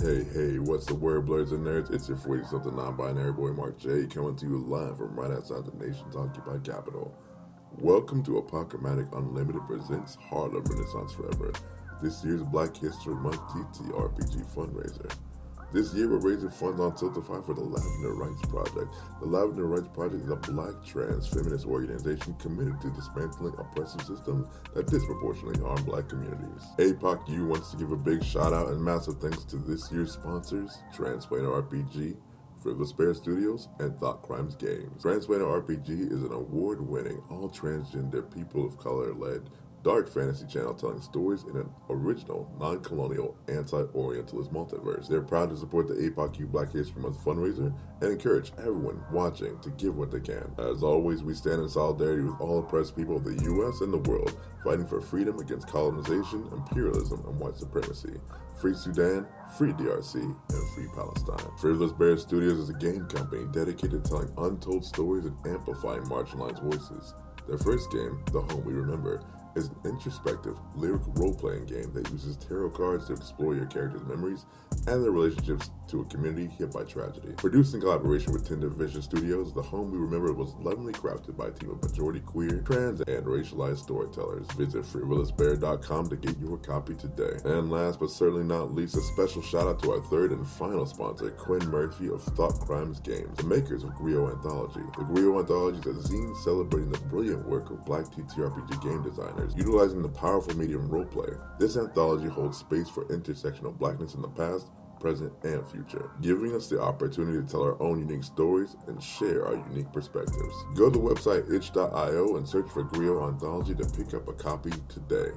Hey, what's the word, blurs and nerds? It's your 40-something non-binary boy, Mark J, coming to you live from right outside the nation's occupied capital. Welcome to Apocalyptic Unlimited presents Harlem Renaissance Forever, this year's Black History Month TTRPG fundraiser. This year, we're raising funds on Tiltify for the Lavender Rights Project. The Lavender Rights Project is a black trans feminist organization committed to dismantling oppressive systems that disproportionately harm black communities. APOCU wants to give a big shout out and massive thanks to this year's sponsors, Transplaner RPG, Frivolous Bear Studios, and Thought Crimes Games. Transplaner RPG is an award-winning, all-transgender, people of color-led dark fantasy channel telling stories in an original, non-colonial, anti-Orientalist multiverse. They're proud to support the APOCU Black History Month fundraiser and encourage everyone watching to give what they can. As always, we stand in solidarity with all oppressed people of the U.S. and the world, fighting for freedom against colonization, imperialism, and white supremacy. Free Sudan, free DRC, and free Palestine. Frivolous Bear Studios is a game company dedicated to telling untold stories and amplifying marginalized voices. Their first game, The Home We Remember, is an introspective, lyrical role-playing game that uses tarot cards to explore your characters' memories and their relationships to a community hit by tragedy. Produced in collaboration with Tinder Vision Studios, The Home We Remember was lovingly crafted by a team of majority queer, trans, and racialized storytellers. Visit frivolousbear.com to get your copy today. And last but certainly not least, a special shout out to our third and final sponsor, Quinn Murphy of Thought Crimes Games, the makers of Griot Anthology. The Griot Anthology is a zine celebrating the brilliant work of black TTRPG game designers utilizing the powerful medium roleplay. This anthology holds space for intersectional blackness in the past, present, and future, giving us the opportunity to tell our own unique stories and share our unique perspectives. Go to the website itch.io and search for Griot Anthology to pick up a copy today.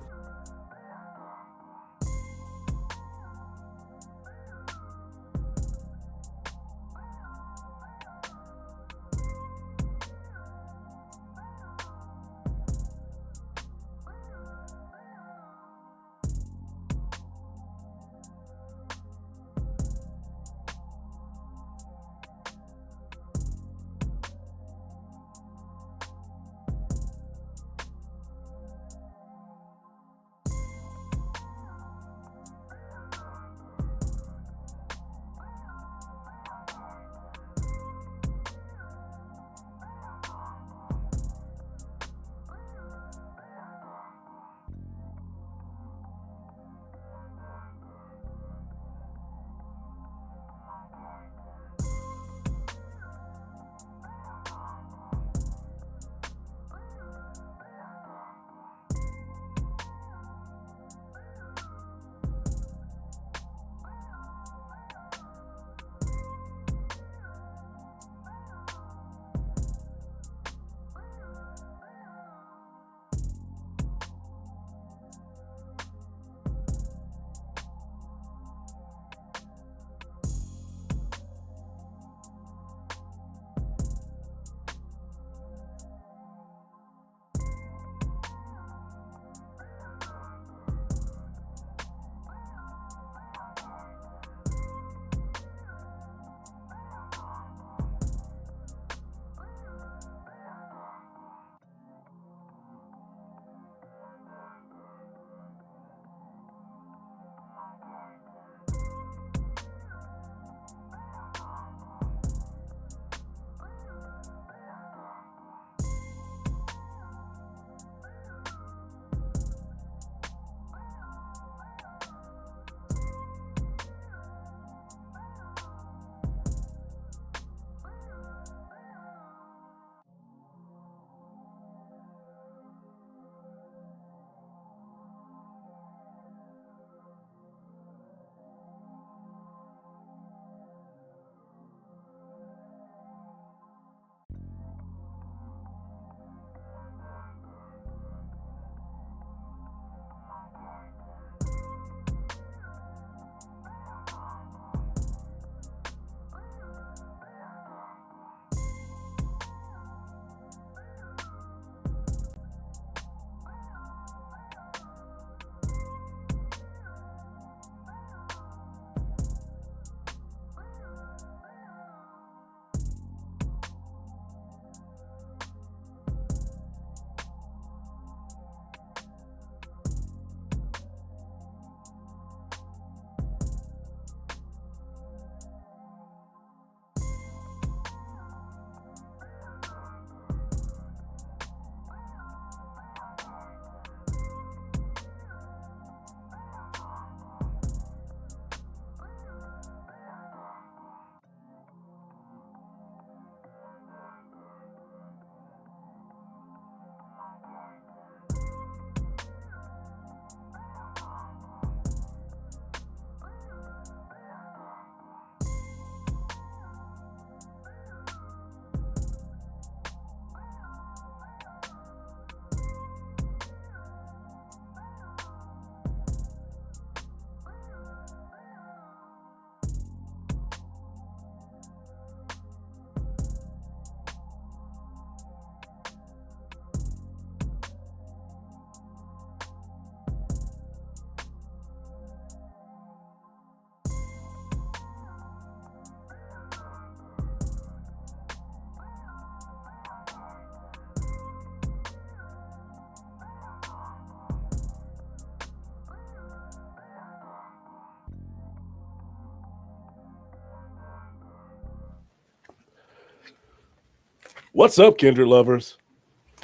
What's up, kindred lovers?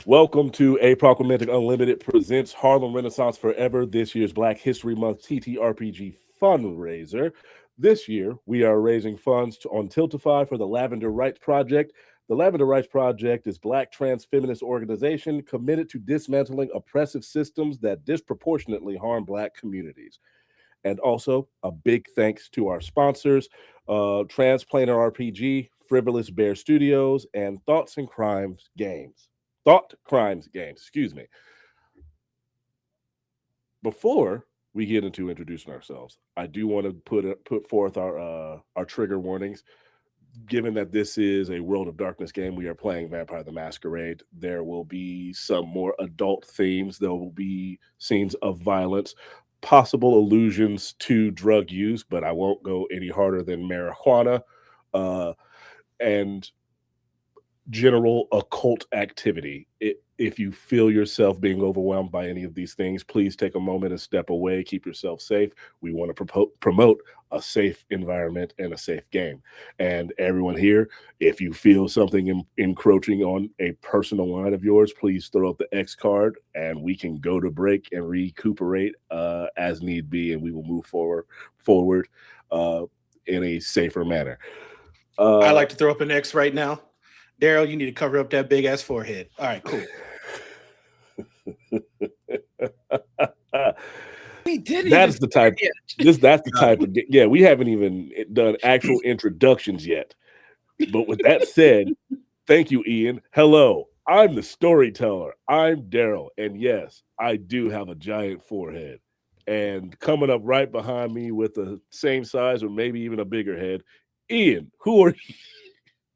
Welcome to A Proclamatic Unlimited presents Harlem Renaissance Forever, this year's Black History Month TTRPG fundraiser. This year, we are raising funds on Tiltify for the Lavender Rights Project. The Lavender Rights Project is Black trans feminist organization committed to dismantling oppressive systems that disproportionately harm Black communities. And also, a big thanks to our sponsors, Transplanar RPG, Frivolous Bear Studios, and Thoughts and Crimes Games. Thought Crimes Games, excuse me. Before we get into introducing ourselves, I do want to put forth our trigger warnings. Given that this is a World of Darkness game, we are playing Vampire the Masquerade. There will be some more adult themes. There will be scenes of violence, possible allusions to drug use, but I won't go any harder than marijuana, and general occult activity. If you feel yourself being overwhelmed by any of these things, please take a moment and step away. Keep yourself safe. We want to promote a safe environment and a safe game. And everyone here, if you feel something encroaching on a personal line of yours, please throw up the X card and we can go to break and recuperate as need be, and we will move forward in a safer manner. I like to throw up an X right now. Daryl, you need to cover up that big ass forehead. All right, cool. We didn't That even is the type. That's the type of. Yeah, we haven't even done actual introductions yet. But with that said, thank you, Ian. Hello, I'm the storyteller. I'm Daryl, and yes, I do have a giant forehead. And coming up right behind me with the same size or maybe even a bigger head, Ian. Who are you?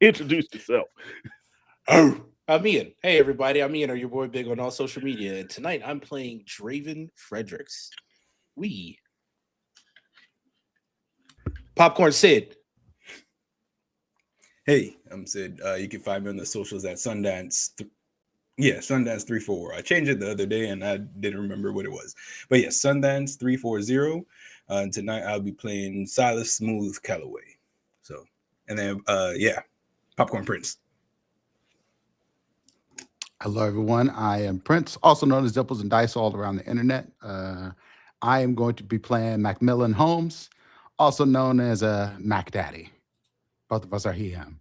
Introduce yourself. I'm Ian. Hey, everybody. I'm Ian, or your boy Big on all social media. And tonight I'm playing Draven Fredericks. We. Popcorn Sid. Hey, I'm Sid. You can find me on the socials at Sundance. Sundance 34. I changed it the other day and I didn't remember what it was. But yes, Sundance 340. And tonight I'll be playing Silas Smooth Calloway. So, and then, Popcorn Prince. Hello, everyone. I am Prince, also known as Dimples and Dice all around the internet. I am going to be playing Macmillan Holmes, also known as Mac Daddy. Both of us are he, him.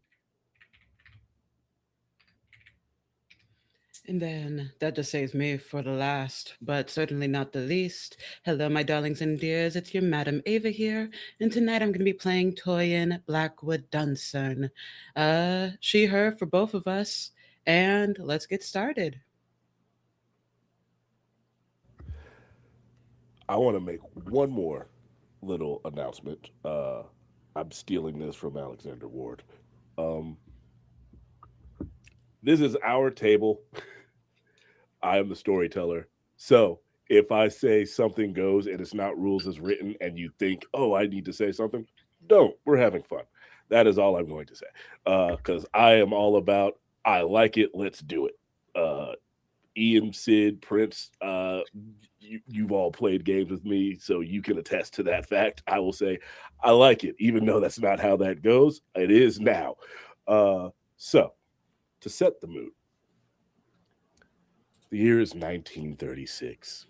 And then that just saves me for the last, but certainly not the least. Hello, my darlings and dears. It's your Madam Ava here, and tonight I'm going to be playing Toyin Blackwood Dunson. She, her for both of us, and let's get started. I want to make one more little announcement. I'm stealing this from Alexander Ward. Um, this is our table. I am the storyteller. So if I say something goes and it's not rules as written, and you think, oh, I need to say something, don't. We're having fun. That is all I'm going to say. Because I am all about, I like it, let's do it. Ian, Sid, Prince, you've all played games with me, so you can attest to that fact. I will say, I like it, even though that's not how that goes. It is now. So, to set the mood, the year is 1936.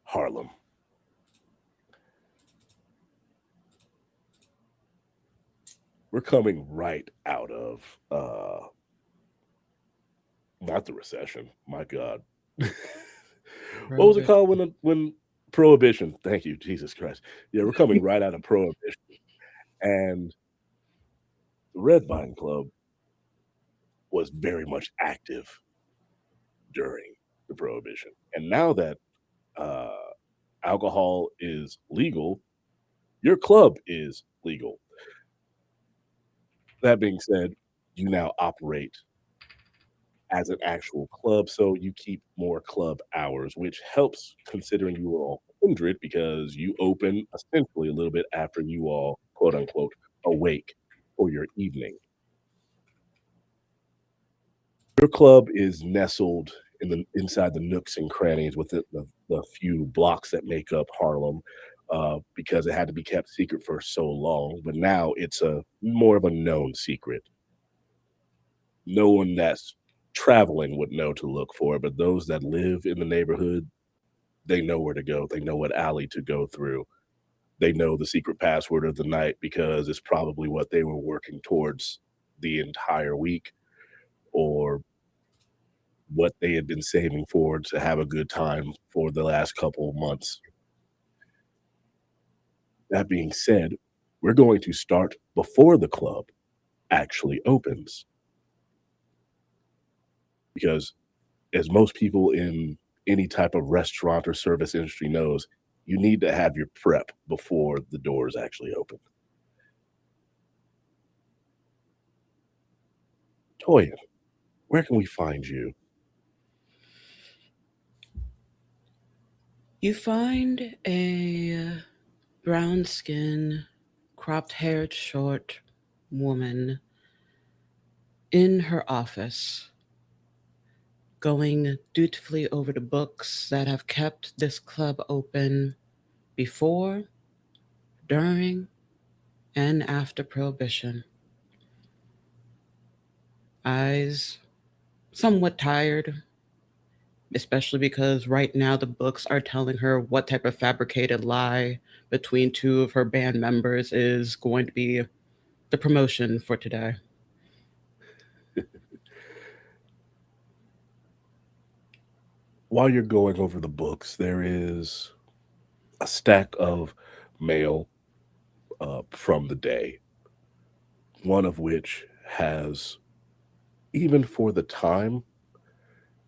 Harlem. We're coming right out of not the recession. My God. What was it called when Prohibition? Thank you, Jesus Christ. Yeah, we're coming right out of Prohibition. And the Red Vine Club was very much active during the Prohibition. And now that uh, alcohol is legal, your club is legal. That being said, you now operate as an actual club, so you keep more club hours, which helps considering you are all kindred because you open essentially a little bit after you all quote unquote awake for your evening. Your club is nestled inside the nooks and crannies within the few blocks that make up Harlem, because it had to be kept secret for so long. But now it's a more of a known secret. no one that's traveling would know to look for, but those that live in the neighborhood, they know where to go. They know what alley to go through. They know the secret password of the night because it's probably what they were working towards the entire week, or what they had been saving for to have a good time for the last couple of months. That being said, we're going to start before the club actually opens. Because as most people in any type of restaurant or service industry knows, you need to have your prep before the doors actually open. Toya, where can we find you? You find a brown skin, cropped haired, short woman in her office, going dutifully over the books that have kept this club open before, during, and after Prohibition. Eyes somewhat tired, especially because right now the books are telling her what type of fabricated lie between two of her band members is going to be the promotion for today. While you're going over the books, there is a stack of mail from the day, one of which has, even for the time,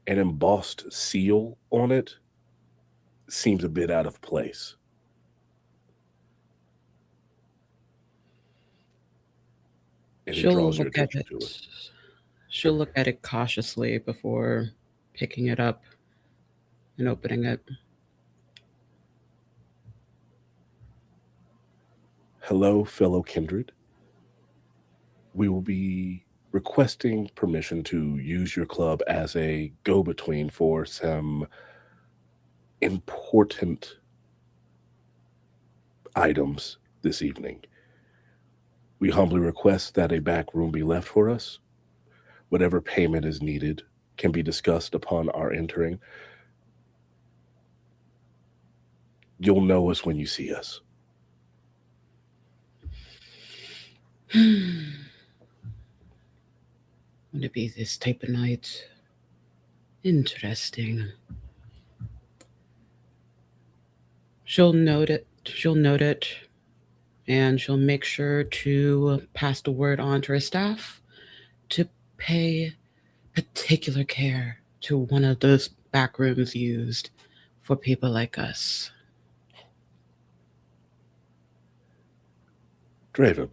an embossed seal on it. Seems a bit out of place. And it She'll draws your look at attention it. to it. She'll look at it cautiously before picking it up and opening it. Hello, fellow kindred. We will be requesting permission to use your club as a go-between for some important items this evening. We humbly request that a back room be left for us. Whatever payment is needed can be discussed upon our entering. You'll know us when you see us. Would it be this type of night? Interesting. She'll note it. And she'll make sure to pass the word on to her staff to pay particular care to one of those back rooms used for people like us. Draven,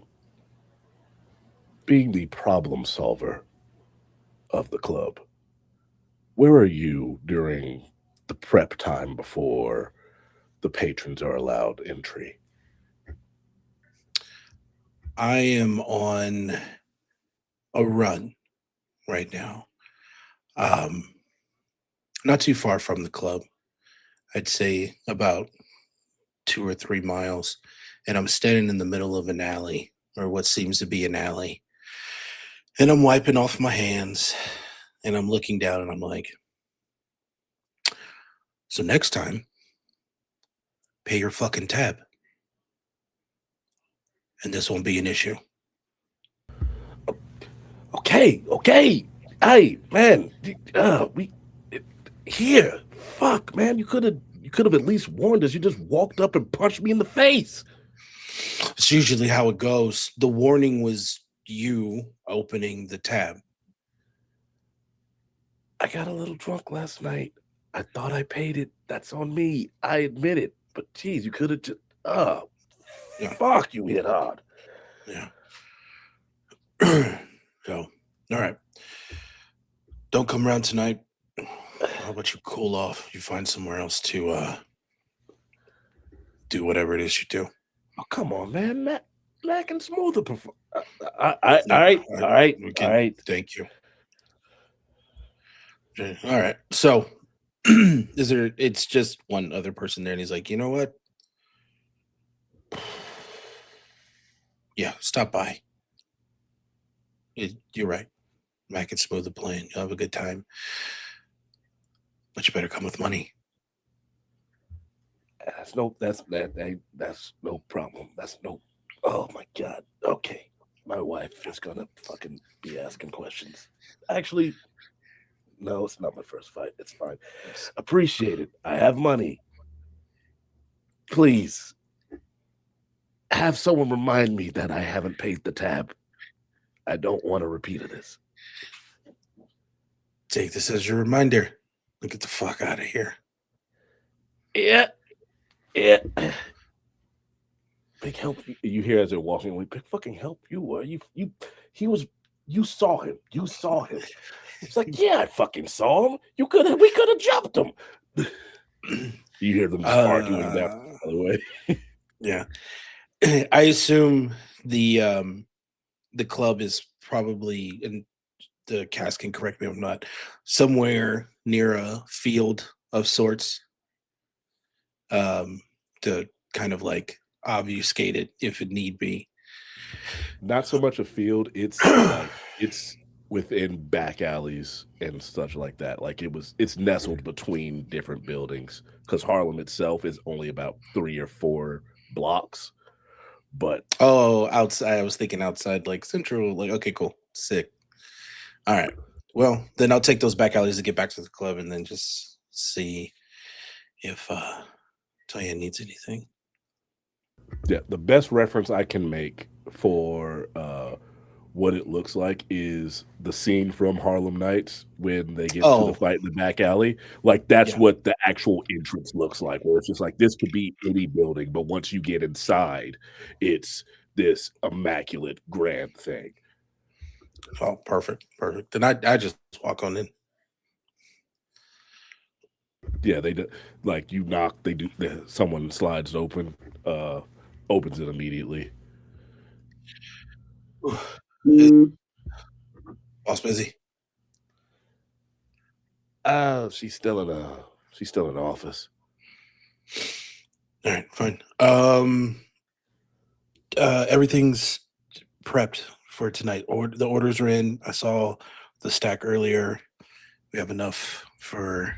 being the problem solver of the club, where are you during the prep time before the patrons are allowed entry? I am on a run right now. Not too far from the club. I'd say about 2 or 3 miles. And I'm standing in the middle of an alley, or what seems to be an alley. And I'm wiping off my hands and I'm looking down and I'm like, so next time, pay your fucking tab. And this won't be an issue. Okay. Hey, man, here. Fuck, man, you could have at least warned us. You just walked up and punched me in the face. It's usually how it goes. The warning was you opening the tab. I got a little drunk last night. I thought I paid it. That's on me. I admit it. But geez, you could have just Yeah. fuck, you hit hard. Yeah. So, all right. Don't come around tonight. How about you cool off? You find somewhere else to do whatever it is you do. Oh, come on, man. Mac and smoother. All right. Thank you. Okay, all right. So, it's just one other person there, and he's like, you know what? Yeah, stop by. You're right. Mac and Smooth are playing. You'll have a good time. But you better come with money. That's no problem. Oh my God. Okay. My wife is gonna fucking be asking questions. Actually, no, it's not my first fight. It's fine. Appreciate it. I have money. Please have someone remind me that I haven't paid the tab. I don't want a repeat of this. Take this as your reminder. Get the fuck out of here. Yeah. Big help. You hear as they're walking away. Big fucking help you were. You saw him. You saw him. It's like, yeah, I fucking saw him. We could have jumped him. You hear them just arguing that, by the way. Yeah. I assume the club is probably, and the cast can correct me if I'm not, somewhere near a field of sorts, to kind of like obfuscate it if it need be. Not so much a field. It's like it's within back alleys and such like that. Like it's nestled between different buildings because Harlem itself is only about 3 or 4 blocks. But outside. I was thinking outside, like Central. Like, okay, cool, sick. All right. Well, then I'll take those back alleys to get back to the club, and then just see if Toya needs anything. Yeah, the best reference I can make for what it looks like is the scene from Harlem Nights when they get to the fight in the back alley. Like that's what the actual entrance looks like, where it's just like this could be any building, but once you get inside, it's this immaculate grand thing. Oh, perfect. Then I just walk on in. Yeah, they do. Like you knock, someone slides open, opens it immediately. Boss busy? She's still in the office. All right, fine. Everything's prepped for tonight. The orders are in. I saw the stack earlier. We have enough for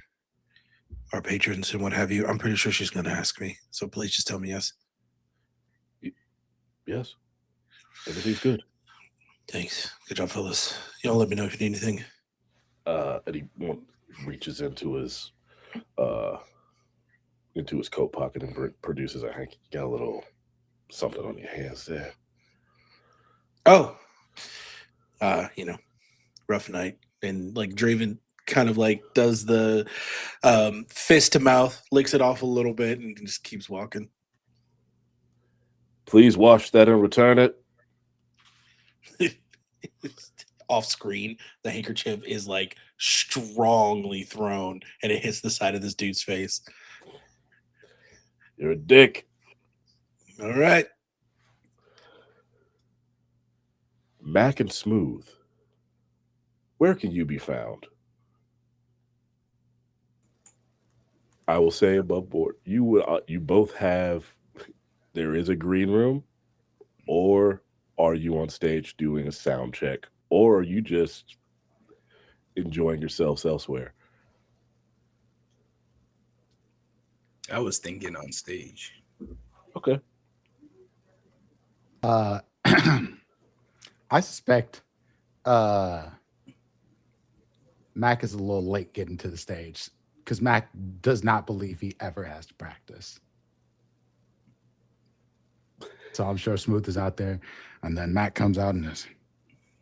our patrons and what have you. I'm pretty sure she's going to ask me. So please just tell me yes. Yes. Everything's good. Thanks. Good job, fellas. Y'all let me know if you need anything. And he reaches into his coat pocket and produces a hanky. You got a little something on your hands there. Oh. Rough night. And like Draven kind of like does the fist to mouth, licks it off a little bit, and just keeps walking. Please wash that and return it. Off screen, the handkerchief is like strongly thrown and it hits the side of this dude's face. You're a dick. All right. Mac and Smooth. Where can you be found? I will say above board. You both have. There is a green room, or are you on stage doing a sound check, or are you just enjoying yourselves elsewhere? I was thinking on stage. Okay. I suspect Mac is a little late getting to the stage because Mac does not believe he ever has to practice. So I'm sure Smooth is out there, and then Mac comes out and is,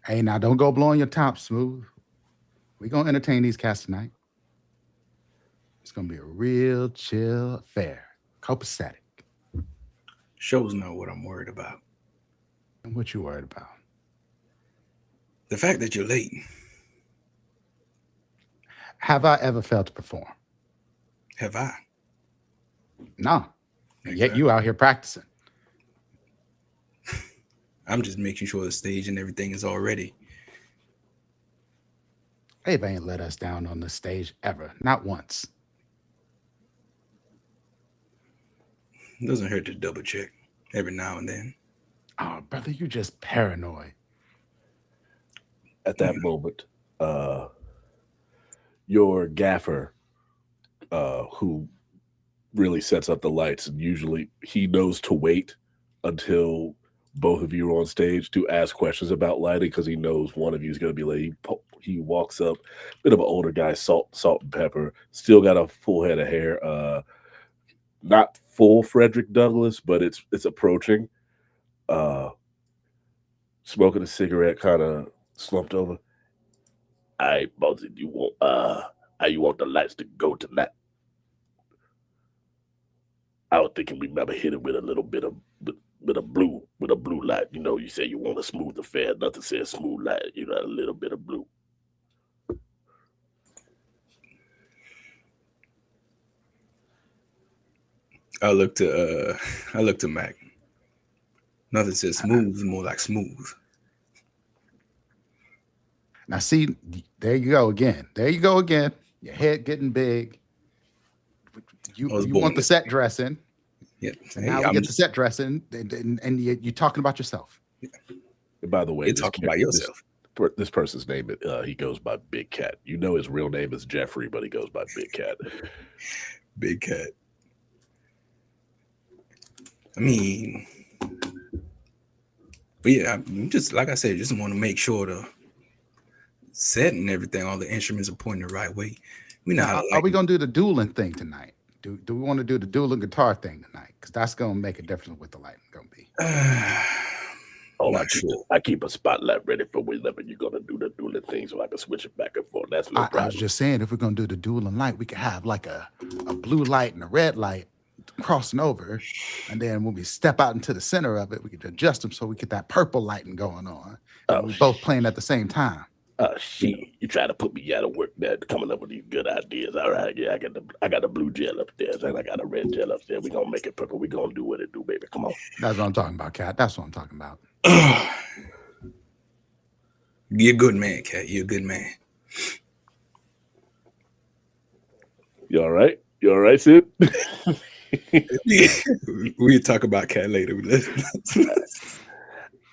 hey, now don't go blowing your top, Smooth. We're going to entertain these cats tonight. It's going to be a real chill affair. Copacetic. Show's not what I'm worried about. And what you worried about? The fact that you're late. Have I ever failed to perform? Have I? No. Exactly. Yet you out here practicing. I'm just making sure the stage and everything is all ready. Abe ain't let us down on the stage ever. Not once. It doesn't hurt to double check every now and then. Oh, brother, you just paranoid. At that moment, your gaffer, who really sets up the lights, and usually he knows to wait until both of you are on stage to ask questions about lighting because he knows one of you is going to be late. He walks up, bit of an older guy, salt and pepper, still got a full head of hair. Not full Frederick Douglass, but it's approaching. Smoking a cigarette, kind of slumped over. I Bugsy, how you want the lights to go tonight? I was thinking we never hit it with a little bit of with a blue light. You know, you say you want a smooth affair. Nothing says smooth light. You know, a little bit of blue. I look to Mac. Nothing says smooth, more like smooth. Now, see, there you go again. There you go again. Your head getting big. You want the set dressing. Yeah. And now we get the set dressing, and you're talking about yourself. Yeah. And by the way, you're talking about yourself. This person's name, he goes by Big Cat. You know his real name is Jeffrey, but he goes by Big Cat. Big Cat. I mean, but yeah, just like I said, just want to make sure the set and everything, all the instruments are pointing the right way. We know how are we gonna do the dueling thing tonight? Do we want to do the dueling guitar thing tonight? Because that's gonna make a difference with the lighting. Gonna be. I keep a spotlight ready for whenever you're gonna do the dueling thing, so I can switch it back and forth. That's no problem. I was just saying, if we're gonna do the dueling light, we could have like a blue light and a red light crossing over, and then when we step out into the center of it, we could adjust them so we get that purple lighting going on. And we're both playing at the same time. Shit! You try to put me out of work there, coming up with these good ideas. All right, yeah, I got the blue gel upstairs, and I got a red gel upstairs. We gonna make it purple. We gonna do what it do, baby. Come on. That's what I'm talking about, Cat. That's what I'm talking about. You're a good man, Cat. You're a good man. You all right? You all right, Sid? We'll talk about Cat later.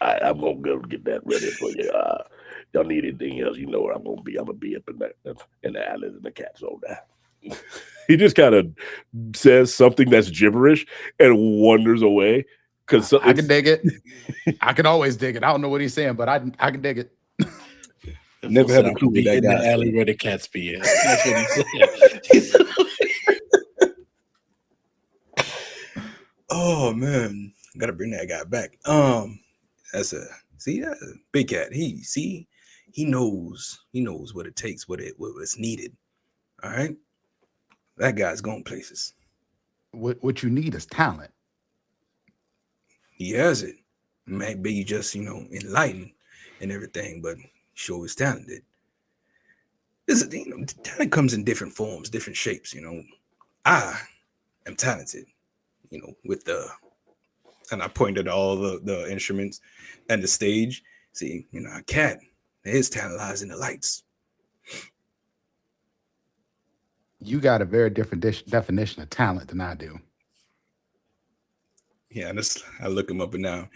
I'm gonna go get that ready for you. Y'all need anything else? You know where I'm gonna be. I'm gonna be up in the islands in the cat zone now. He just kind of says something that's gibberish and wanders away. Because I can dig it. I can always dig it. I don't know what he's saying, but I can dig it. Never had a clue be that in guy the alley where the cats be at. That's what he said. Oh man, gotta bring that guy back. That's a Big Cat. He knows what it takes, what's needed. All right, that guy's going places. What you need is talent. He has it. Maybe just enlightened and everything, but sure is talented. Talent comes in different forms, different shapes. I am talented. And I pointed at all the instruments and the stage. See, a Cat, his talent lies in the lights. You got a very different definition of talent than I do. Yeah, I look him up and down.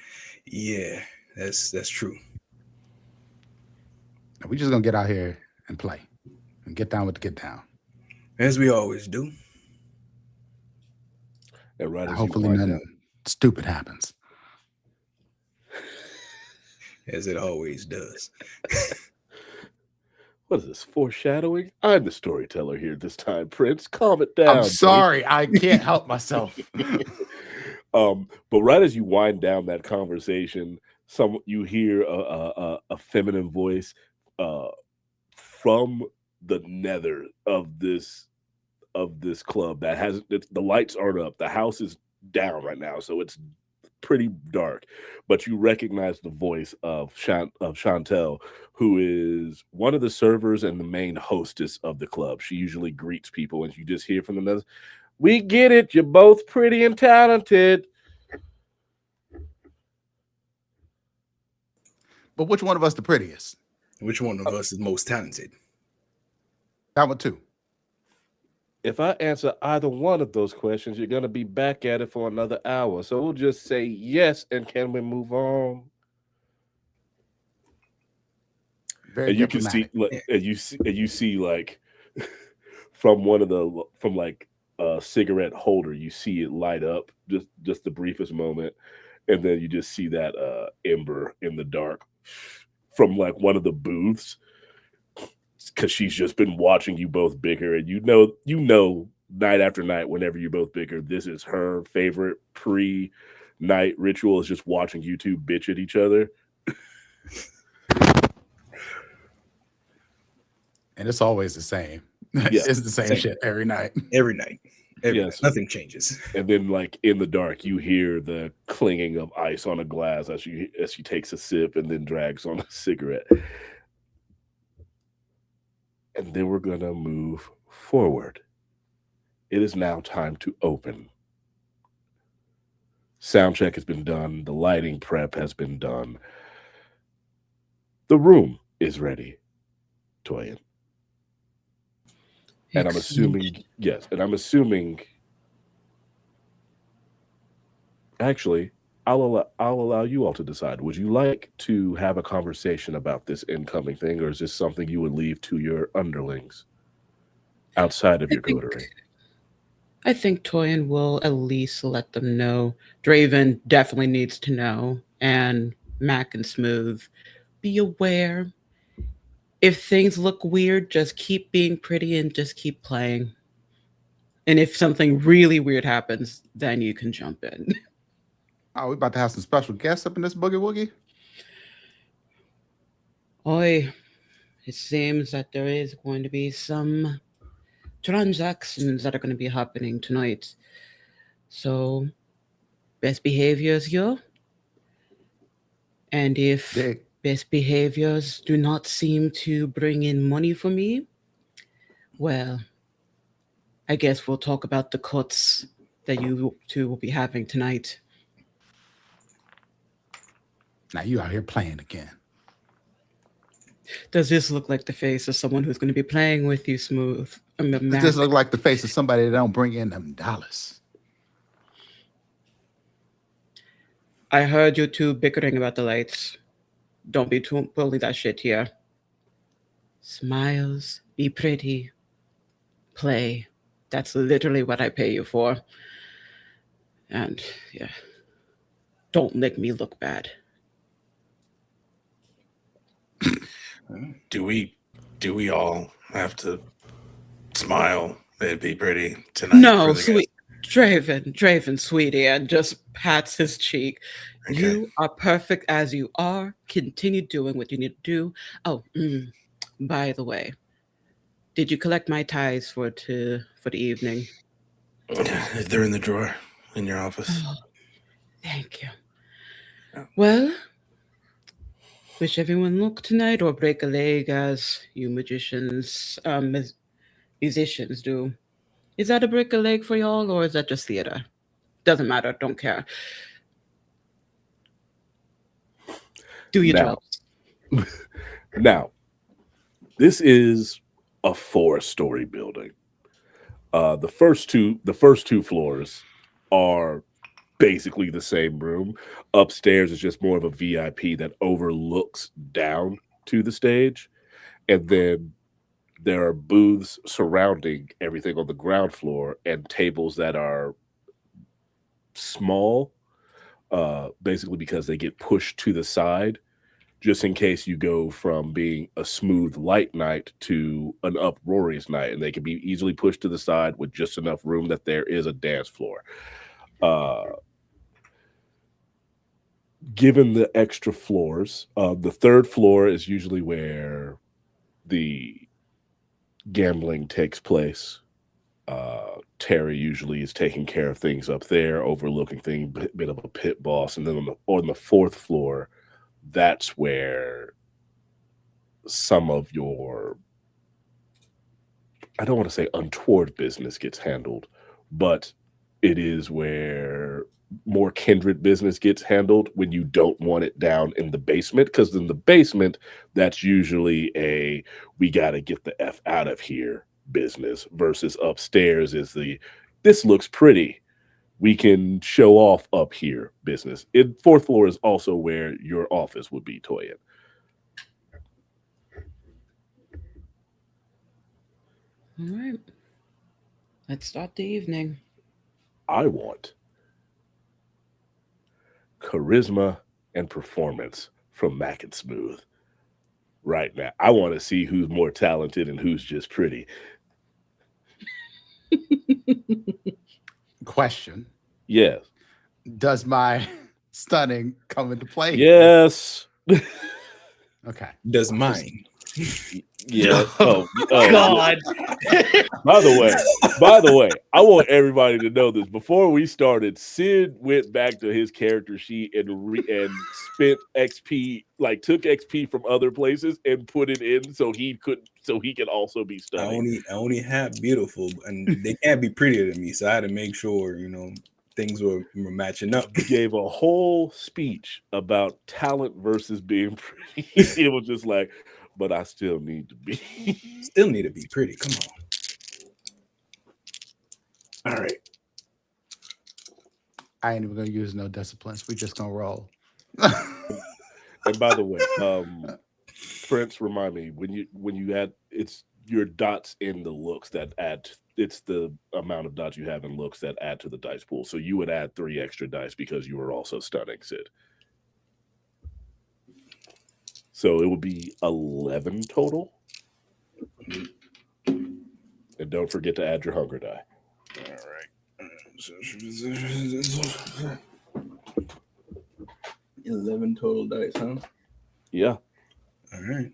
Yeah, that's true. We're just gonna get out here and play and get down with the get down, as we always do. And right, hopefully nothing stupid happens, as it always does. What is this, foreshadowing? I'm the storyteller here this time, Prince. Calm it down. I'm sorry, I can't help myself. But right as you wind down that conversation, you hear a feminine voice from the nether of this club that has the lights aren't up. The house is down right now, so it's pretty dark. But you recognize the voice of Chantel, who is one of the servers and the main hostess of the club. She usually greets people, and you just hear from the nether, "We get it. You're both pretty and talented." But which one of us the prettiest? Which one of us is most talented? That one too. If I answer either one of those questions, you're going to be back at it for another hour. So we'll just say yes, and can we move on? Very and you can see diplomatic. and you see like from like a cigarette holder, you see it light up just the briefest moment, and then you just see that ember in the dark from like one of the booths, because she's just been watching you both bicker, and you know night after night, whenever you both bicker, this is her favorite pre-night ritual, is just watching you two bitch at each other. And it's always the same. Yeah, It's the same same. shit every night. Every night. Every Yes. night. Nothing changes. And then, like in the dark, you hear the clinging of ice on a glass as she takes a sip and then drags on a cigarette. And then we're gonna move forward. It is now time to open. Sound check has been done. The lighting prep has been done. The room is ready, Toyin. And I'm assuming, yes, and I'm assuming, actually, I'll allow you all to decide. Would you like to have a conversation about this incoming thing, or is this something you would leave to your underlings outside of your coterie? I think Toyin will at least let them know. Draven definitely needs to know, and Mac and Smooth, be aware. If things look weird, just keep being pretty and just keep playing. And if something really weird happens, then you can jump in. Oh, we about to have some special guests up in this boogie woogie. Oi, it seems that there is going to be some transactions that are going to be happening tonight. So, best behaviors, yo. And if Dig. best behaviors do not seem to bring in money for me, well, I guess we'll talk about the cuts that you two will be having tonight. Now you out here playing again. Does this look like the face of someone who's going to be playing with you, Smooth? Does Mac? this look like the face of somebody that don't bring in them dollars? I heard you two bickering about the lights. Don't be too pulling that shit here. Smiles, be pretty, play. That's literally what I pay you for. And yeah, don't make me look bad. Do we all have to smile and be pretty tonight? No, for the sweet Draven, sweetie, and just pats his cheek. Okay. You are perfect as you are. Continue doing what you need to do. Oh, by the way, did you collect my ties for the evening? They're in the drawer in your office. Oh, thank you. Yeah. Well, wish everyone luck tonight, or break a leg as you musicians do. Is that a break a leg for y'all, or is that just theater? Doesn't matter. Don't care. Do your Now- jobs. Now, this is a 4-story building. The first two floors are basically the same room. Upstairs is just more of a VIP that overlooks down to the stage, and then there are booths surrounding everything on the ground floor and tables that are small, basically because they get pushed to the side, just in case you go from being a smooth light night to an uproarious night, and they can be easily pushed to the side with just enough room that there is a dance floor. Given the extra floors, the third floor is usually where the gambling takes place. Terry usually is taking care of things up there, overlooking things, bit of a pit boss, and then on the fourth floor, that's where some of your, I don't want to say untoward business gets handled, but it is where more kindred business gets handled when you don't want it down in the basement, because in the basement, that's usually a we got to get the F out of here business, versus upstairs is this looks pretty, we can show off up here business. Fourth floor is also where your office would be, Toyin. All right. Let's start the evening. I want charisma and performance from Mac and Smooth right now. I want to see who's more talented and who's just pretty. Question: Yes. does my stunning come into play here? Yes. Okay. Does mine? Yeah. Oh, Yeah. God. By the way, I want everybody to know this. Before we started, Sid went back to his character sheet and spent XP, like took XP from other places and put it in so he can also be I stunning. only have beautiful, and they can't be prettier than me. So I had to make sure, things were matching up. Gave a whole speech about talent versus being pretty. It was just like, but I still need to be. Still need to be pretty. Come on. All right. I ain't even gonna use no disciplines. We just gonna roll. And by the way, Prince, remind me when you add, it's your dots in the looks that add. It's the amount of dots you have in looks that add to the dice pool. So you would add 3 extra dice because you were also stunning, Sid. So it would be 11 total. And don't forget to add your hunger die. All right. 11 total dice, huh? Yeah. All right.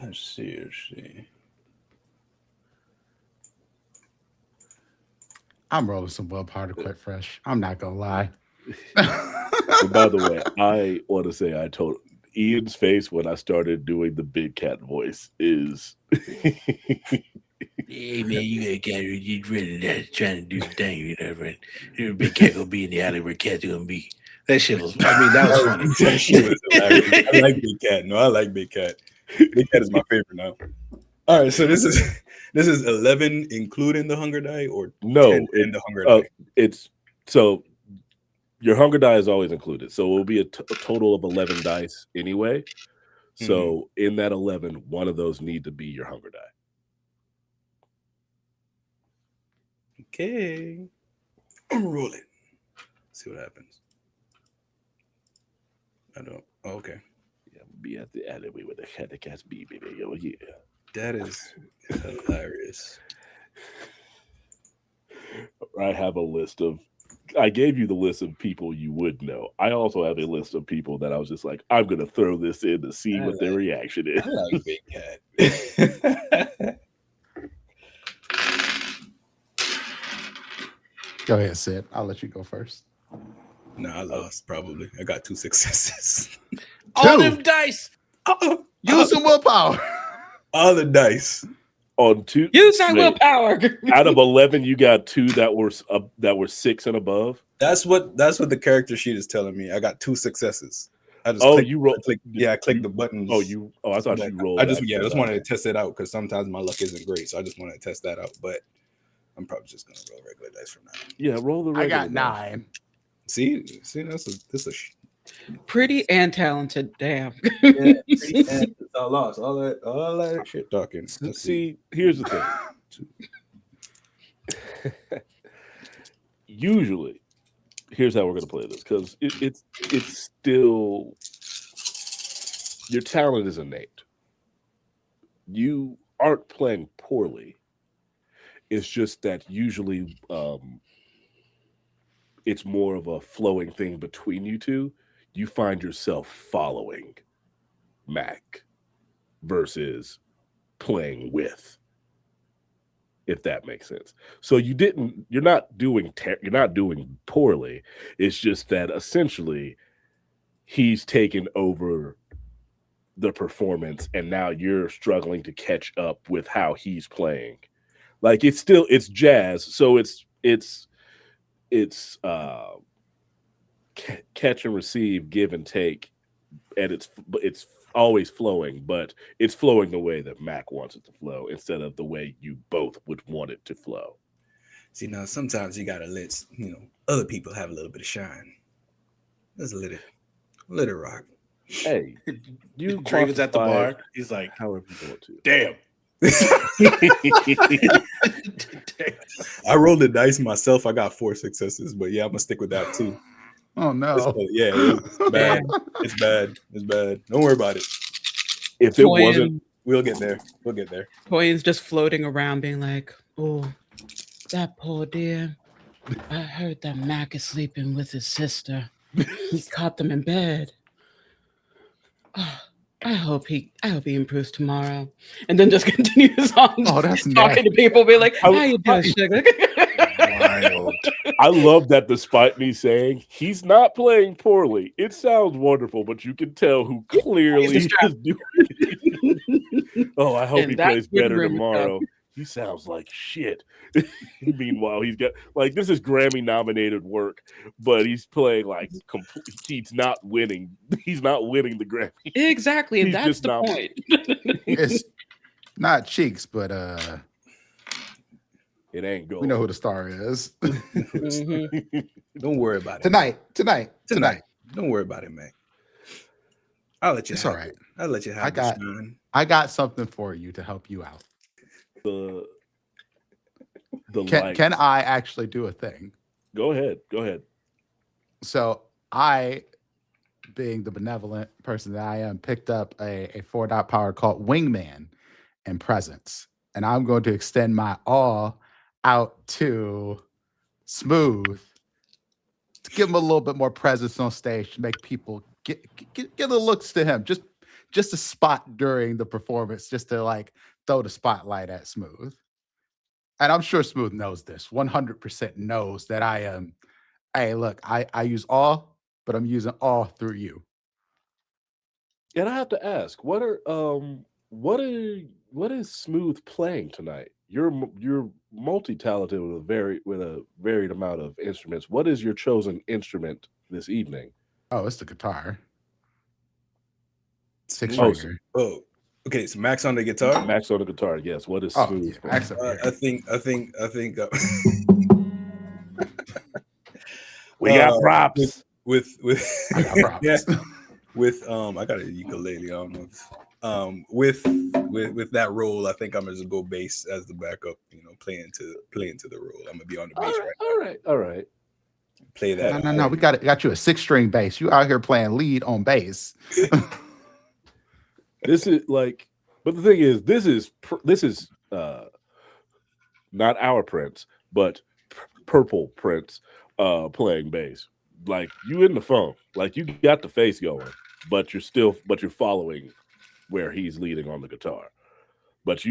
Let's see. I'm rolling some willpower to quit fresh. I'm not gonna lie. And by the way, I want to say I told Ian's face when I started doing the big cat voice is Hey man, you really trying to do the thing, you know, right? Your big cat gonna be in the alley where cats gonna be. That shit was. I mean, that was funny. That shit was hilarious. I like Big Cat. No, I like Big Cat. Big Cat is my favorite now. All right, so this is 11 including the hunger die, or no, 10 and the hunger die. It's so your hunger die is always included, so it will be a total of 11 dice anyway. So in that 11, one of those need to be your hunger die. Okay, I'm rolling. See what happens. I don't. Oh, okay, Yeah, be at the alleyway with the cats be, baby. Oh yeah. that is hilarious. I have a list of. I gave you the list of people you would know. I also have a list of people that I was just like, I'm gonna throw this in to see what their reaction is. I like Big Cat. Go ahead, Sid. I'll let you go first. No, I lost probably. I got 2 successes. All Two. them dice. Use some willpower. All the dice. On 2, Use that wait, willpower. out of 11, you got 2 that were 6 and above. That's what the character sheet is telling me. I got 2 successes. I just I clicked the buttons. I thought you rolled. I just wanted to test it out because sometimes my luck isn't great, so I just wanted to test that out. But I'm probably just gonna roll regular dice from now. Yeah, roll the regular. I got 9. See, this a Pretty and talented. Damn. it's all lost. All that shit talking. Let's See, here's the thing. Usually, here's how we're gonna play this because it's still your talent is innate. You aren't playing poorly. It's just that usually it's more of a flowing thing between you two. You find yourself following Mac versus playing with, if that makes sense. So you're not doing poorly. It's just that essentially he's taken over the performance and now you're struggling to catch up with how he's playing. Like it's jazz, so it's catch and receive, give and take, and it's always flowing, but it's flowing the way that Mac wants it to flow instead of the way you both would want it to flow. see, now sometimes you gotta let other people have a little bit of shine. Let's let it rock. Hey, you Draven's at the classify it bar. He's like, however you want to. damn. I rolled the dice myself. I got 4 successes, but yeah, I'm gonna stick with that too. Oh no. Yeah, it's bad. It's bad. It's bad. Don't worry about it. If it wasn't, We'll get there. We'll get there. Toyin's just floating around being like, oh, that poor dear. I heard that Mac is sleeping with his sister. He caught them in bed. Oh, I hope he improves tomorrow. And then just continues on that's talking nasty. to people, be like, how you doing, sugar? Wild. I love that despite me saying he's not playing poorly, it sounds wonderful, but you can tell who clearly is doing it. Oh, I hope And he that's plays where the better room is tomorrow. He sounds like shit. Meanwhile, he's got like this is Grammy nominated work, but he's playing like he's not winning. He's not winning the Grammy. Exactly, and He's that's just the not point. It's not Cheeks, but It ain't gold. we know who the star is. Mhm. Don't worry about it. Tonight. Don't worry about it, man. I'll let you It's have all right. it. I'll let you have I got- the shine. I got something for you to help you out. The Can I actually do a thing? Go ahead. So I, being the benevolent person that I am, picked up a 4-dot power called Wingman and Presence. And I'm going to extend my awe out to Smooth to give him a little bit more presence on stage to make people get the looks to him. Just a spot during the performance, just to like throw the spotlight at Smooth. And I'm sure Smooth knows this, 100% knows that I am, hey, look, I use awe, but I'm using awe through you. And I have to ask, what is Smooth playing tonight? You're multi-talented with a varied amount of instruments. What is your chosen instrument this evening? Oh, it's the guitar. Six Oh, string. Oh, okay. So Max on the guitar. Max on the guitar, yes. What is Oh, Smooth yeah, playing? Max up here. I think. We got props. with I got props. yeah, with I got a ukulele. I don't know. With that role, I think I'm gonna just go bass as the backup. You know, play into the role. I'm gonna be on the bass All right. Play that. No. We got you a 6-string bass. You out here playing lead on bass. This is like, but the thing is, this is not our Prince, but Purple Prince playing bass. Like you in the phone, like you got the face going, but you're following where he's leading on the guitar. But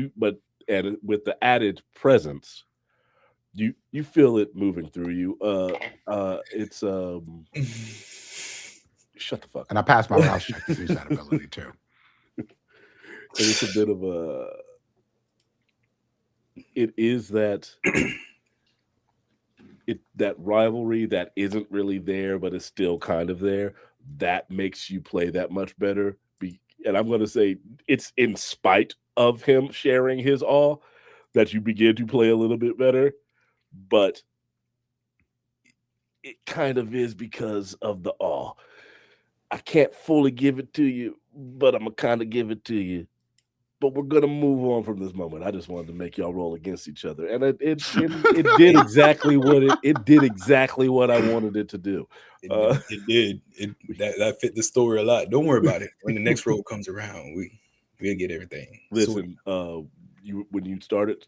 and with the added presence, you feel it moving through you. It's shut the fuck up. And I passed my rouse check to use that ability too. And it's a bit of it is that that rivalry that isn't really there, but is still kind of there. That makes you play that much better. And I'm going to say it's in spite of him sharing his awe that you begin to play a little bit better, but it kind of is because of the awe. I can't fully give it to you, but I'm going to kind of give it to you. But we're gonna move on from this moment. I just wanted to make y'all roll against each other, and it did exactly what it did exactly what I wanted it to do. It did. That fit the story a lot. Don't worry about it. When the next roll comes around, we'll get everything. Listen, when you started,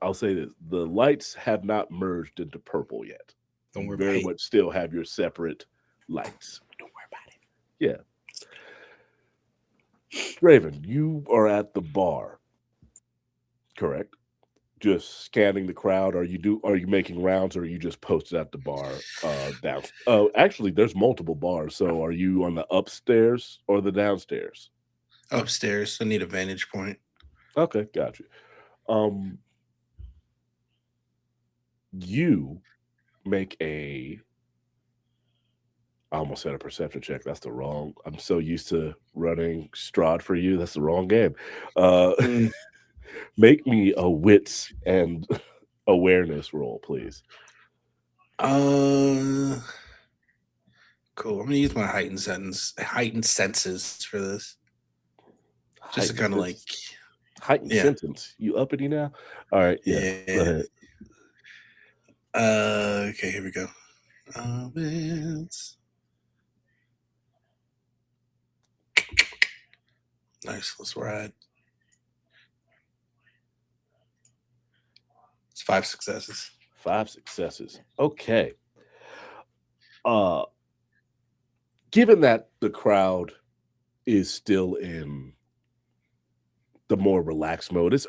I'll say this: the lights have not merged into purple yet. Don't worry very about it. much still have your separate lights. Don't worry about it. Yeah. Raven, you are at the bar, correct? Just scanning the crowd. Are you making rounds, or are you just posted at the bar down? Oh, actually, there's multiple bars. So, are you on the upstairs or the downstairs? Upstairs. I need a vantage point. Okay, got you. You make a. I almost said a perception check. That's the wrong. I'm so used to running Strahd for you. That's the wrong game. Make me a wits and awareness roll, please. Cool. I'm gonna use my heightened senses for this, just to kind of like, heightened yeah, sentence. You uppity now? All right, yeah. Go yeah. ahead. Okay, here we go. Nice. Let's ride. It's 5 successes. 5 successes. Okay. Given that the crowd is still in the more relaxed mode, it's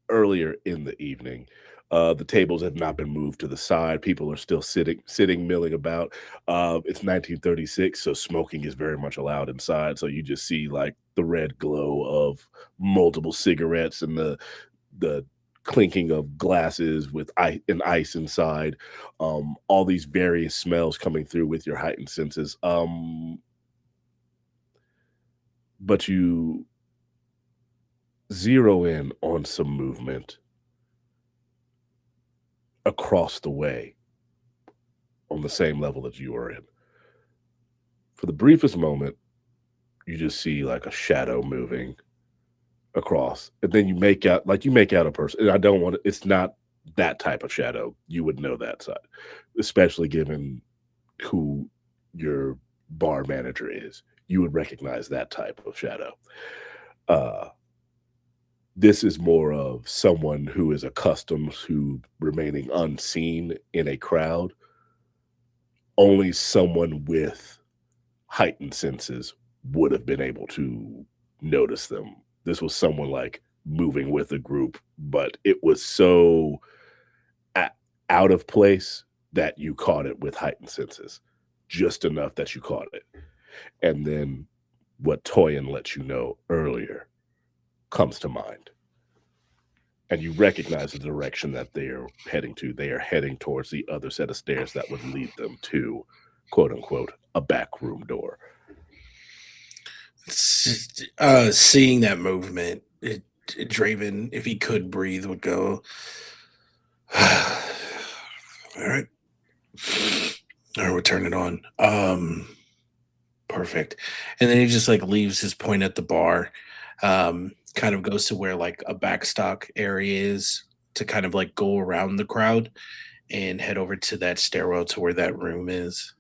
earlier in the evening. The tables have not been moved to the side. People are still sitting, milling about. It's 1936, so smoking is very much allowed inside. So you just see like the red glow of multiple cigarettes and the clinking of glasses with ice inside. All these various smells coming through with your heightened senses. But you zero in on some movement across the way on the same level that you are in. For the briefest moment, you just see like a shadow moving across, and then you make out a person. And I don't want to, it's not that type of shadow. You would know that side, especially given who your bar manager is. You would recognize that type of shadow. This is more of someone who is accustomed to remaining unseen in a crowd. Only someone with heightened senses would have been able to notice them. This was someone like moving with a group, but it was so out of place that you caught it with heightened senses, just enough that you caught it. And then what Toyin let you know earlier comes to mind. And you recognize the direction that they are heading to. They are heading towards the other set of stairs that would lead them to, quote unquote, a back room door. Seeing that movement, Draven, if he could breathe, would go, all right, we'll turn it on. Perfect. And then he just like leaves his point at the bar, kind of goes to where like a backstock area is to kind of like go around the crowd and head over to that stairwell to where that room is.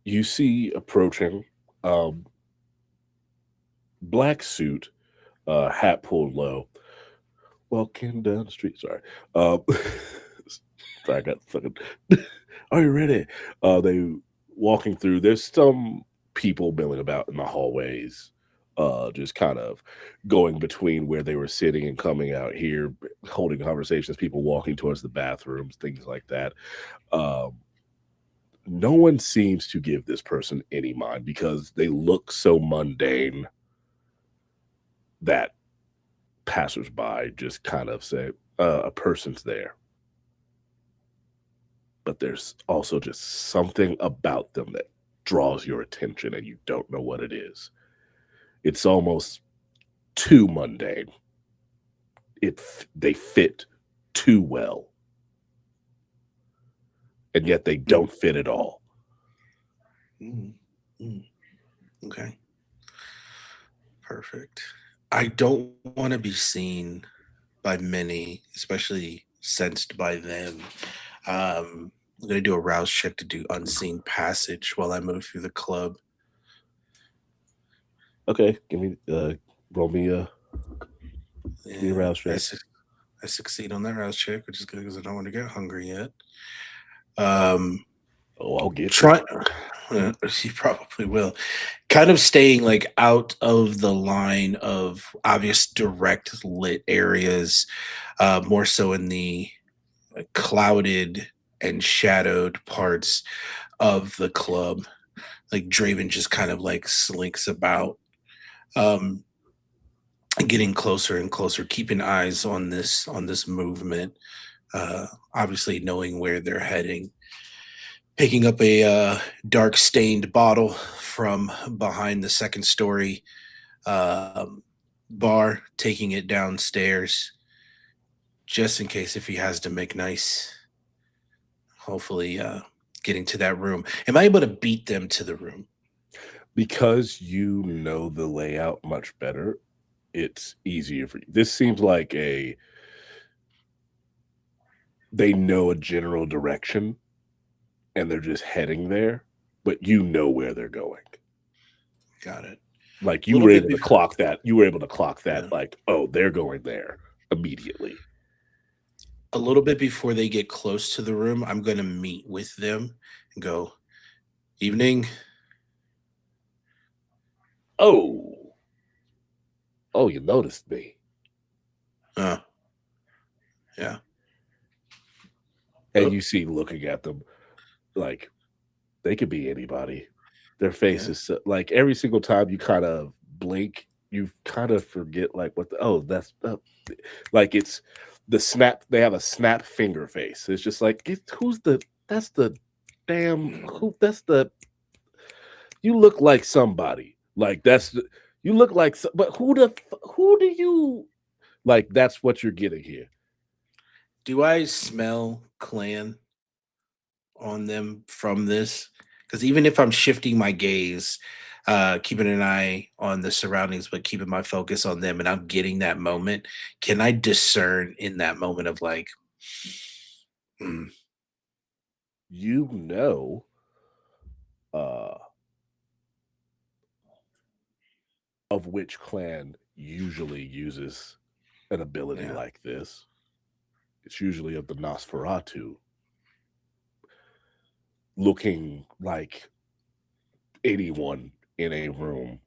You see approaching, black suit, hat pulled low, walking down the street. Sorry. I got fucking. Are you ready? They walking through. There's some people milling about in the hallways, just kind of going between where they were sitting and coming out here, holding conversations. People walking towards the bathrooms, things like that. No one seems to give this person any mind because they look so mundane that passersby just kind of say, a person's there. But there's also just something about them that draws your attention and you don't know what it is. It's almost too mundane. They fit too well. And yet they don't fit at all. Okay. Perfect. I don't want to be seen by many, especially sensed by them. I'm going to do a rouse check to do unseen passage while I move through the club. Okay, roll me a rouse check. I succeed on that rouse check, which is good because I don't want to get hungry yet. I'll get you. You probably will. Kind of staying like out of the line of obvious direct lit areas, more so in the clouded and shadowed parts of the club. Like Draven just kind of like slinks about, getting closer and closer, keeping eyes on this movement, obviously knowing where they're heading. Picking up a dark stained bottle from behind the second story bar, taking it downstairs just in case if he has to make nice. Hopefully getting to that room? Am I able to beat them to the room? Because you know the layout much better, it's easier for you. This seems like they know a general direction and they're just heading there, but you know where they're going. Got it. Like A you little were bit able to before- clock that. You were able to clock that, Yeah. like, oh, they're going there immediately. A little bit before they get close to the room, I'm going to meet with them and go, evening. Oh, you noticed me. Yeah. And you see looking at them like they could be anybody. Their face is so, like every single time you kind of blink, you kind of forget like that's like it's the snap. They have a snap finger face. It's just like that's the damn who that's the you look like somebody like you look like but who do you like that's what you're getting here. Do I smell clan on them from this? Because even if I'm shifting my gaze, keeping an eye on the surroundings, but keeping my focus on them, and I'm getting that moment, can I discern in that moment of like, You know, of which clan usually uses an ability like this. It's usually of the Nosferatu, looking like anyone in a room.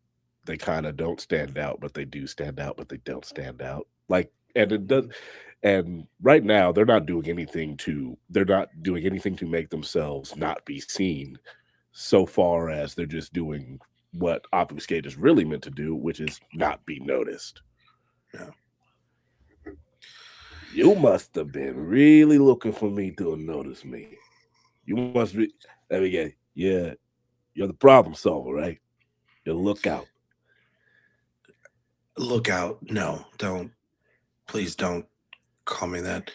They kind of don't stand out, but they do stand out, but they don't stand out. Like, and it does. And right now, they're not doing anything to make themselves not be seen. So far as they're just doing what obfuscate is really meant to do, which is not be noticed. Yeah. You must have been really looking for me to notice me. You must be. Let me get. Yeah, you're the problem solver, right? You're the lookout. Lookout. No, don't. Please don't call me that.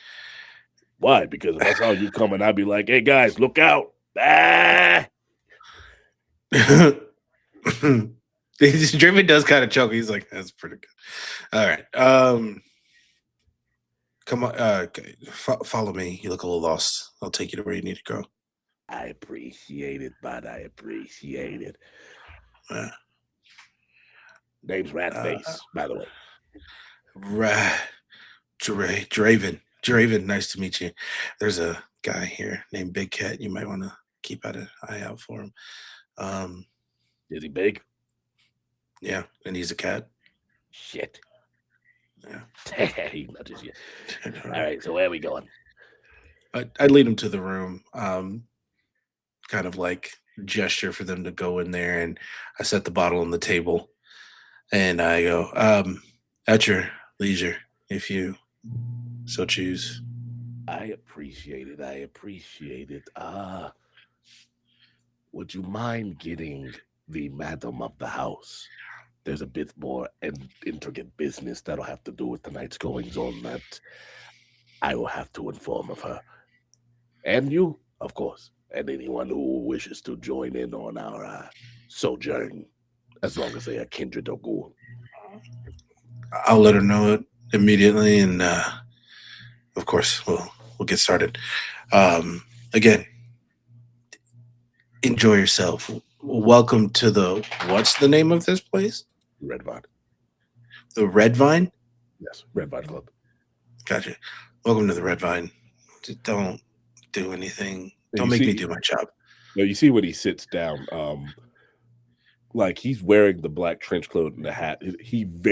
Why? Because if I saw you coming, I'd be like, "Hey guys, look out!" Ah! Driven does kind of choke. He's like, "That's pretty good." All right. Come on. Follow me. You look a little lost. I'll take you to where you need to go. I appreciate it, bud. I appreciate it. Name's Ratface, by the way. Draven, nice to meet you. There's a guy here named Big Cat. You might want to keep an eye out for him. Is he big? Yeah, and he's a cat. Shit. Yeah. He nudges you. All right, so where are we going? I lead him to the room. Kind of like gesture for them to go in there, and I set the bottle on the table, and I go, at your leisure, if you so choose. I appreciate it. Would you mind getting the madam of the house? There's a bit more intricate business that'll have to do with tonight's goings on that I will have to inform of her. And you, of course, and anyone who wishes to join in on our sojourn, as long as they are kindred or ghoul. I'll let her know it immediately, and of course we'll get started. Again, enjoy yourself. Welcome to what's the name of this place? Red Vine. The Red Vine? Yes, Red Vine Club. Gotcha. Welcome to the Red Vine. Just don't do anything. Don't make me do my job. No, you see when he sits down, like he's wearing the black trench coat and the hat. It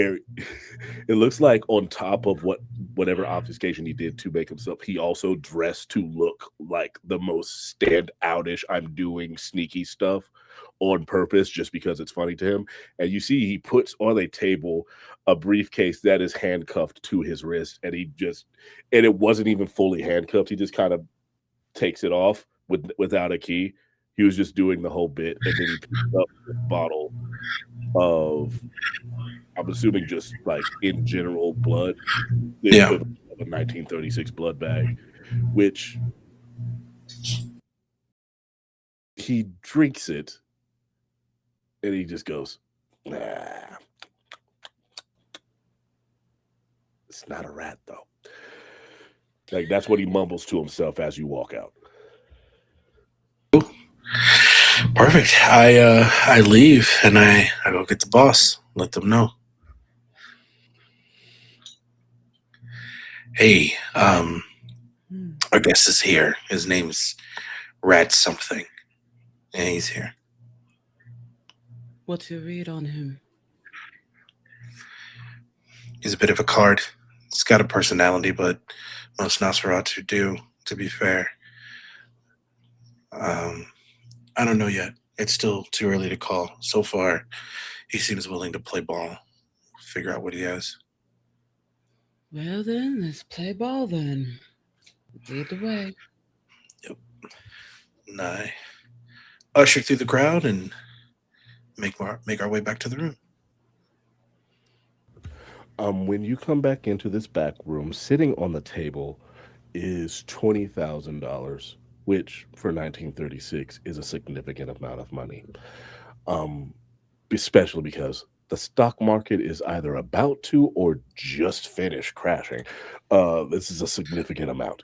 looks like on top of whatever obfuscation he did to make himself, he also dressed to look like the most stand-outish, I'm doing sneaky stuff on purpose just because it's funny to him. And you see he puts on a table a briefcase that is handcuffed to his wrist, and it wasn't even fully handcuffed. He just kind of takes it off without a key. He was just doing the whole bit, and then he picked up this bottle of, I'm assuming just like in general blood, the equivalent of a 1936 blood bag, which he drinks it and he just goes, nah, it's not a rat though. Like that's what he mumbles to himself as you walk out. Perfect. I leave and I go get the boss. Let them know. Hey, Hmm. our guest is here. His name's Rat something. And he's here. What's your read on him? He's a bit of a card. He's got a personality, but most Nosferatu do, to be fair. I don't know yet. It's still too early to call. So far, he seems willing to play ball, figure out what he has. Well then, let's play ball then. Lead the way. Yep. And I usher through the crowd and make our way back to the room. When you come back into this back room, sitting on the table is $20,000, which for 1936 is a significant amount of money. Um, Especially because the stock market is either about to or just finished crashing. This is a significant amount.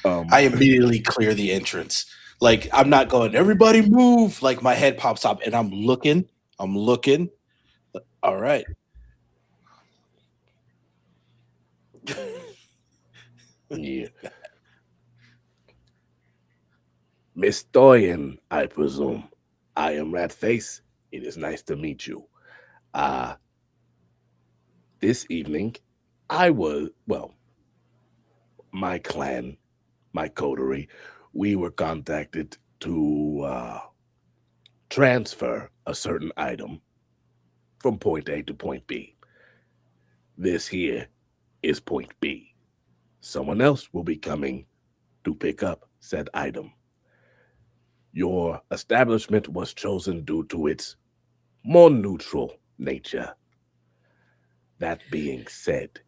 I immediately clear the entrance. Like I'm not going, everybody move. Like my head pops up and I'm looking. All right. Yeah. Miss Doyen, I presume. I am Ratface. It is nice to meet you. Uh, this evening, my clan, my coterie, we were contacted to transfer a certain item from point A to point B. This here is point B. Someone else will be coming to pick up said item. Your establishment was chosen due to its more neutral nature. That being said,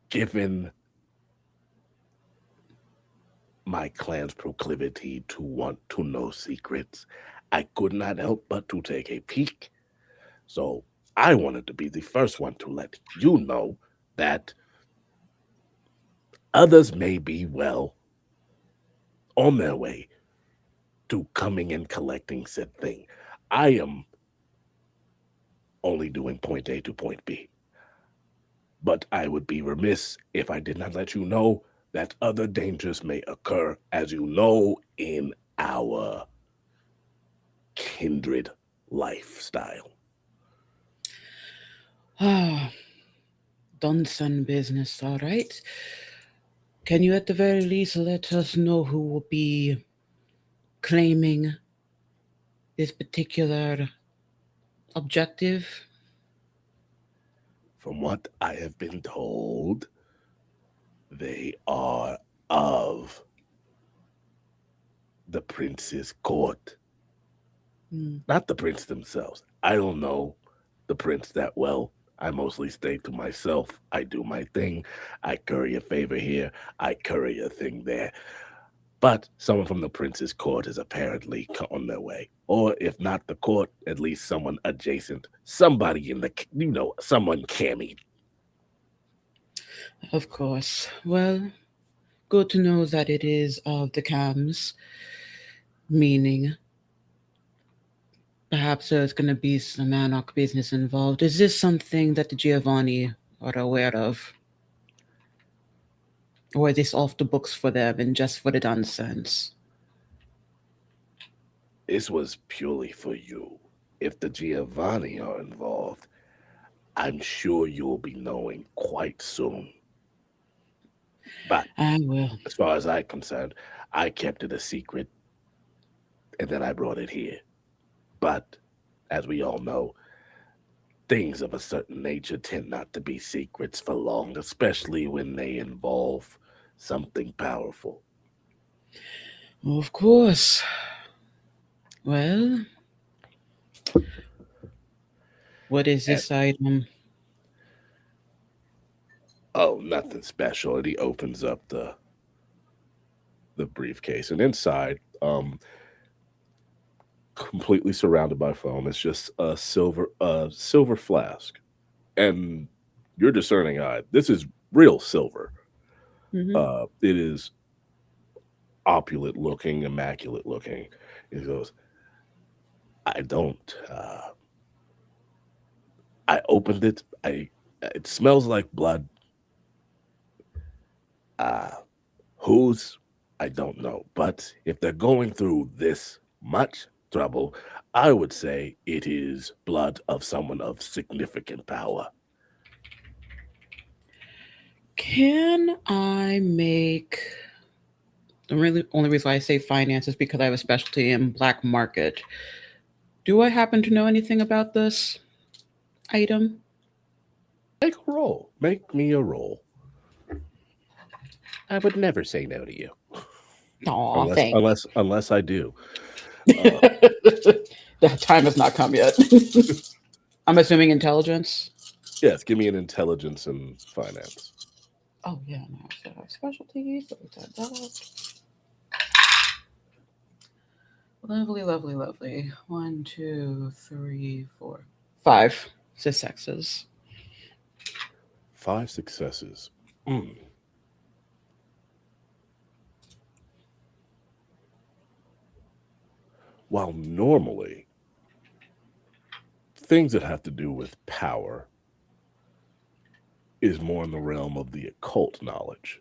given my clan's proclivity to want to know secrets, I could not help but to take a peek. So I wanted to be the first one to let you know that others may be well on their way to coming and collecting said thing. I am only doing point A to point B. But I would be remiss if I did not let you know that other dangers may occur, as you know, in our kindred lifestyle. Ah, Dunson business, all right. Can you at the very least let us know who will be claiming this particular objective? From what I have been told, they are of the prince's court. Hmm. Not the prince themselves. I don't know the prince that well. I mostly stay to myself. I do my thing. I curry a favor here. I curry a thing there. But someone from the prince's court is apparently on their way. Or if not the court, at least someone adjacent. Somebody in the, someone canny. Of course. Well, good to know that it is of the cams, meaning perhaps there's going to be some anarch business involved. Is this something that the Giovanni are aware of? Or is this off the books for them and just for the Dunsons? This was purely for you. If the Giovanni are involved, I'm sure you'll be knowing quite soon. But I will. as far as I'm concerned, I kept it a secret and then I brought it here. But as we all know, things of a certain nature tend not to be secrets for long, especially when they involve something powerful. Of course. Well, what is And, this item? oh, nothing special. And he opens up the the briefcase, and inside, completely surrounded by foam, is just a silver flask, and your discerning eye, this is real silver. It is opulent looking, immaculate looking. He goes, I don't. I opened it. It smells like blood. Whose? I don't know. But if they're going through this much trouble, I would say it is blood of someone of significant power. Can I make the only reason why I say finance is because I have a specialty in black market. Do I happen to know anything about this item? Make a roll. Make me a roll. I would never say no to you. Aw, thanks. Unless I do. That time has not come yet. I'm assuming intelligence. Yes, give me an intelligence and finance. Oh yeah, no, so I have specialties. Lovely, lovely, lovely. 1, 2, 3, 4, 5 successes. 5 successes. While normally things that have to do with power is more in the realm of the occult knowledge,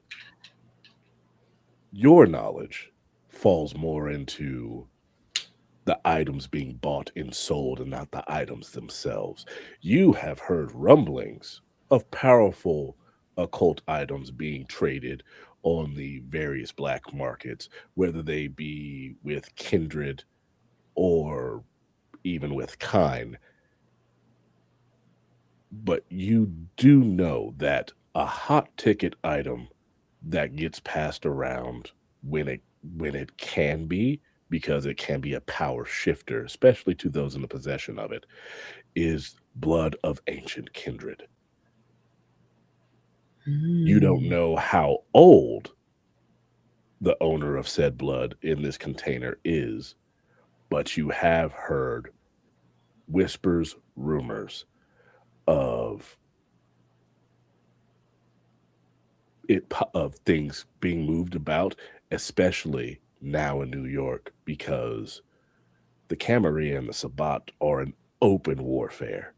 your knowledge falls more into the items being bought and sold and not the items themselves. You have heard rumblings of powerful occult items being traded on the various black markets, whether they be with kindred or even with kind. But you do know that a hot ticket item that gets passed around when it can be, because it can be a power shifter, especially to those in the possession of it, is blood of ancient kindred. You don't know how old the owner of said blood in this container is, but you have heard whispers, rumors of things being moved about, especially now in New York, because the Camarilla and the Sabbat are in open warfare,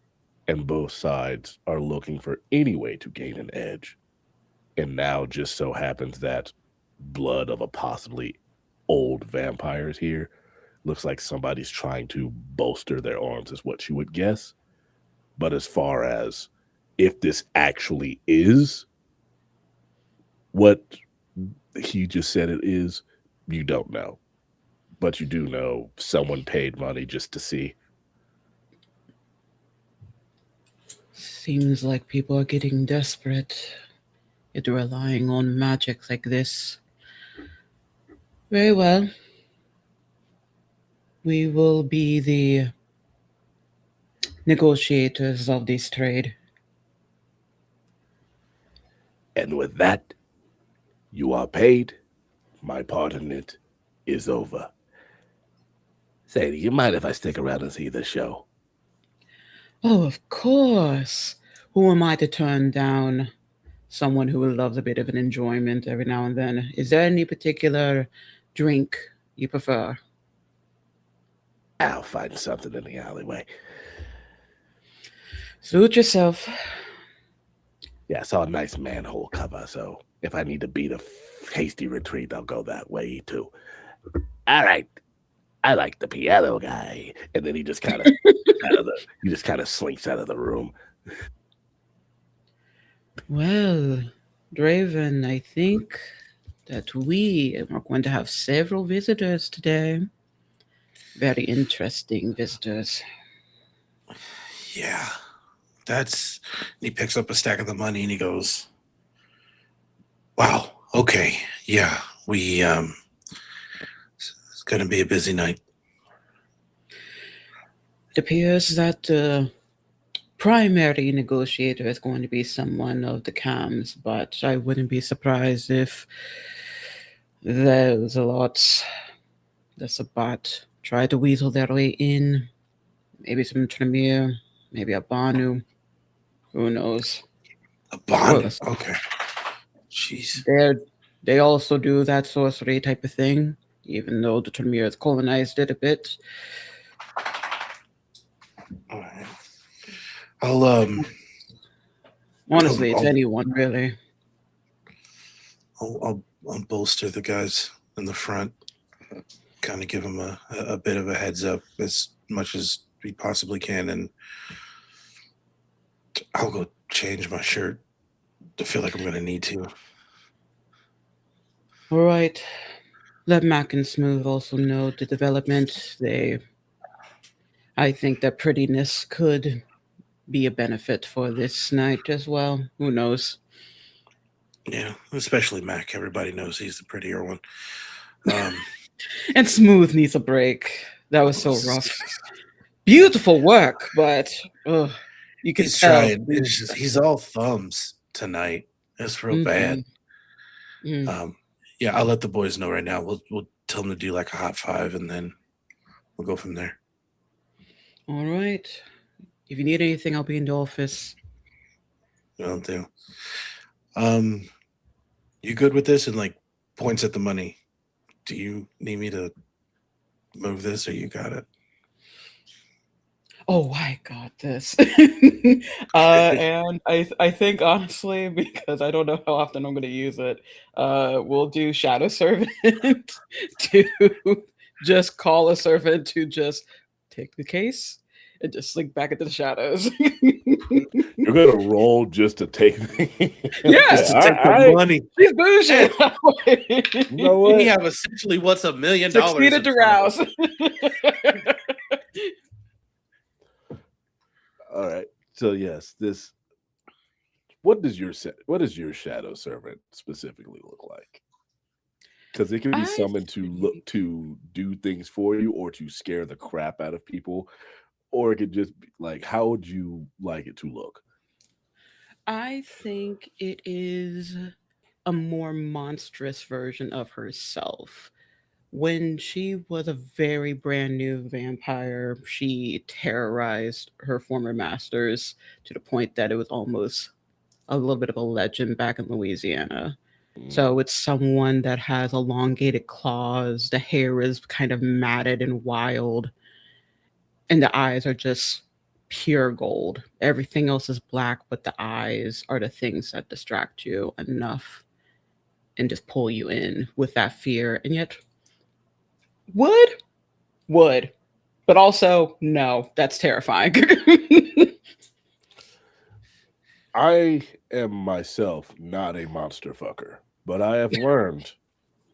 and both sides are looking for any way to gain an edge. And now just so happens that blood of a possibly old vampire is here. Looks like somebody's trying to bolster their arms, is what you would guess. But as far as if this actually is what he just said it is, you don't know. But you do know someone paid money just to see. Seems like people are getting desperate. Yet relying on magic like this. Very well. We will be the negotiators of this trade. And with that, you are paid. My part in it is over. Say, do you mind if I stick around and see the show? Oh, of course. Who am I to turn down someone who loves a bit of an enjoyment every now and then? Is there any particular drink you prefer? I'll find something in the alleyway. Suit yourself. Yeah, I saw a nice manhole cover, so if I need to beat a hasty retreat, I'll go that way too. All right. I like the piano guy. And then he just kind of slinks out of the room. Well, Draven, I think that we are going to have several visitors today. Very interesting visitors. Yeah, he picks up a stack of the money and he goes, wow, okay, yeah, it's going to be a busy night. It appears that the primary negotiator is going to be someone of the CAMs, but I wouldn't be surprised if There's a lot. There's a bot. Try to weasel their way in. Maybe some Tremere, maybe a Banu. Who knows? A Oh, bond. that's- Okay. Jeez. they also do that sorcery type of thing, even though the Tremere has colonized it a bit. All right. I'll Honestly, it's I'll, anyone really. I'll bolster the guys in the front. Kind of give them a bit of a heads up as much as we possibly can, and I'll go change my shirt. I feel like I'm gonna need to. All right. Let Mac and Smooth also know the development. I think that prettiness could be a benefit for this night as well. Who knows? Yeah, especially Mac. Everybody knows he's the prettier one. And Smooth needs a break. That was so rough. Beautiful work, but you can He's tell. trying. It's just, he's all thumbs tonight. It's real bad. Mhm. Yeah, I'll let the boys know right now. We'll tell them to do like a hot five, and then we'll go from there. All right. If you need anything, I'll be in the office. Will do. You good with this? And like points at the money. Do you need me to move this, or you got it? Oh, I got this. And I think honestly, because I don't know how often I'm going to use it, we'll do Shadow Servant to just call a servant to just take the case and just slink back into the shadows. You're gonna roll just to take the Yes, Just to take the money. she's bougie. You know what? We have essentially what's $1 million. Succeeded to rouse. All right. So yes, this. What does your shadow servant specifically look like? Because it can be I summoned to look to do things for you, or to scare the crap out of people, or it could just be like, how would you like it to look? I think it is a more monstrous version of herself. When she was a very brand new vampire, she terrorized her former masters to the point that it was almost a little bit of a legend back in Louisiana. So it's someone that has elongated claws, the hair is kind of matted and wild, and the eyes are just pure gold. Everything else is black, but the eyes are the things that distract you enough and just pull you in with that fear. And yet, would, but also no, that's terrifying. I am myself not a monster fucker, but I have learned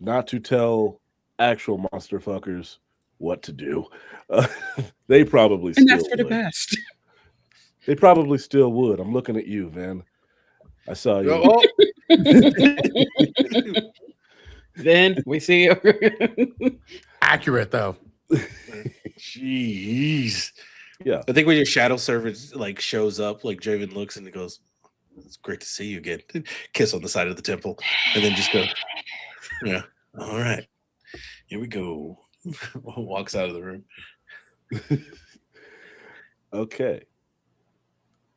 not to tell actual monster fuckers what to do. They probably And still that's for the would. best. They probably still would. I'm looking at you, Vin. I saw you. Oh, Then we see you. Accurate though. jeez. Yeah. I think when your shadow servant like shows up, like Draven looks and he goes, "It's great to see you again." Kiss on the side of the temple, and then just go, "Yeah, all right, here we go." Walks out of the room. Okay.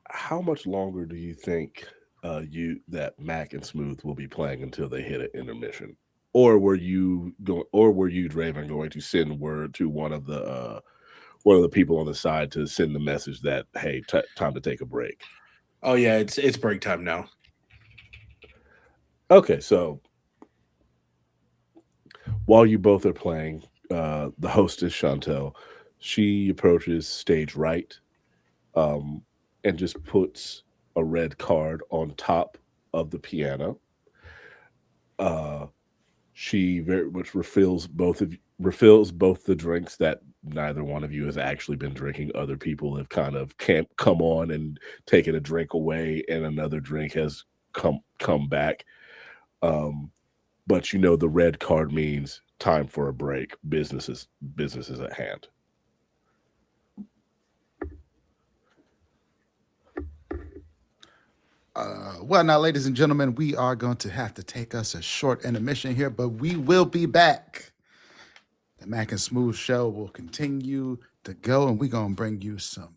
How much longer do you think that Mac and Smooth will be playing until they hit an intermission? Or were you Draven going to send word to one of the people on the side to send the message that, hey, time to take a break? Oh yeah, it's break time now. Okay, so while you both are playing, the hostess Chantel, she approaches stage right, and just puts a red card on top of the piano. She very much refills both the drinks that neither one of you has actually been drinking. Other people have kind of can't come on and taken a drink away, and another drink has come back. But the red card means time for a break. Business is at hand. Well, now, ladies and gentlemen, we are going to have to take us a short intermission here, but we will be back. The Mac and Smooth show will continue to go, and we're going to bring you some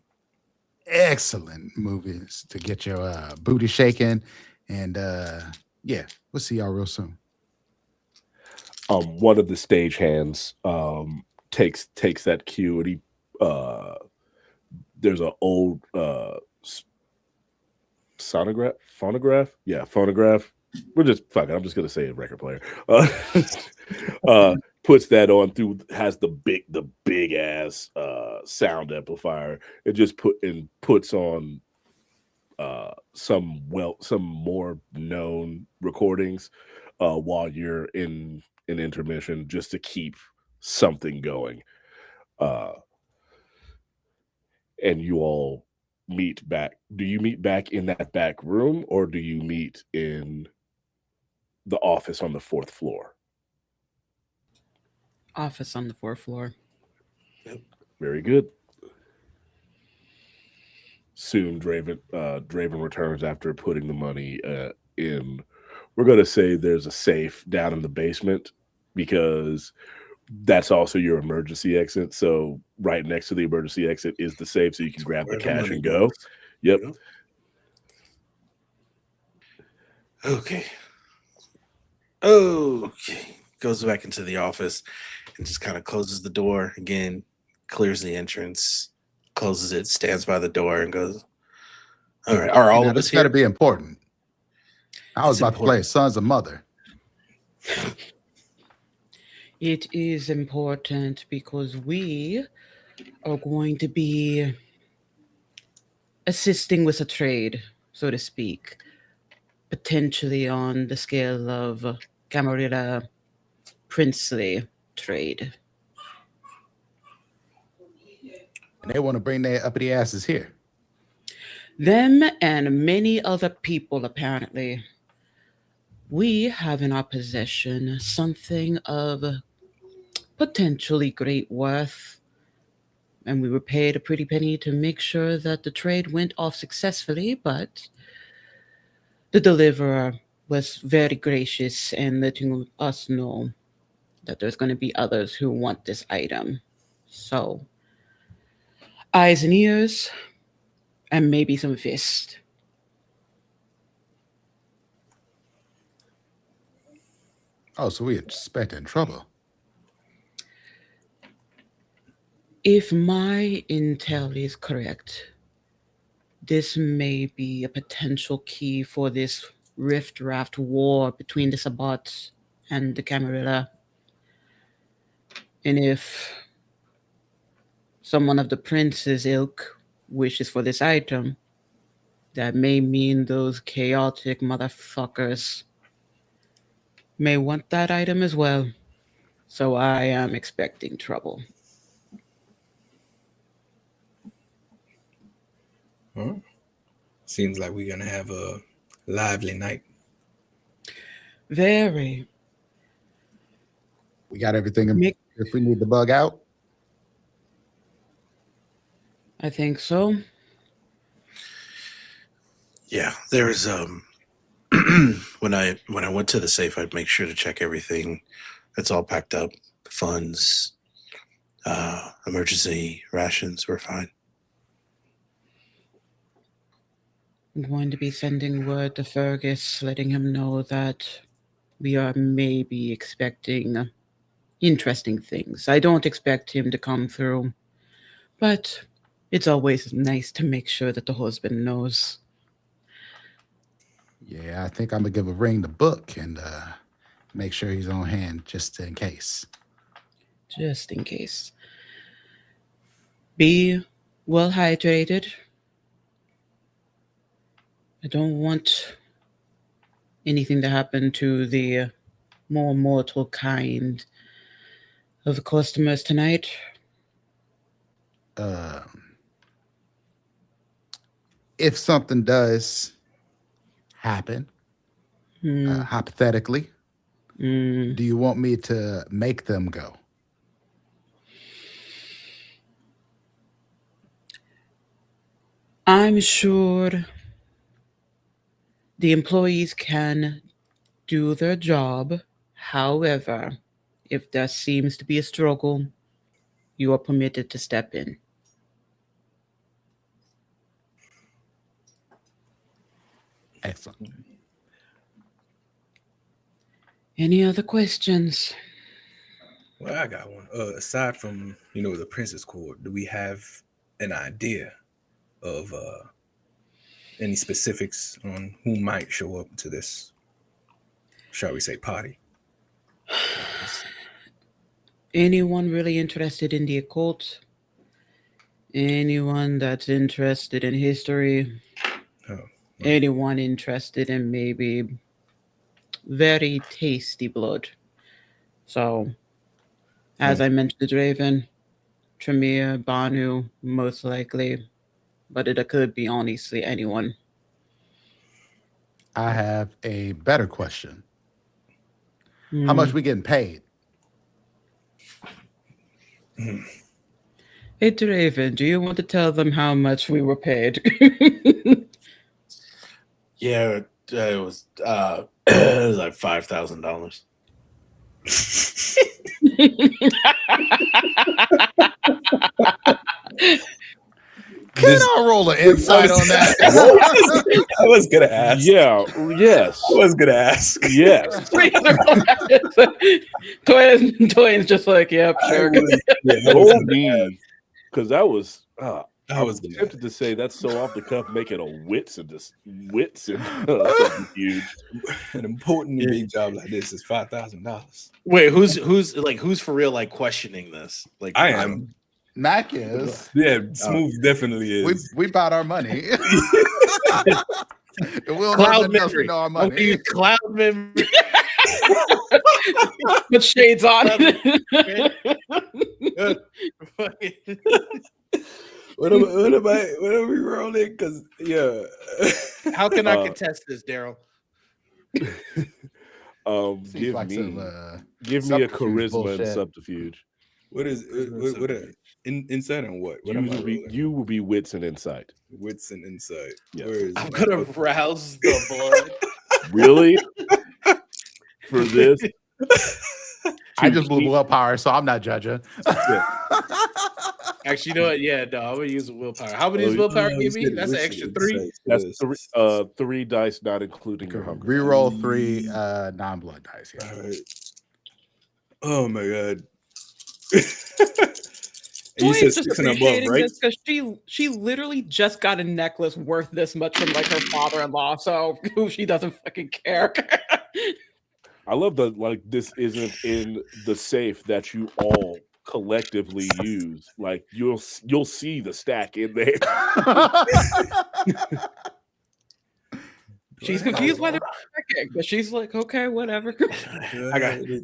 excellent movies to get your booty shaking. And yeah, we'll see y'all real soon. One of the stagehands takes that cue, and he there's an old phonograph. We're just fuck it. I'm just gonna say a record player. Puts that on through, has the big ass sound amplifier. It just puts on some more known recordings while you're in an intermission, just to keep something going. And you all meet back. Do you meet back in that back room, or do you meet in the office on the 4th floor? Office on the 4th floor. Very good. Soon Draven returns after putting the money in. We're going to say there's a safe down in the basement, because that's also your emergency exit. So right next to the emergency exit is the safe, so you can grab the cash and go. Yep. Okay. Goes back into the office and just kind of closes the door again, clears the entrance, closes it, stands by the door, and goes, all right, are all of us This got to here? be important. I was It's about to play important. Sons of Mother. It is important because we are going to be assisting with a trade, so to speak, potentially on the scale of Camarilla princely trade. And they want to bring their uppity asses here. Them and many other people, apparently. We have in our possession something of potentially great worth, and we were paid a pretty penny to make sure that the trade went off successfully, but the deliverer was very gracious in letting us know that there's going to be others who want this item. So, eyes and ears, and maybe some fists. Oh, so we expecting trouble. If my intel is correct, this may be a potential key for this rift raft war between the Sabbats and the Camarilla. And if someone of the prince's ilk wishes for this item, that may mean those chaotic motherfuckers may want that item as well. So I am expecting trouble. Well, seems like we're gonna have a lively night. Very. We got everything Mick, if we need to bug out. I think so. Yeah, there's when I went to the safe, I'd make sure to check everything. It's all packed up. Funds, emergency rations, we're fine. I'm going to be sending word to Fergus, letting him know that we are maybe expecting interesting things. I don't expect him to come through, but it's always nice to make sure that the husband knows. Yeah, I think I'm gonna give a ring to Book and make sure he's on hand just in case. Just in case. Be well hydrated. I don't want anything to happen to the more mortal kind of the customers tonight. If something does happen, hypothetically, do you want me to make them go? I'm sure The employees can do their job. However, if there seems to be a struggle, you are permitted to step in. Excellent. Any other questions? Well, I got one. Aside from the Princess Court, do we have an idea of any specifics on who might show up to this, shall we say, party? Anyone really interested in the occult? Anyone that's interested in history? Oh, Anyone interested in maybe very tasty blood? So, as I mentioned, Raven, Tremere, Banu, most likely, but it could be honestly anyone. I have a better question. How much we getting paid? Hey, Raven, do you want to tell them how much we were paid? Yeah, it was it was like $5,000. Can I roll an insight on that? I was gonna ask. Yeah. Yes. I was gonna ask. Yes. Toyin's just like, yep, sure. Oh me, because that was. I was tempted to say that's so off the cuff, make it a wits and something huge. An important and big job like this is $5,000. Wait, who's for real like questioning this? Like I am. Mac is. Yeah, Smooth definitely is. We bought our money. We'll Cloud know else we memory. know our money. Cloud memory. With shades on. What are we rolling? Because How can I contest this, Daryl? Give like me some, a charisma bullshit. and subterfuge. what is insight and what? What You will be wits and insight. Wits and insight. Yes. Where is I'm my- gonna rouse the blood. Really? For this? I just blew willpower, so I'm not judging. Actually, you know what? Yeah, no, I'm gonna use willpower. How many does willpower give me? That's an extra 3. That's three dice, not including your hunger. Reroll 3 non-blood dice. Yeah. All right. Oh my god. You You said just 6 and above, appreciating right? this because she literally just got a necklace worth this much from like her father-in-law, so she doesn't fucking care. I love that. Like this isn't in the safe that you all collectively use. Like you'll see the stack in there. She's confused why they're checking, but she's like, okay, whatever.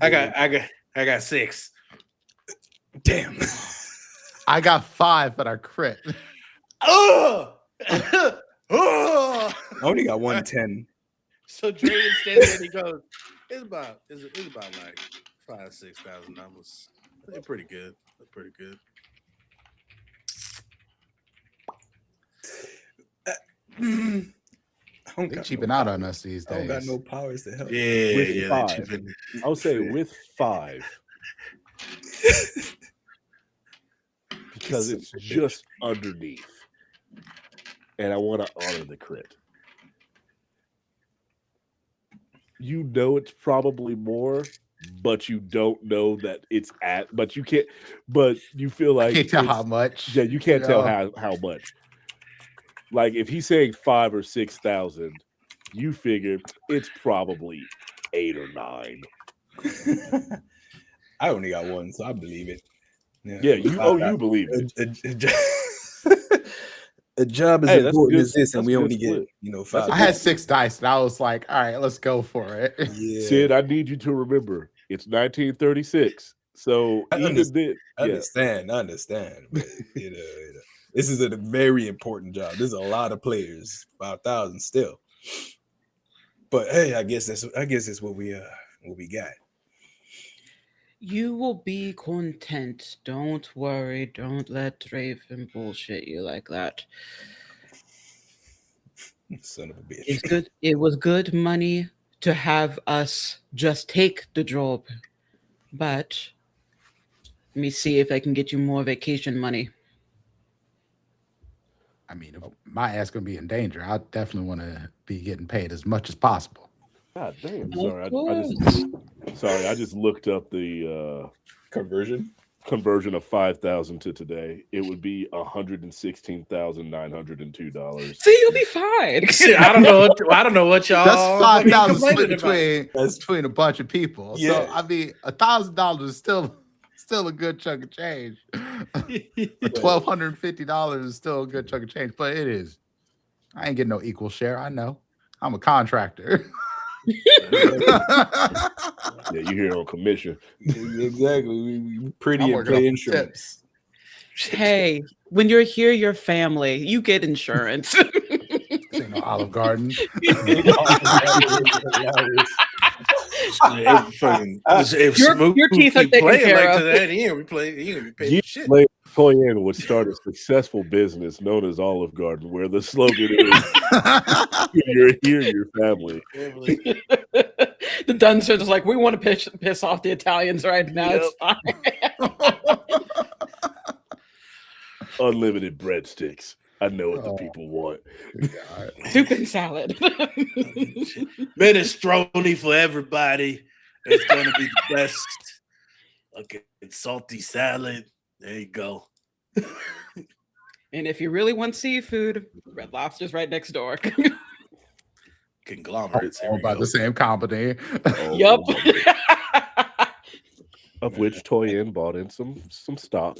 I got 6. Damn. I got 5, but I crit. Oh! I only got 110. So Drayden stands there and he goes, it's about like $5,000-$6,000. They're pretty good. They're pretty good. They're cheaping out on us these I don't got days. no powers to help. With 5. I would say with 5. Because it's just underneath. And I want to honor the crit. You know it's probably more, but you don't know that it's at, but you can't, but you feel like I can't tell how much. Yeah, you can't tell how much. Like if he's saying 5 or 6,000, you figure it's probably 8 or 9. I only got 1, so I believe it. Yeah, you believe it. A job as important as this, and we only get 5. I had 6 dice, and I was like, all right, let's go for it. Yeah. Sid, I need you to remember it's 1936. So I even then, I understand. But, this is a very important job. There's a lot of players, 5,000 still. But hey, I guess that's what we got. You will be content. Don't worry. Don't let Raven bullshit you like that. Son of a bitch. It's good. It was good money to have us just take the job, but let me see if I can get you more vacation money. I mean, if my ass gonna be in danger, I definitely want to be getting paid as much as possible. God damn, Of sorry. I just looked up the Conversion. conversion of 5,000 to today. It would be $116,902. See, you'll be fine. I don't know. I don't know what y'all. That's fucking 5,000 split complaining about. between a bunch of people. Yeah. So I mean, $1,000 is still a good chunk of change. $1,250 is still a good chunk of change, but it is. I ain't getting no equal share. I know. I'm a contractor. Yeah, you hear on commission. Exactly. We pretty I'm and working pay off insurance. tips. Hey, when you're here, you're family. You get insurance. This ain't no Olive Garden. If Your Smooth teeth are keep taken playing care like of. that, he ain't be paid Years shit. later, Toyin would start a successful business known as Olive Garden, where the slogan is "You're here, your family." The Dunsers is like, we want to piss off the Italians right now. Yep. It's fine. Unlimited breadsticks. I know what the Oh. people want. God. Soup and salad. Minestrone for everybody. It's gonna be the best. Okay, it's salty salad. There you go. And if you really want seafood, Red Lobster's right next door. Conglomerates. Here All we by go. the same company. Oh, Yup. Of which Toyin bought in some stock.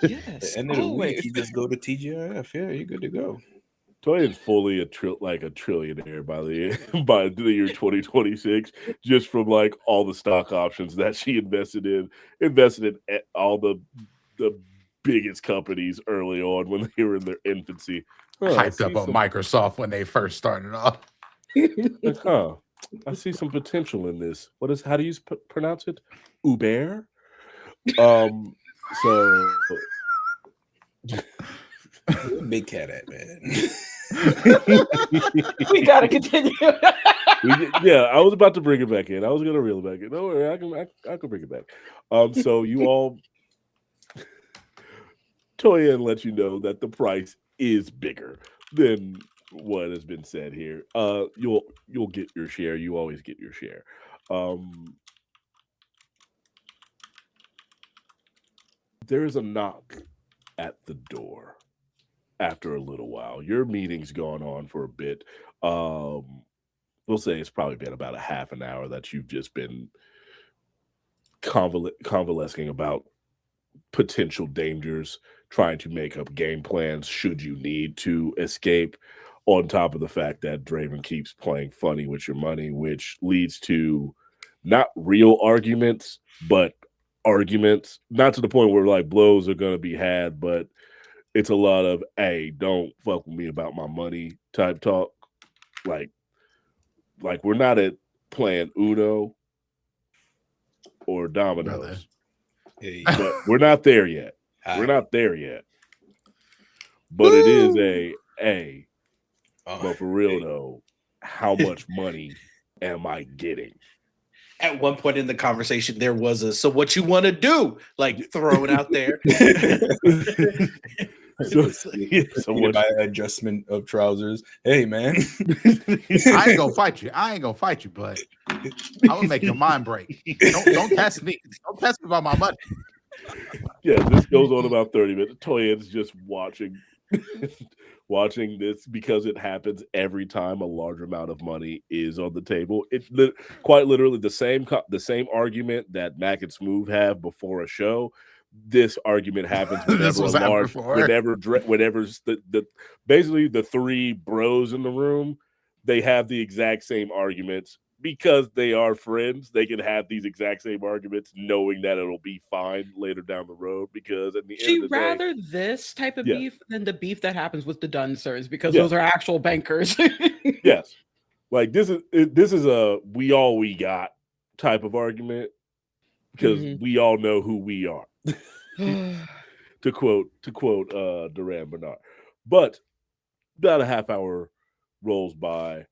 Yes, End of the week, always. you just go to TGIF. Yeah, you're good to go. Toyin's fully a trillionaire by the year 2026, just from like all the stock options that she invested in all the biggest companies early on when they were in their infancy. Hyped up on Microsoft when they first started off. Like, I see some potential in this. How do you pronounce it? Uber. So Where Big Cat at, man? We gotta continue. Yeah, I was about to bring it back in. I was gonna reel it back in. Don't worry, I can bring it back. So you all, Toyin let you know that the price is bigger than what has been said here. You'll get your share. You always get your share. There is a knock at the door after a little while. Your meeting's gone on for a bit. We'll say it's probably been about a half an hour that you've just been convalescing about potential dangers, trying to make up game plans should you need to escape, on top of the fact that Draven keeps playing funny with your money, which leads to not real arguments, but arguments, not to the point where like blows are going to be had, but it's a lot of, hey, don't fuck with me about my money type talk. Like we're not at playing Uno or Dominoes. Hey, But we're not there yet. We're not there yet. But it is but for real though, how much money am I getting? At one point in the conversation, there was a "so what you want to do?" like thrown out there. So you buy an adjustment of trousers. Hey, man. I ain't gonna fight you, but I'm gonna make your mind break. Don't test me. Don't test me about my money. Yeah, this goes on about 30 minutes. Toyin's just watching this because it happens every time a large amount of money is on the table. It's quite literally the same argument that Mac and Smooth have before a show. This argument happens whenever basically the three bros in the room, they have the exact same arguments because they are friends. They can have these exact same arguments knowing that it'll be fine later down the road, because at the end of the rather day, this type of beef than the beef that happens with the Dunsers, because Yeah. those are actual bankers. yes, like this is a we all we got type of argument, because we all know who we are. to quote Duran Bernard. But about a half hour rolls by.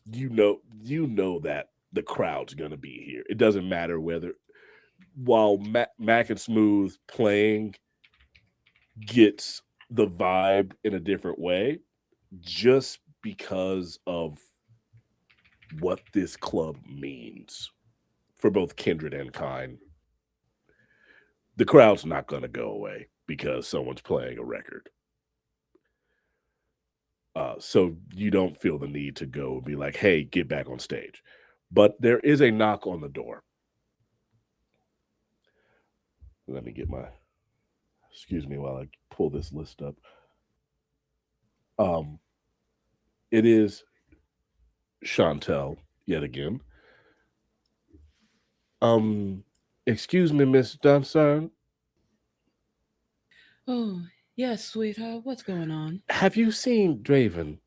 You know that the crowd's gonna be here. It doesn't matter whether while Mac and Smooth playing gets the vibe in a different way, just because of what this club means for both Kindred and Kind. The crowd's not going to go away because someone's playing a record. So you don't feel the need to go and be like, hey, get back on stage. But there is a knock on the door. Let me get excuse me while I pull this list up. It is Chantel yet again. Excuse me, Miss Dunson. Oh, yes, sweetheart. What's going on? Have you seen Draven?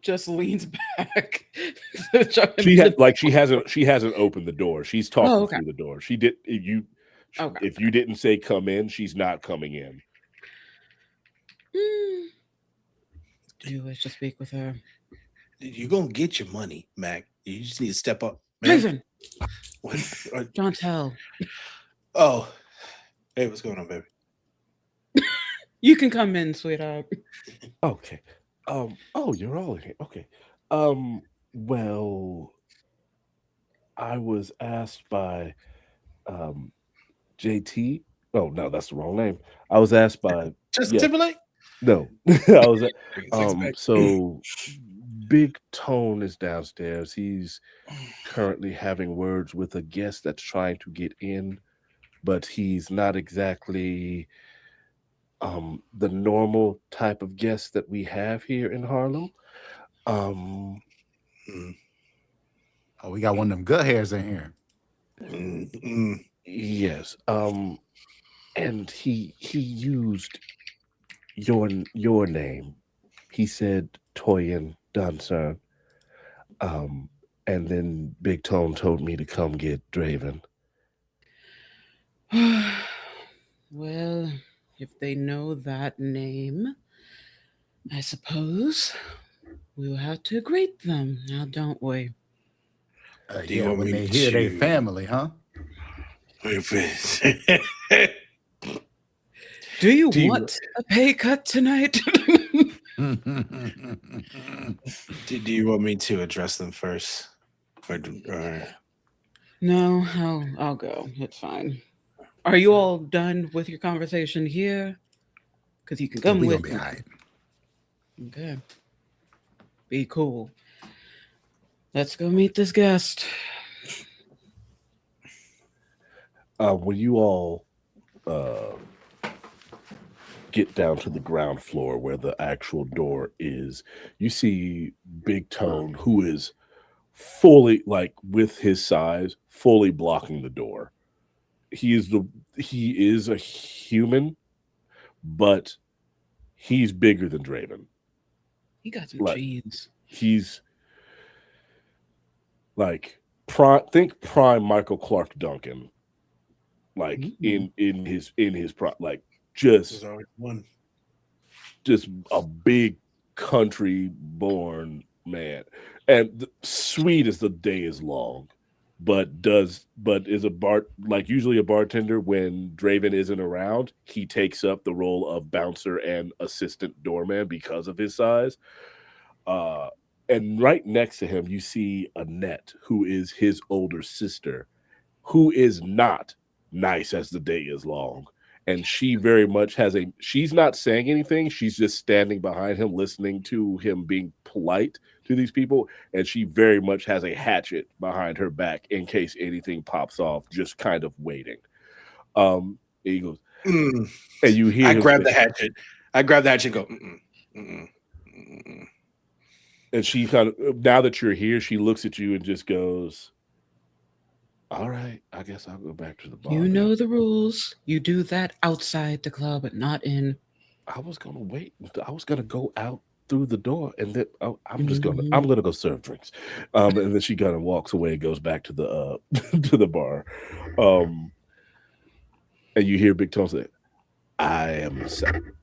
Just leans back. She hasn't opened the door. She's talking through the door. She did if you didn't say come in, she's not coming in. Do you wish to speak with her? You're gonna get your money, Mac. You just need to step up. Draven! What? Chantel. Oh, hey, what's going on, baby? You can come in, sweetheart. Okay. Oh, you're all here. Okay. Well, I was asked by JT. Oh no, that's the wrong name. I was asked by Justin Timberlake. No, I was so Big Tone is downstairs. He's currently having words with a guest that's trying to get in, but he's not exactly the normal type of guest that we have here in Harlem. Oh, we got one of them good hairs in here. Yes. And he used your name. He said Toyin Dunson. And then Big Tone told me to come get Draven. Well, if they know that name, I suppose we'll have to greet them now, don't we? Do you want when me they hear to- their family, huh? Do you want a pay cut tonight? Do you want me to address them first? Or No, I'll go. It's fine. Are you all done with your conversation here? Because you can come with me. Be all right. Okay. Be cool. Let's go meet this guest. When you all get down to the ground floor where the actual door is, you see Big Tone, who is fully, like, with his size, fully blocking the door. He is a human, but he's bigger than Draven. He got some cheese. He's like think prime Michael Clark Duncan, like in his prime, like just a big country born man, and sweet as the day is long, but is usually a bartender. When Draven isn't around, he takes up the role of bouncer and assistant doorman because of his size. And right next to him, you see Annette, who is his older sister, who is not nice as the day is long. And she very much she's not saying anything. She's just standing behind him, listening to him being polite to these people. And she very much has a hatchet behind her back in case anything pops off, just kind of waiting. And he goes, and you hear I grab the hatchet and go, And she kind of, now that you're here, she looks at you and just goes, all right, I guess I'll go back to the bar. You know the rules. You do that outside the club, but not in. I was going to wait. I was going to go out through the door, and then I'm going to go serve drinks. And then she kind of walks away and goes back to the to the bar. And you hear Big Tone say, I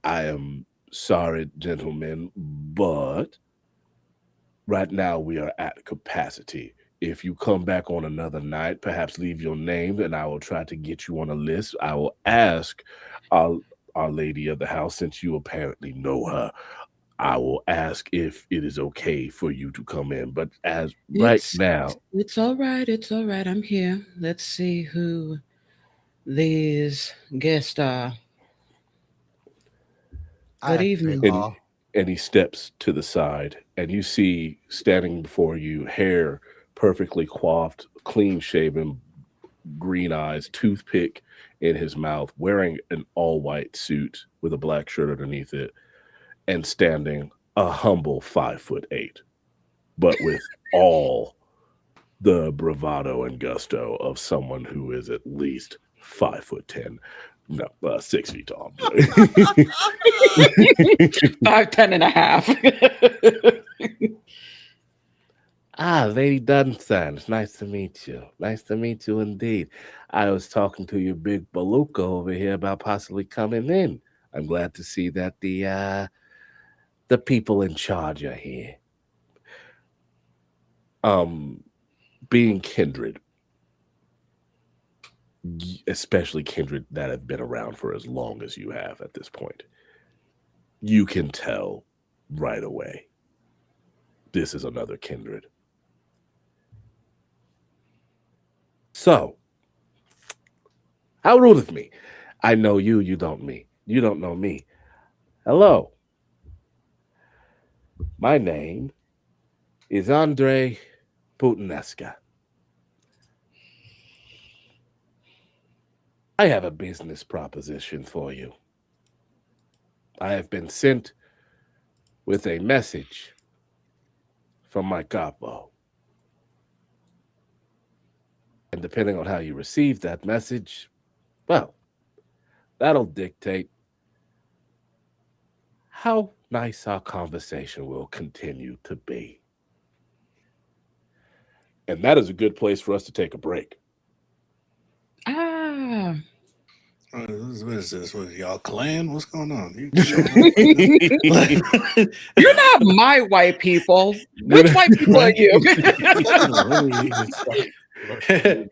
am sorry, gentlemen, but right now we are at capacity. If you come back on another night, perhaps leave your name and I will try to get you on a list. I will ask our, our lady of the house, since you apparently know her, I will ask if it is okay for you to come in. But as right It's now, it's all right. It's all right. I'm here. Let's see who these guests are. I Good have to say, evening. and all. and he steps to the side, and you see standing before you, hair perfectly coiffed, clean shaven, green eyes, toothpick in his mouth, wearing an all white suit with a black shirt underneath it, and standing a humble 5'8", but with all the bravado and gusto of someone who is at least 5'10". No, 6 feet tall. 5'10" and a half. Lady Dunsan, it's nice to meet you. Nice to meet you indeed. I was talking to your big Baluka over here about possibly coming in. I'm glad to see that the people in charge are here. Um, being kindred, especially kindred that have been around for as long as you have at this point, you can tell right away this is another kindred. So, how rude of me. I know you, you don't me. You don't know me. Hello, my name is Andre Putineska. I have a business proposition for you. I have been sent with a message from my capo. And depending on how you receive that message, well, that'll dictate how nice our conversation will continue to be. And that is a good place for us to take a break. Ah. What is this? What, y'all clan? What's going on? You're not my white people. Which white people are you?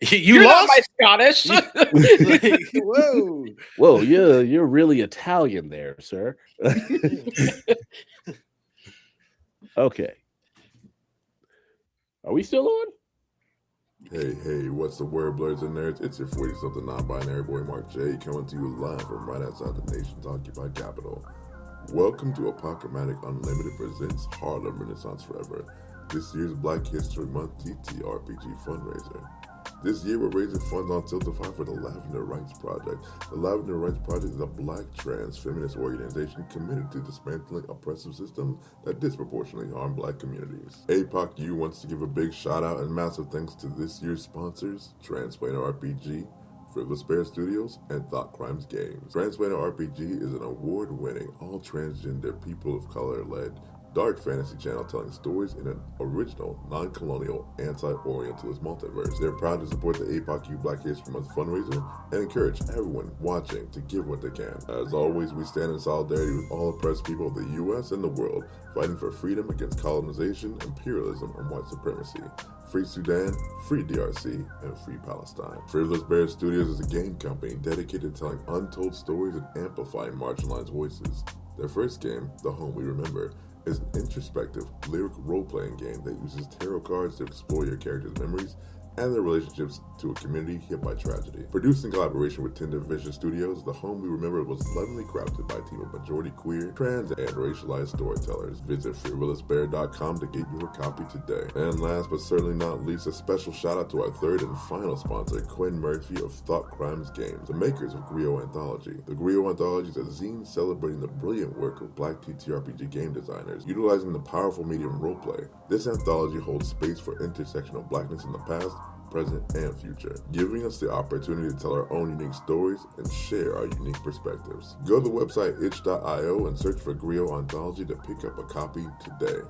You You're lost? not my Scottish. Whoa. Whoa, you're really Italian there, sir. Okay. Are we still on? Hey, what's the word, blurs and nerds? It's your 40-something non-binary boy, Mark J, coming to you live from right outside the nation's occupied capital. Welcome to Apocalyptic Unlimited presents Harlem Renaissance Forever, this year's Black History Month TTRPG fundraiser. This year, we're raising funds on Tiltify for the Lavender Rights Project. The Lavender Rights Project is a black trans feminist organization committed to dismantling oppressive systems that disproportionately harm black communities. APOCU wants to give a big shout out and massive thanks to this year's sponsors, Transplaner RPG, Frivolous Bear Studios, and Thought Crimes Games. Transplaner RPG is an award-winning, all-transgender, people of color-led dark fantasy channel telling stories in an original, non-colonial, anti-Orientalist multiverse. They're proud to support the APOCU Black History Month fundraiser and encourage everyone watching to give what they can. As always, we stand in solidarity with all oppressed people of the U.S. and the world, fighting for freedom against colonization, imperialism, and white supremacy. Free Sudan, free DRC, and free Palestine. Frivolous Bear Studios is a game company dedicated to telling untold stories and amplifying marginalized voices. Their first game, The Home We Remember, is an introspective, lyric role-playing game that uses tarot cards to explore your characters' memories and their relationships to a community hit by tragedy. Produced in collaboration with Tender Vision Studios, The Home We Remember was lovingly crafted by a team of majority queer, trans, and racialized storytellers. Visit frivolousbear.com to get your copy today. And last but certainly not least, a special shout out to our third and final sponsor, Quinn Murphy of Thought Crimes Games, the makers of Griot Anthology. The Griot Anthology is a zine celebrating the brilliant work of black TTRPG game designers, utilizing the powerful medium roleplay. This anthology holds space for intersectional blackness in the past, present, and future, giving us the opportunity to tell our own unique stories and share our unique perspectives. Go to the website itch.io and search for Griot Anthology to pick up a copy today.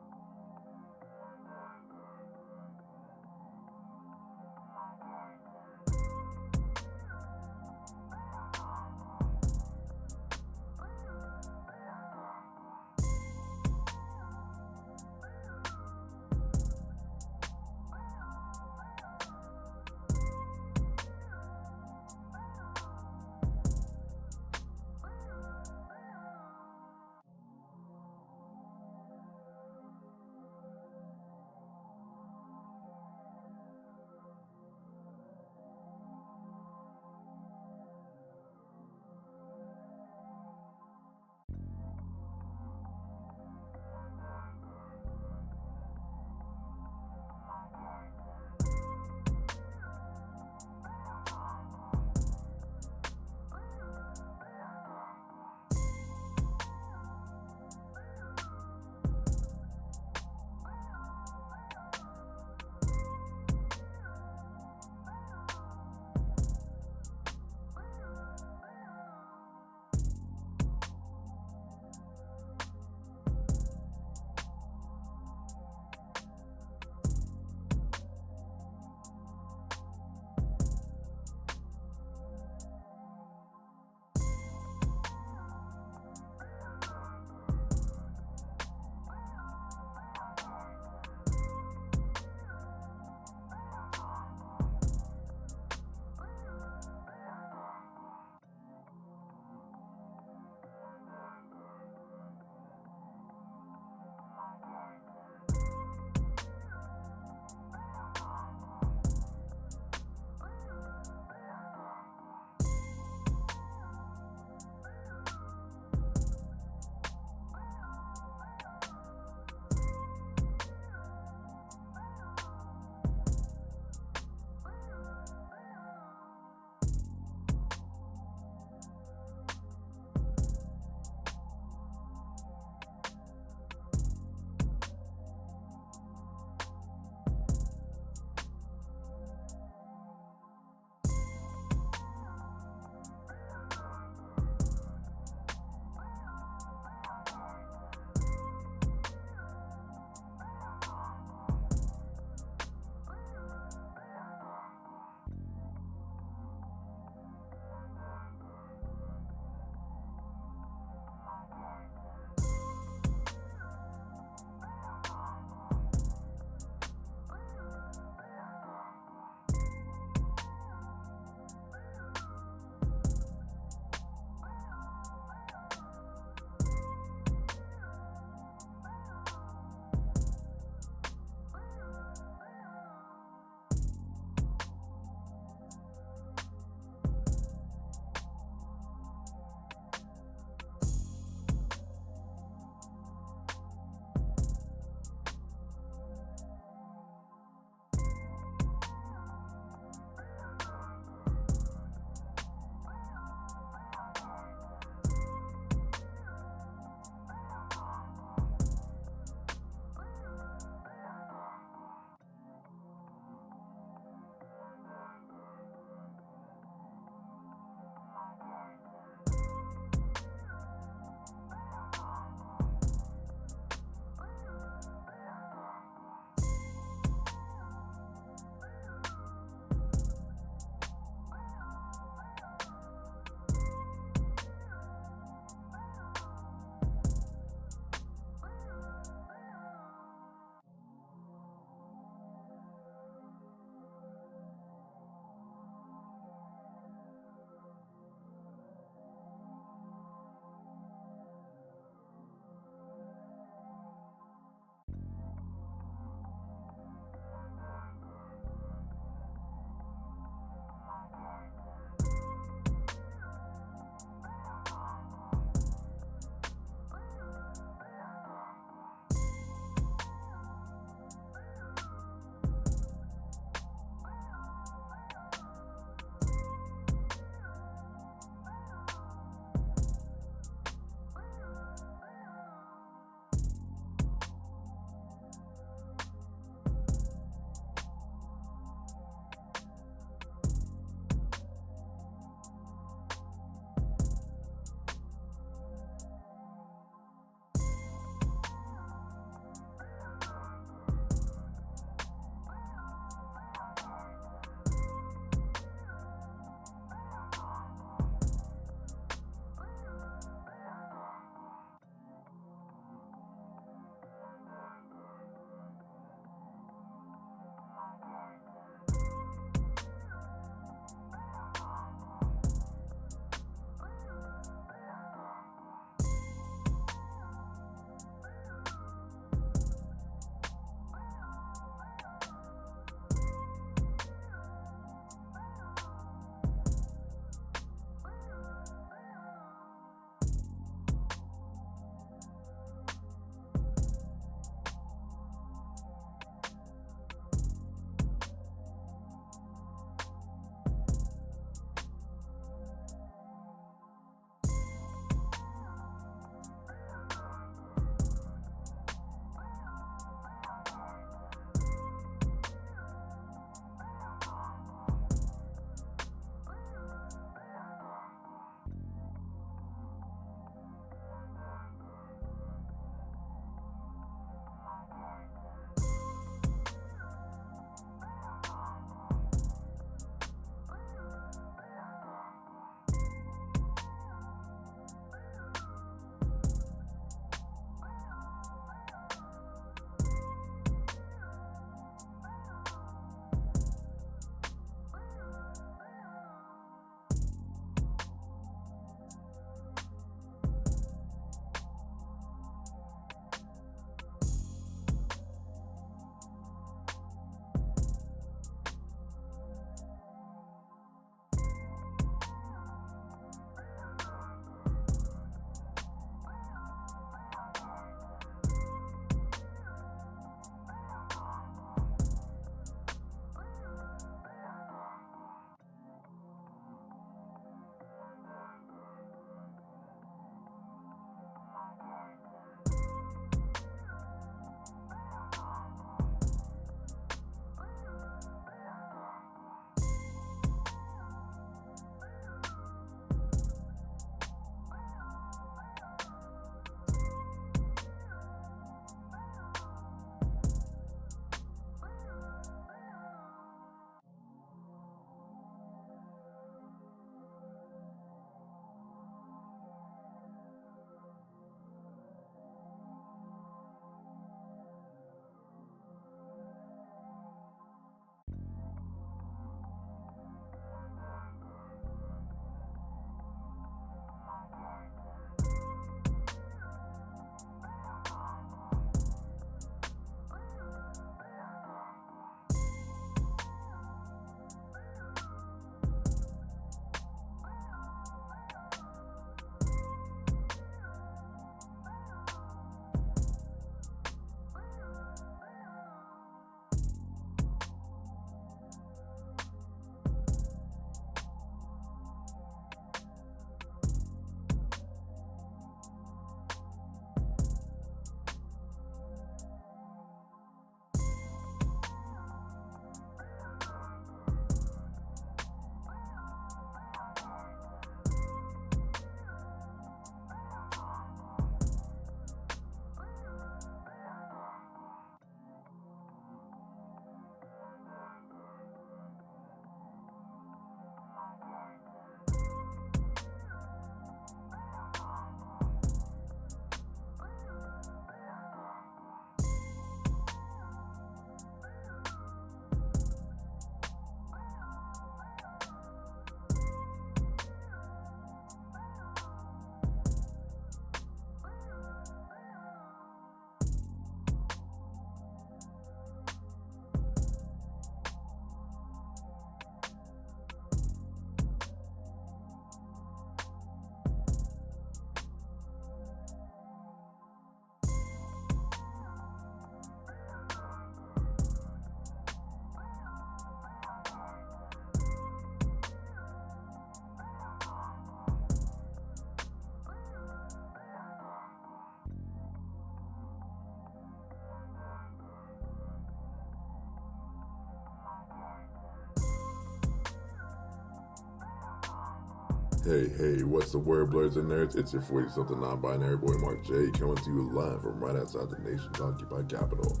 Hey, what's the word, blurs and nerds? It's your 40-something non-binary boy, Mark J, coming to you live from right outside the nation's occupied capital.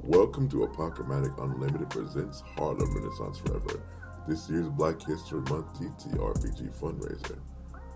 Welcome to Apocalyptic Unlimited presents Harlem Renaissance Forever, this year's Black History Month TTRPG fundraiser.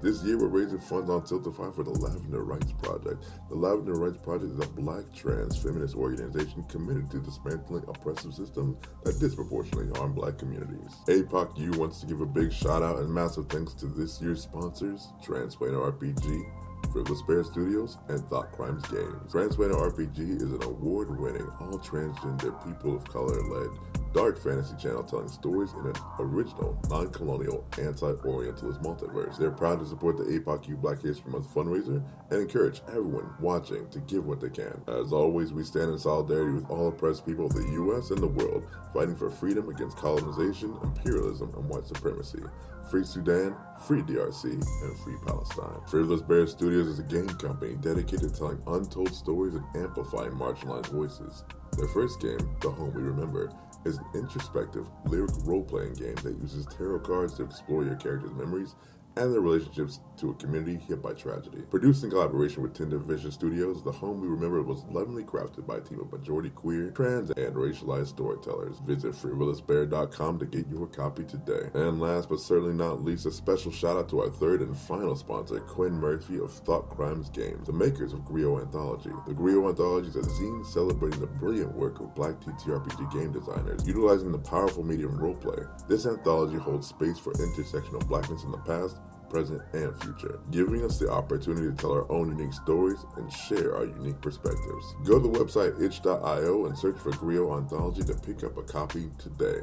This year, we're raising funds on Tiltify for the Lavender Rights Project. The Lavender Rights Project is a Black trans feminist organization committed to dismantling oppressive systems that disproportionately harm Black communities. APOC wants to give a big shout out and massive thanks to this year's sponsors, Transplanar RPG, Frivolous Bear Studios, and Thought Crimes Games. Transplanar RPG is an award-winning, all transgender, people of color-led dark fantasy channel telling stories in an original, non-colonial, anti-Orientalist multiverse. They're proud to support the APOC Black History Month fundraiser and encourage everyone watching to give what they can. As always, we stand in solidarity with all oppressed people of the U.S. and the world, fighting for freedom against colonization, imperialism, and white supremacy. Free Sudan, free DRC, and free Palestine. Frivolous Bear Studios is a game company dedicated to telling untold stories and amplifying marginalized voices. Their first game, The Home We Remember, is an introspective, lyric role-playing game that uses tarot cards to explore your character's memories and their relationships to a community hit by tragedy. Produced in collaboration with Tinder Vision Studios, The Home We Remember was lovingly crafted by a team of majority queer, trans, and racialized storytellers. Visit frivolousbear.com to get your copy today. And last but certainly not least, a special shout out to our third and final sponsor, Quinn Murphy of Thought Crimes Games, the makers of Griot Anthology. The Griot Anthology is a zine celebrating the brilliant work of Black TTRPG game designers, utilizing the powerful medium roleplay. This anthology holds space for intersectional Blackness in the past, present, and future, giving us the opportunity to tell our own unique stories and share our unique perspectives. Go to the website itch.io and search for Griot Anthology to pick up a copy today.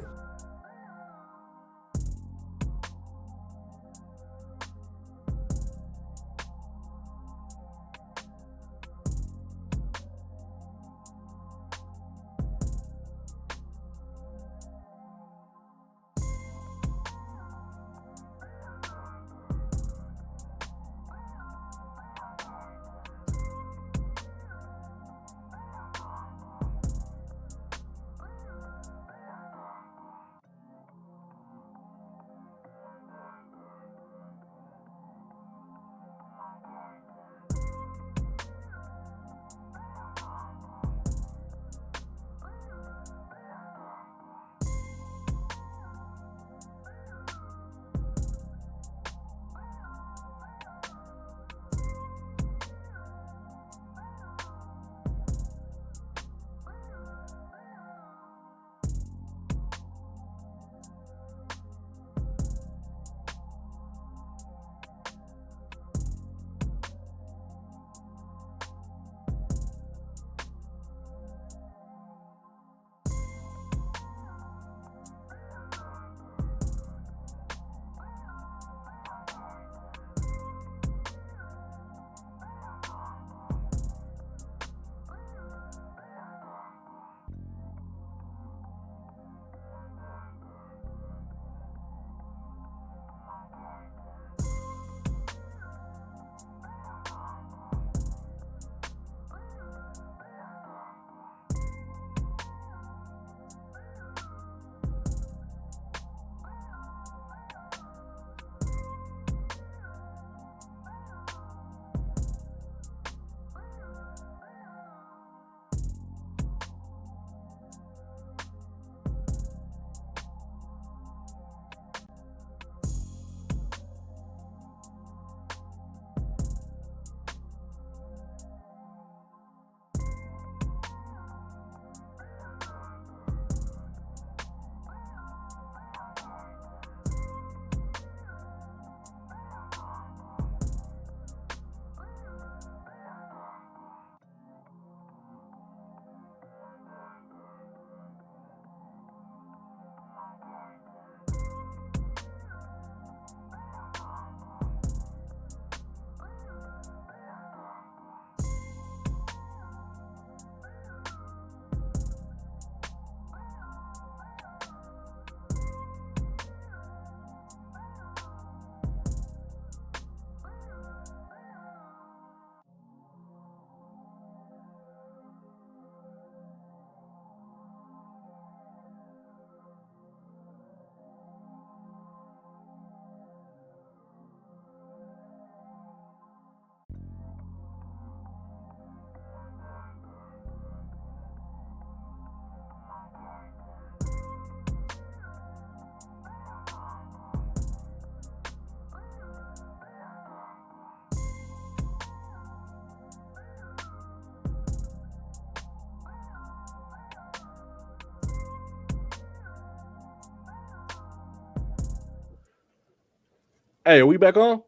Hey, are we back on?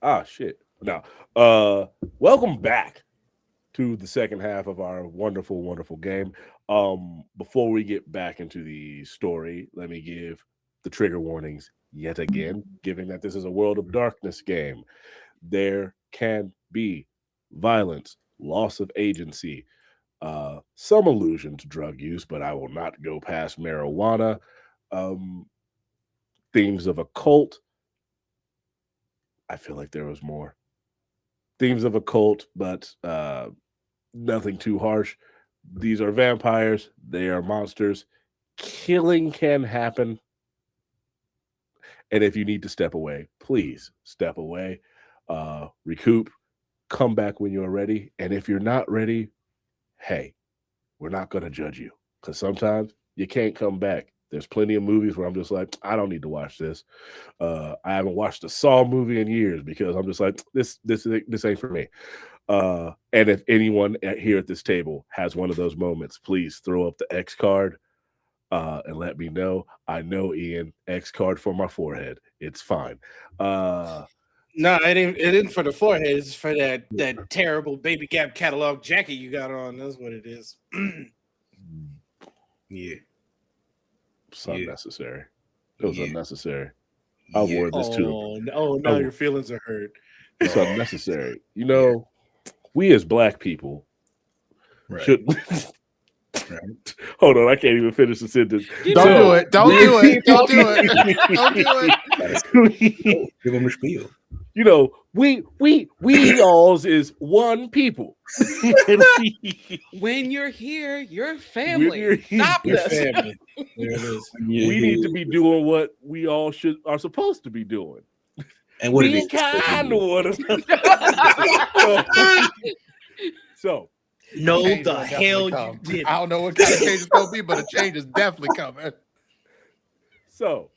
Ah, shit. No. Welcome back to the second half of our wonderful, wonderful game. Before we get back into the story, let me give the trigger warnings yet again, given that this is a World of Darkness game. There can be violence, loss of agency, some allusion to drug use, but I will not go past marijuana, um, themes of occult. I feel like there was more themes of occult, but nothing too harsh. These are vampires. They are monsters. Killing can happen. And if you need to step away, please step away, recoup, come back when you're ready. And if you're not ready, hey, we're not going to judge you because sometimes you can't come back. There's plenty of movies where I'm just like, I don't need to watch this. I haven't watched a Saw movie in years because I'm just like, this ain't for me. And if anyone here at this table has one of those moments, please throw up the X card and let me know. I know, Ian, X card for my forehead. It's fine. No, it ain't for the forehead. It's for that terrible baby gap catalog jacket you got on. That's what it is. Yeah. It's Yeah. unnecessary. It was Yeah. unnecessary. I wore this too. Oh, now your feelings are hurt. It's unnecessary. You know, we as Black people should. Right. Hold on, I can't even finish the sentence. Don't do it. Don't do it. Don't do it. Don't do it. Give them a spiel. You know, we alls is one people. When you're here, you're family. You're here, Stop Your this. family. There it is. We need to be doing what we all are supposed to be doing. And what being kind to one another. So no, Change the will hell definitely you come. did. I don't know what kind of change it's gonna be, but a change is definitely coming. So,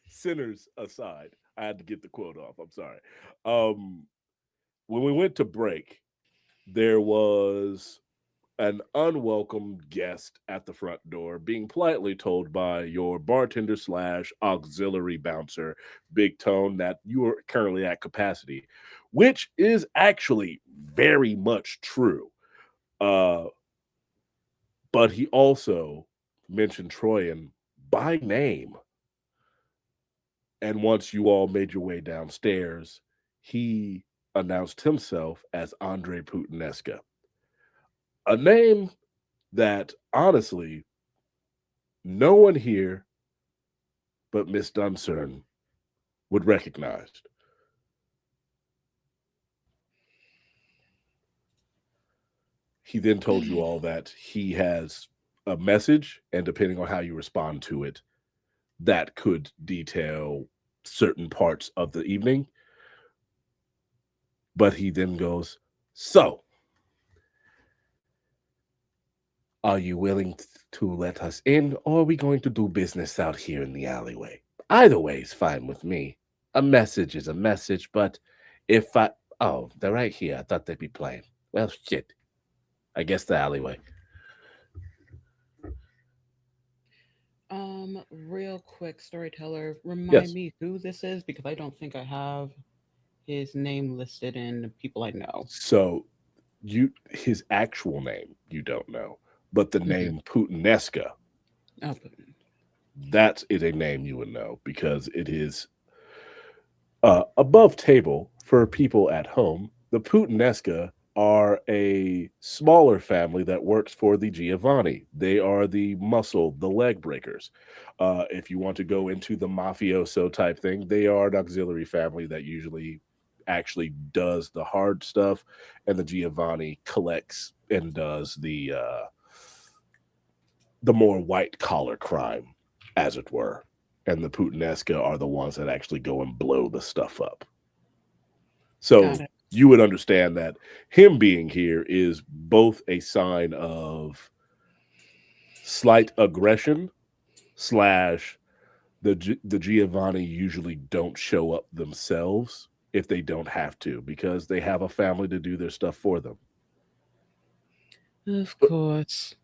sinners aside, I had to get the quote off. I'm sorry. When we went to break, there was an unwelcome guest at the front door being politely told by your bartender / auxiliary bouncer, Big Tone, that you are currently at capacity, which is actually very much true. But he also mentioned Troyan by name. And once you all made your way downstairs, he announced himself as Andre Putinesca, a name that honestly no one here but Miss Duncern would recognize. He then told you all that he has a message, and depending on how you respond to it, that could detail certain parts of the evening. But he then goes, so, are you willing to let us in, or are we going to do business out here in the alleyway? Either way is fine with me. A message is a message, but if I... Oh, they're right here. I thought they'd be playing. Well, shit. I guess the alleyway. Real quick, storyteller, remind Yes. me who this is because I don't think I have his name listed in the people I know. So, his actual name, you don't know, but the name Putinesca, Oh, that is a name you would know because it is above table for people at home. The Putinesca are a smaller family that works for the Giovanni. They are the muscle, the leg breakers. If you want to go into the mafioso type thing, they are an auxiliary family that usually actually does the hard stuff, and the Giovanni collects and does the more white collar crime, as it were. And the Putinesca are the ones that actually go and blow the stuff up. So you would understand that him being here is both a sign of slight aggression / the Giovanni usually don't show up themselves if they don't have to because they have a family to do their stuff for them. of course.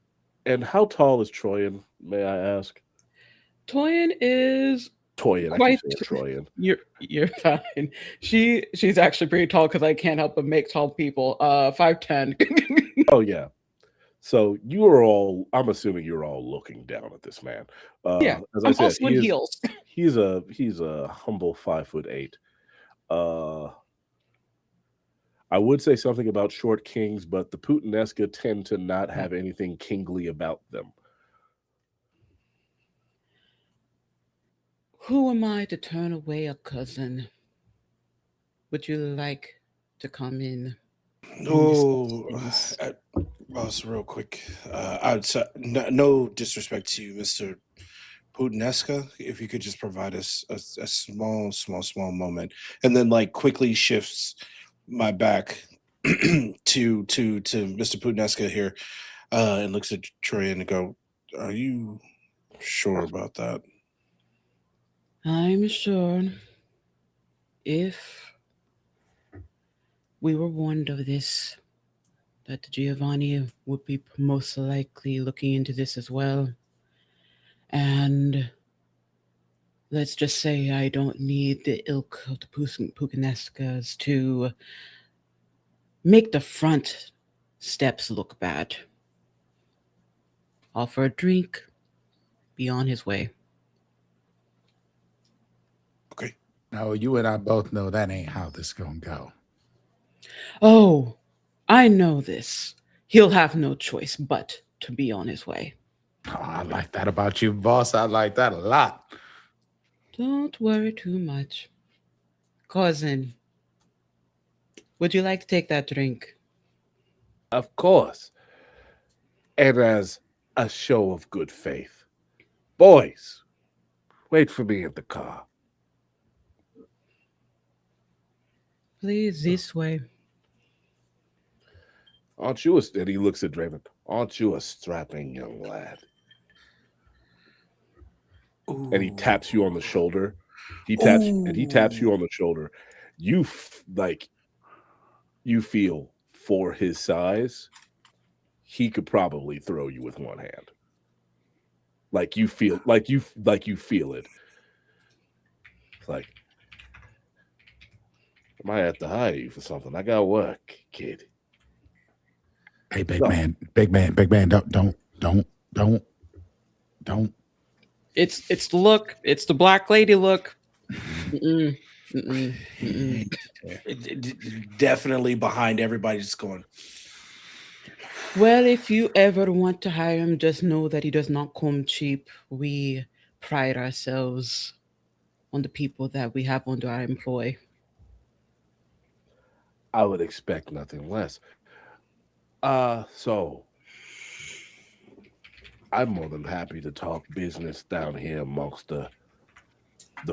And how tall is Troyan, may I ask? Toyin is Toyin, I keep Quite. saying Troyan. You're fine. She's actually pretty tall because I can't help but make tall people. 5'10". Oh yeah. So you are all. I'm assuming you're all looking down at this man. Yeah, As I I'm said, also in heels. he's a humble 5'8". Uh, I would say something about short kings, but the Puttanesca tend to not have anything kingly about them. Who am I to turn away a cousin? Would you like to come in and discuss Oh, things? boss, real quick. I'd say, no disrespect to you, Mr. Puttanesca. If you could just provide us a small moment, and then like quickly shifts my back to Mr. Puttanesca here, and looks at Troy and go, "Are you sure about that?" I'm sure if we were warned of this, that Giovanni would be most likely looking into this as well. And let's just say I don't need the ilk of the Pucanescas to make the front steps look bad. Offer a drink, be on his way. Okay. No, you and I both know that ain't how this gonna go. Oh, I know this. He'll have no choice but to be on his way. Oh, I like that about you, boss. I like that a lot. Don't worry too much. Cousin, would you like to take that drink? Of course, and as a show of good faith, boys, wait for me in the car. Please, this way. Aren't you a? And he looks at Draven. Aren't you a strapping young lad? And he taps you on the shoulder. He taps you on the shoulder. Like you feel for his size, he could probably throw you with one hand. Like you feel it. It's like I might have to hire you for something. I got work, kid. Hey, big No. man, don't. It's the look. It's the black lady look. Mm-mm, mm-mm, mm-mm. Definitely behind everybody just going, Well, if you ever want to hire him, just know that he does not come cheap. We pride ourselves on the people that we have under our employ. I would expect nothing less. So I'm more than happy to talk business down here amongst the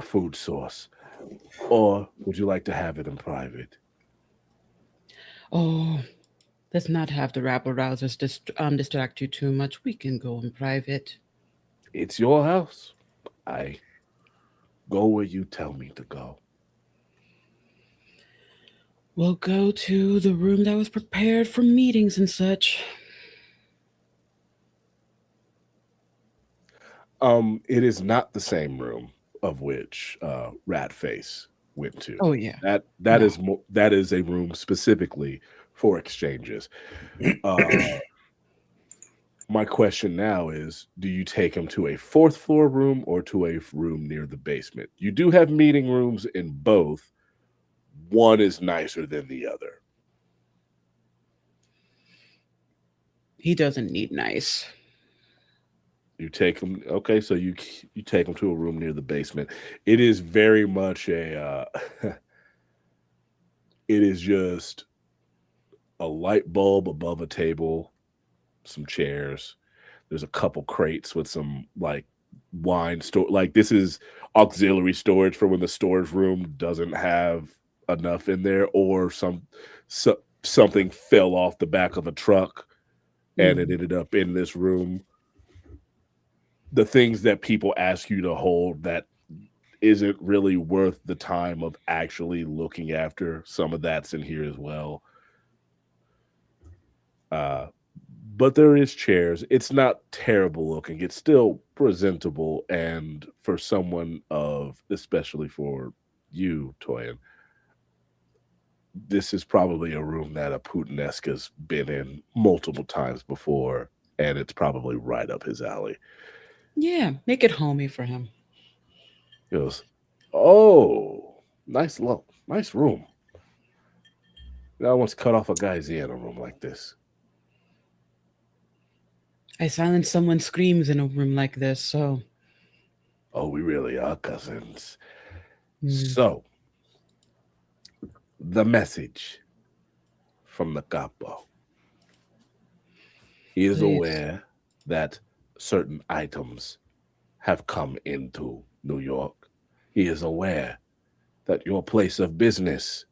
food source. Or would you like to have it in private? Oh, let's not have the rabble rousers distract you too much. We can go in private. It's your house. I go where you tell me to go. We'll go to the room that was prepared for meetings and such. It is not the same room of which Ratface went to. Oh yeah. That No. that is a room specifically for exchanges. My question now is, do you take him to a fourth floor room or to a room near the basement? You do have meeting rooms in both. One is nicer than the other. He doesn't need nice. You take him, okay, so you take him to a room near the basement. It is very much a it is just a light bulb above a table, some chairs. There's a couple crates with some like wine store. Like this is auxiliary storage for when the storage room doesn't have enough in there, or something fell off the back of a truck and it ended up in this room. The things that people ask you to hold that isn't really worth the time of actually looking after. Some of that's in here as well. But there is chairs. It's not terrible looking. It's still presentable, and for someone of, especially for you, Toyin, this is probably a room that a Putinesque has been in multiple times before, and it's probably right up his alley. Yeah, make it homey for him. He goes, "Oh, nice room. I once cut off a guy's ear in a room like this." I silence someone's screams in a room like this, so. Oh, we really are cousins. Mm, So, the message from the capo. He is please. aware that certain items have come into New York. He is aware that your place of business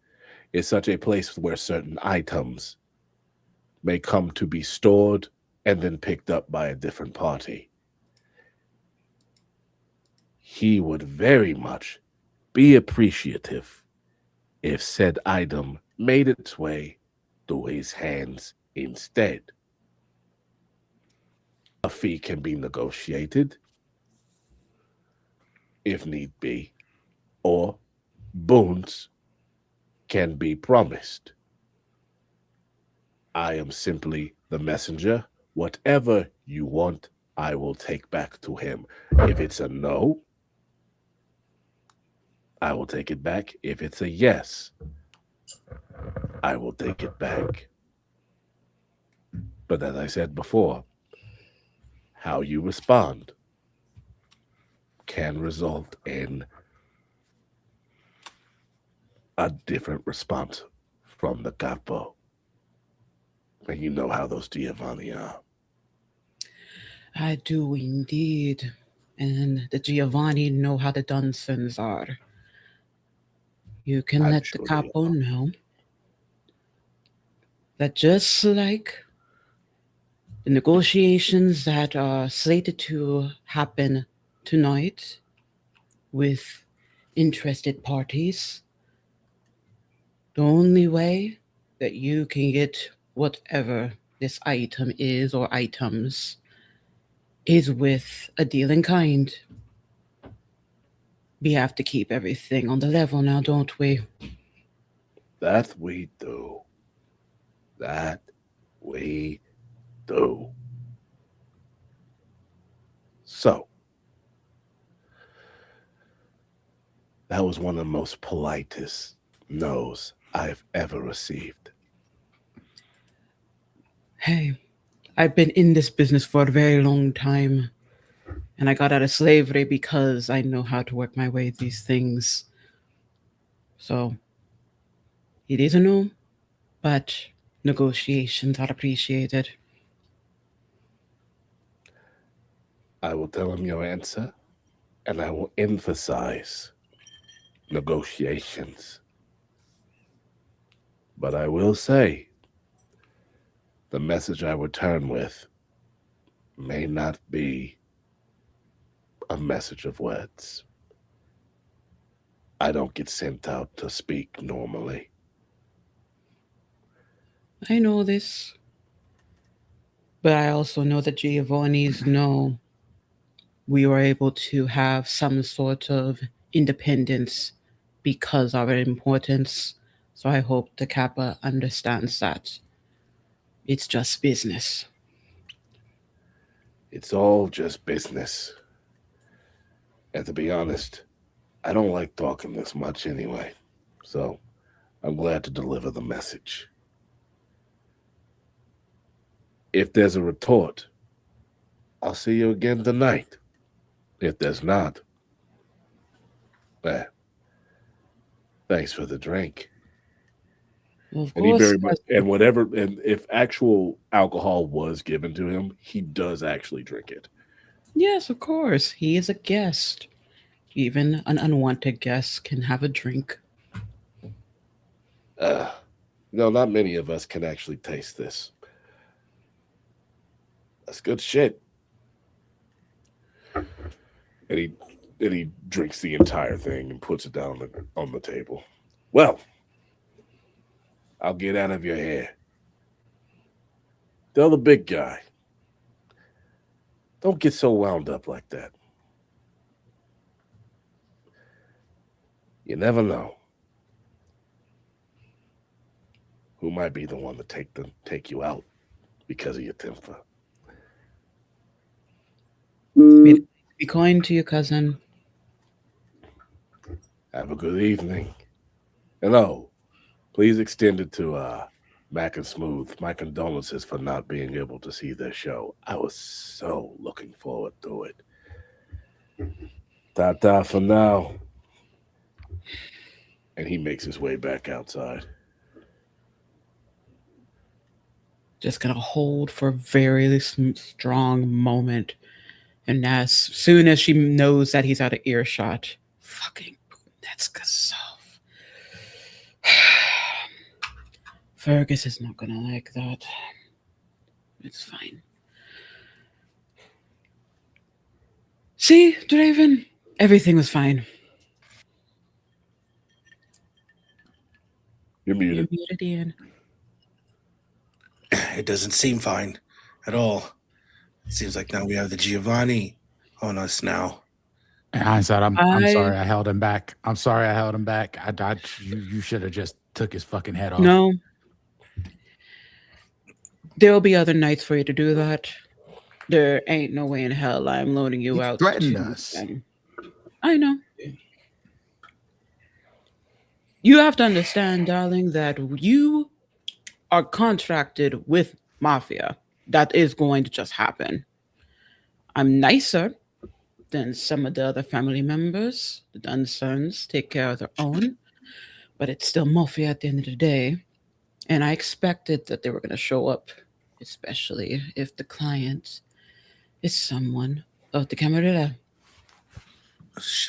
is such a place where certain items may come to be stored and then picked up by a different party. He would very much be appreciative if said item made its way through his hands instead. A fee can be negotiated if need be, or boons can be promised. I am simply the messenger. Whatever you want, I will take back to him. If it's a no, I will take it back. If it's a yes, I will take it back. But as I said before, how you respond can result in a different response from the capo. And you know how those Giovanni are. I do indeed. And the Giovanni know how the Dunsons are. You can I'm let the sure they capo are. know that just like the negotiations that are slated to happen tonight with interested parties, the only way that you can get whatever this item is or items is with a deal in kind. We have to keep everything on the level now, don't we? That we do. That we do. So, that was one of the most politest no's I've ever received. Hey, I've been in this business for a very long time, and I got out of slavery because I know how to work my way these things. So, it is a no, but negotiations are appreciated. I will tell him your answer, and I will emphasize negotiations. But I will say the message I return with may not be a message of words. I don't get sent out to speak normally. I know this, but I also know that Giovanni's know we were able to have some sort of independence because of our importance. So I hope the Kappa understands that it's just business. It's all just business. And to be honest, I don't like talking this much anyway. So I'm glad to deliver the message. If there's a retort, I'll see you again tonight. If there's not, eh, thanks for the drink. Of And he course, very much, and whatever, and if actual alcohol was given to him, he does actually drink it. yes, of course. He is a guest. Even an unwanted guest can have a drink. Uh, no, not many of us can actually taste this. That's good shit. And he drinks the entire thing and puts it down on the table. Well, I'll get out of your hair. Tell the big guy Don't get so wound up like that. You never know who might be the one to take you out because of your temper. Be kind to your cousin. Have a good evening. And oh, please extend it to Mac and Smooth. My condolences for not being able to see their show. I was so looking forward to it. Ta for now. And he makes his way back outside. Just gonna hold for a very strong moment. And as soon as she knows that he's out of earshot, fucking that's Kasov. Fergus is not gonna like that. It's fine. See, Draven, everything was fine. You're muted. You're muted, Ian. It doesn't seem fine at all. It seems like now we have the Giovanni on us now. In hindsight, I'm sorry I held him back. I'm sorry I held him back. You should have just took his fucking head off. No. There will be other nights for you to do that. There ain't no way in hell I'm loaning you out. Threatened us. I know. You have to understand, darling, that you are contracted with Mafia. That is going to just happen. I'm nicer than some of the other family members. The Dunsons take care of their own, but it's still Mafia at the end of the day. And I expected that they were going to show up, especially if the client is someone of the Camarilla.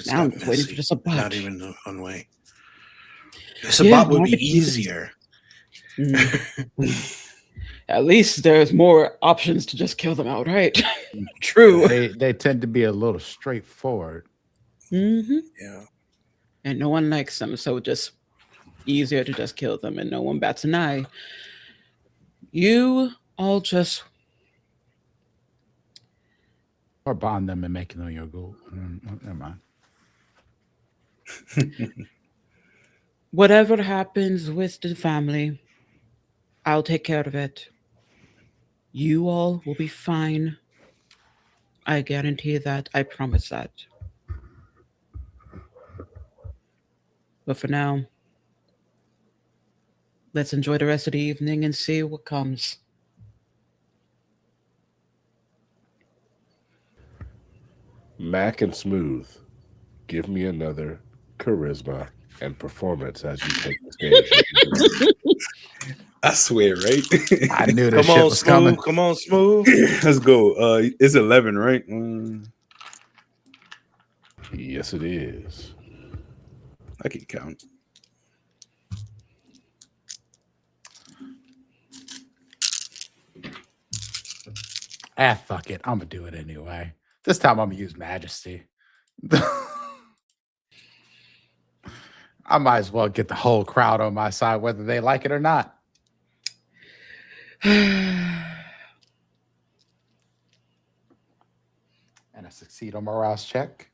Now I'm just waiting for the Sabbat. Not even on way. The Sabbat would be easier. At least there's more options to just kill them outright. True. They tend to be a little straightforward. Mm-hmm. Yeah. And no one likes them, so just easier to just kill them, and no one bats an eye. You all just or bond them and making them your goal. Never mind. Whatever happens with the family, I'll take care of it. You all will be fine. I guarantee that. I promise that. But for now, let's enjoy the rest of the evening and see what comes. Mac and Smooth, give me another charisma and performance as you take the stage. I swear, right? I knew this shit was coming. Come on, Smooth. Let's go. It's 11, right? Yes, it is. I can count. Fuck it. I'm gonna do it anyway. This time I'm gonna use Majesty. I might as well get the whole crowd on my side, whether they like it or not. And I succeed on my rouse check.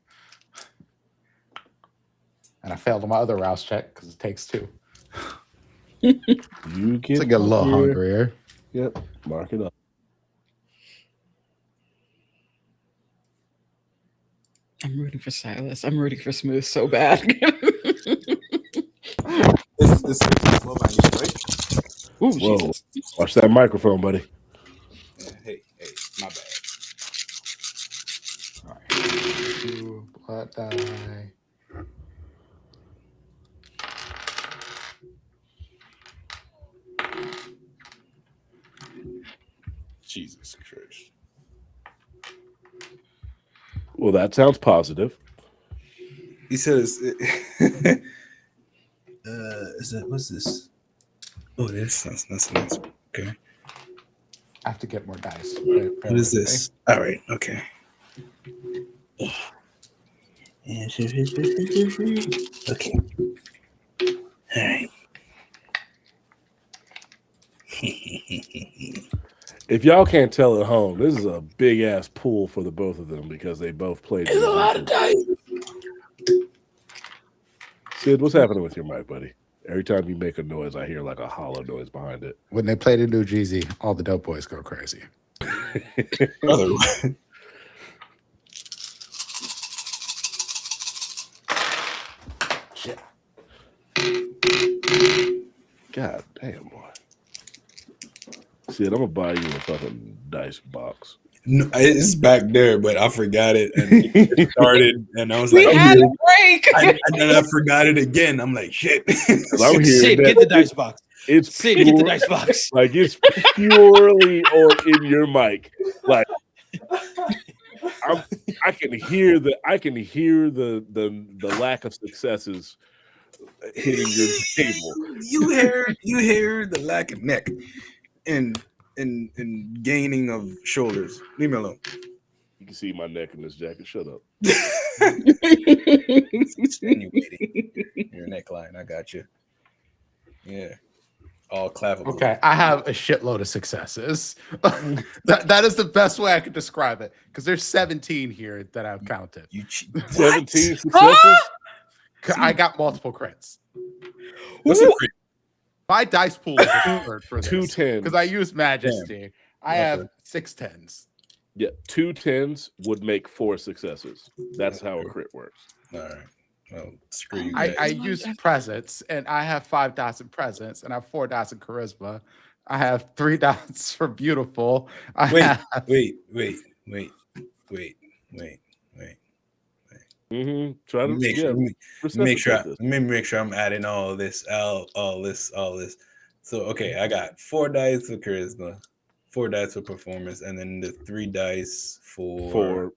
And I failed on my other rouse check because it takes 2. You get to get a little hungrier. Yep, mark it up. I'm rooting for Silas. I'm rooting for Smooth so bad. It's 12, right? Ooh, Whoa. Jesus. Watch that microphone, buddy. Yeah, hey, my bad. All right. 2 blood die. Jesus Christ. Well, that sounds positive. He says, is that, what's this? Oh, that's nice. Okay. I have to get more dice. What is this? All right. Okay. Okay. All right. If y'all can't tell at home, this is a big ass pool for the both of them because they both played. It's a lot of dice. Sid, what's happening with your mic, buddy? Every time you make a noise, I hear like a hollow noise behind it. When they play the new Jeezy, all the dope boys go crazy. Brother, Shit. God damn, boy. Sid, I'm gonna buy you a fucking dice box. no, it's back there, but I forgot it and it started, and I was We like, had a break. and then I forgot it again. I'm like, shit. I'm hearing Sid, that get the dice box. It's Sid, pure, get the dice box. like it's purely on in your mic. Like I can hear the lack of successes hitting your table. You hear the lack of neck and gaining of shoulders. Leave me alone. You can see my neck in this jacket. Shut up. Extenuating your neckline. I got you. Yeah. All clappable. Okay, I have a shitload of successes. that is the best way I could describe it because there's 17 here that I've counted. You 17 successes. I got multiple crits. What's a crit? My dice pool is a third for Two this tens. because I use Majesty. I have 6 10s. Yeah, 2 10s would make 4 successes. That's how a crit works. All right. Well, screw you. I guys. use presents, and I have 5 dots in presents, and I have 4 dots in charisma. I have 3 dots for beautiful. Wait. Try to Make sure, reciprocate let me make sure I'm adding all this. So okay, I got 4 dice for charisma, 4 dice for performance, and then the 3 dice for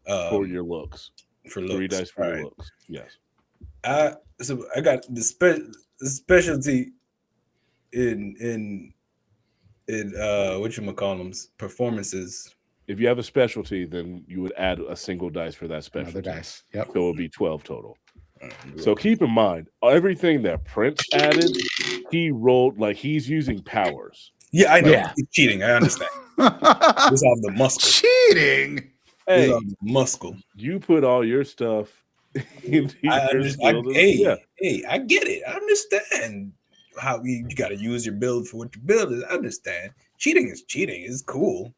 your looks. For looks. 3 dice for All your right. looks. Yes. So I got the specialty in whatchamacallums performances. If you have a specialty, then you would add a single dice for that specialty. Another dice. Yep. So it would be 12 total. So keep in mind, everything that Prince added, he rolled like he's using powers. Yeah, I know. Yeah. He's cheating. I understand. This off the muscle. Cheating. This Hey, off the muscle. you put all your stuff into your skills. Hey, I get it. I understand how you got to use your build for what your build is. I understand. Cheating is cheating. It's cool.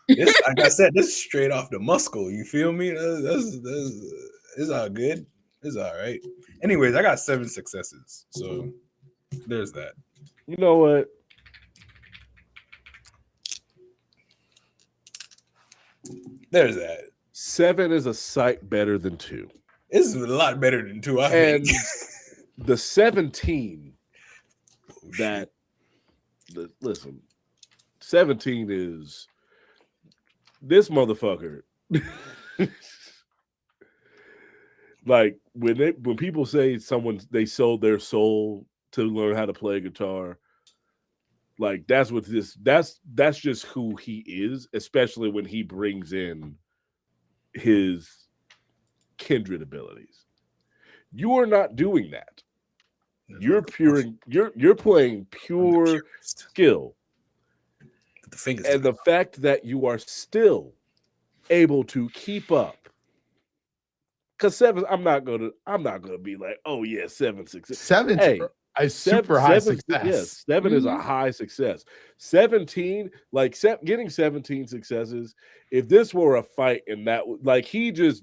This, like I said, this is straight off the muscle. You feel me? It's all good. It's all right. Anyways, I got 7 successes. So there's that. You know what? There's that. 7 is a sight better than 2. This is a lot better than 2. I And think. the 17 that listen, 17 is this motherfucker. Like when people say they sold their soul to learn how to play guitar, like that's just who he is, especially when he brings in his kindred abilities. You are not doing that. You're playing pure skill. The fingers. And the fact that you are still able to keep up. Because 7, I'm not gonna be like, oh yeah, 7 success. 7 a super high success. Yes, 7 is a high success. 17, like getting 17 successes. If this were a fight and that like he just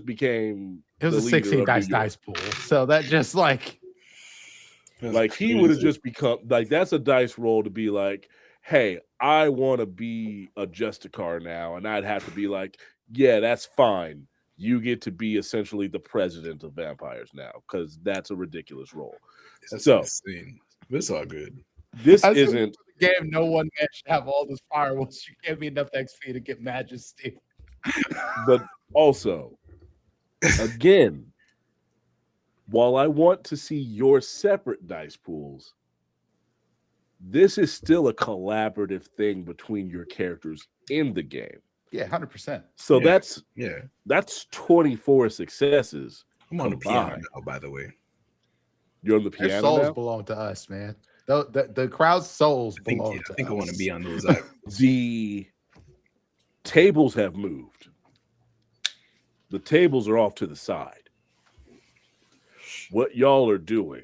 became. It was a 16 dice pool, so that just like he would have just become like that's a dice roll to be like, hey, I want to be a Justicar now, and I'd have to be like, yeah, that's fine. You get to be essentially the president of vampires now because that's a ridiculous role. That's so insane. It's all good. This I isn't the game. No one man should have all this fire once you give me enough XP to get Majesty. but also, again, while I want to see your separate dice pools, this is still a collaborative thing between your characters in the game. Yeah, 100%. So Yeah. that's 24 successes. I'm on the piano combined. now, by the way. You're on the Their piano souls now? belong to us, man. The crowd's souls I think, belong yeah, to I think I want to us. be on those islands. The tables have moved. The tables are off to the side. What y'all are doing,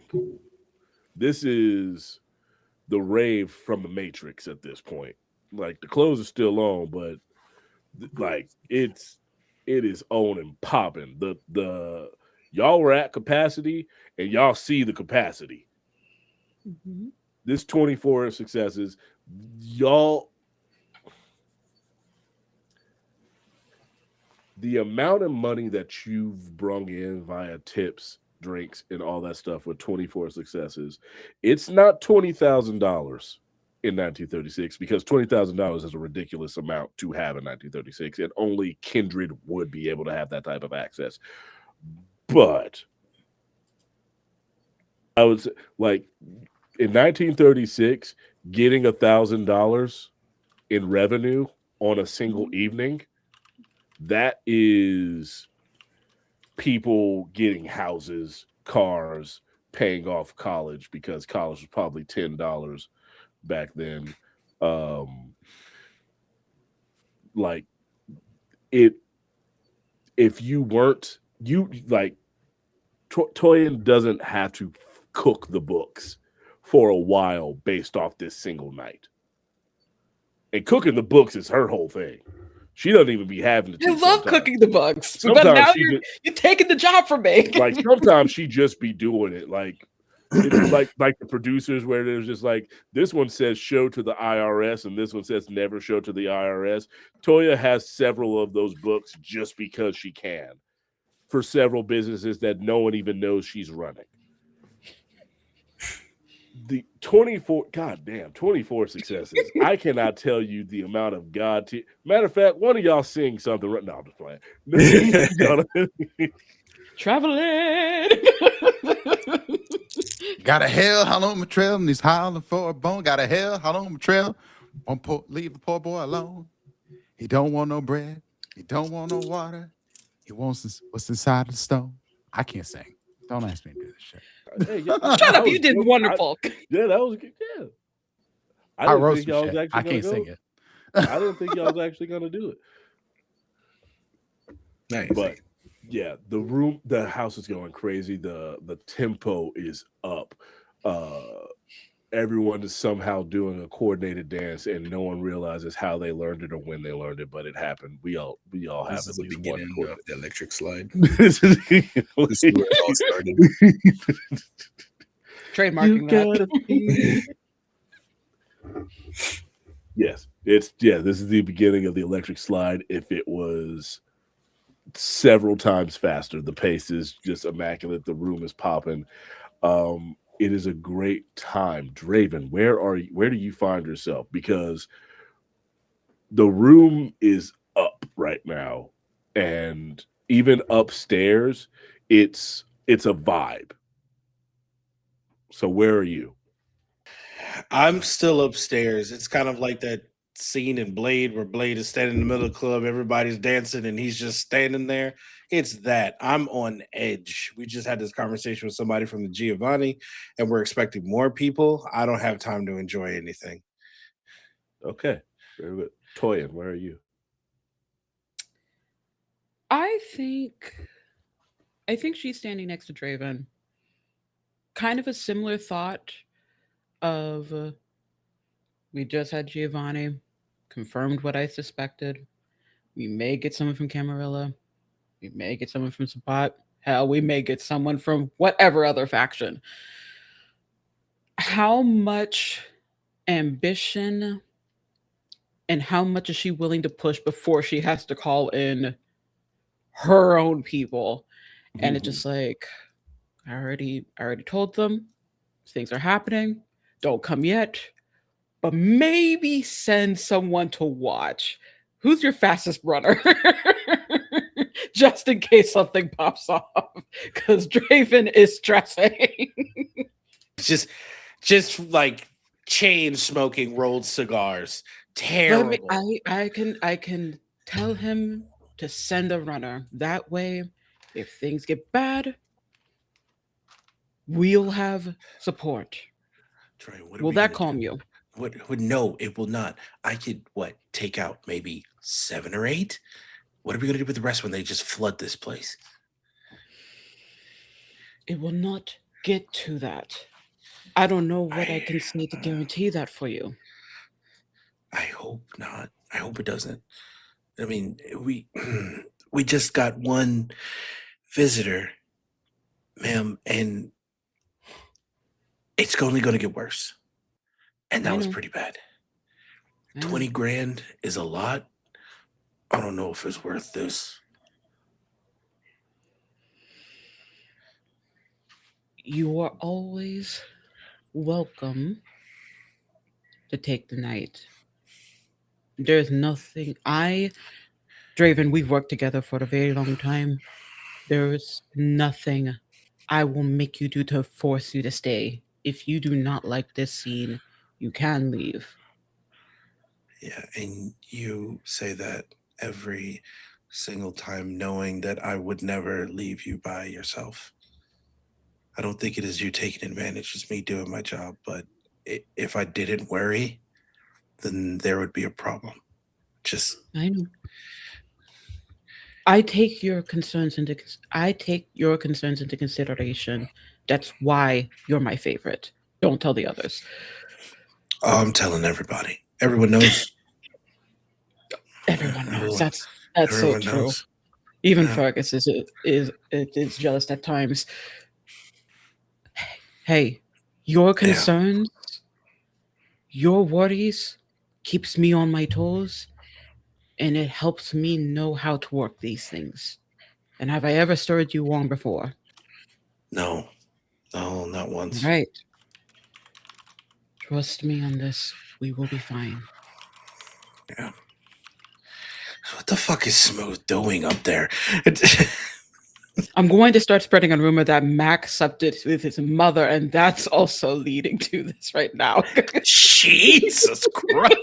this is the rave from the Matrix at this point. Like the clothes are still on, but like it is on and popping. The y'all were at capacity and y'all see the capacity. Mhm. This 24 successes, y'all. The amount of money that you've brung in via tips, drinks, and all that stuff with 24 successes, it's not $20,000 in 1936 because $20,000 is a ridiculous amount to have in 1936, and only Kindred would be able to have that type of access. But I would say, like, in 1936, getting $1,000 in revenue on a single evening, that is people getting houses, cars, paying off college because college was probably $10 back then. Like it, if you weren't like Toyin doesn't have to cook the books for a while based off this single night. And cooking the books is her whole thing. She doesn't even be having to. I love sometimes. cooking the books, but Sometimes now she you're taking the job from me. Like sometimes she just be doing it. Like it's like the producers where there's just like this one says show to the IRS and this one says never show to the IRS. Toya has several of those books just because she can for several businesses that no one even knows she's running. The 24 successes. I cannot tell you the amount of matter of fact, one of y'all sing something right now. I'm just playing. Traveling. Got a hell on my trail and he's howling for a bone. Got a hell on my trail. Won't leave the poor boy alone. He don't want no bread. He don't want no water. He wants what's inside the stone. I can't sing. Don't ask me to do this shit. Hey, Shut up! You did wonderful. Yeah, that was good. Yeah, I wrote some shit. I can't sing it. I didn't think y'all was actually gonna do it. Nice. But yeah, the house is going crazy. The tempo is up. Everyone is somehow doing a coordinated dance, and no one realizes how they learned it or when they learned it, but it happened. We all have This is at the least beginning one of the electric slide. This is This is where it all started. Trademarking that. Yes, this is the beginning of the electric slide. If it was several times faster, the pace is just immaculate. The room is popping. It is a great time. Draven, where do you find yourself? Because the room is up right now, and even upstairs, it's a vibe. So where are you? I'm still upstairs. It's kind of like that scene in Blade where Blade is standing in the middle of the club, everybody's dancing, and he's just standing there. It's that. I'm on edge. We just had this conversation with somebody from the Giovanni, and we're expecting more people. I don't have time to enjoy anything. Okay, very good. Toyin, where are you? I think she's standing next to Draven. Kind of a similar thought of we just had Giovanni, confirmed what I suspected. We may get someone from Camarilla. We may get someone from Sabat. Hell, we may get someone from whatever other faction. How much ambition and how much is she willing to push before she has to call in her own people? And it's just like, I already told them things are happening. Don't come yet, but maybe send someone to watch. Who's your fastest runner? Just in case something pops off, because Draven is stressing. just like chain smoking rolled cigars. Terrible. I can tell him to send a runner. That way, if things get bad, we'll have support. Troy, what Will that calm you? What? No, it will not. I could take out maybe 7 or 8. What are we gonna do with the rest when they just flood this place? It will not get to that. I don't know what I can say to I guarantee that for you. hope not. I hope it doesn't. I mean, we we just got one visitor, ma'am, and it's only going to get worse. And that I was know. pretty bad. I know. 20 grand is a lot. I don't know if it's worth this. You are always welcome to take the night. There's nothing. Draven, we've worked together for a very long time. There's nothing I will make you do to force you to stay. If you do not like this scene, you can leave. Yeah, and you say that every single time, knowing that I would never leave you by yourself. I don't think it is you taking advantage. It's me doing my job. But if I didn't worry, then there would be a problem. Just I know. I take your concerns into consideration. That's why you're my favorite. Don't tell the others. I'm telling everybody. Everyone knows. Everyone knows. That's Everyone so true. knows. Even Yeah. Fergus is jealous at times. Hey, your concerns, your worries keeps me on my toes, and it helps me know how to work these things. And have I ever stirred you wrong before? No, not once. Right. Trust me on this. We will be fine. Yeah. What the fuck is Smooth doing up there? I'm going to start spreading a rumor that Mac slept it with his mother, and that's also leading to this right now. Jesus Christ.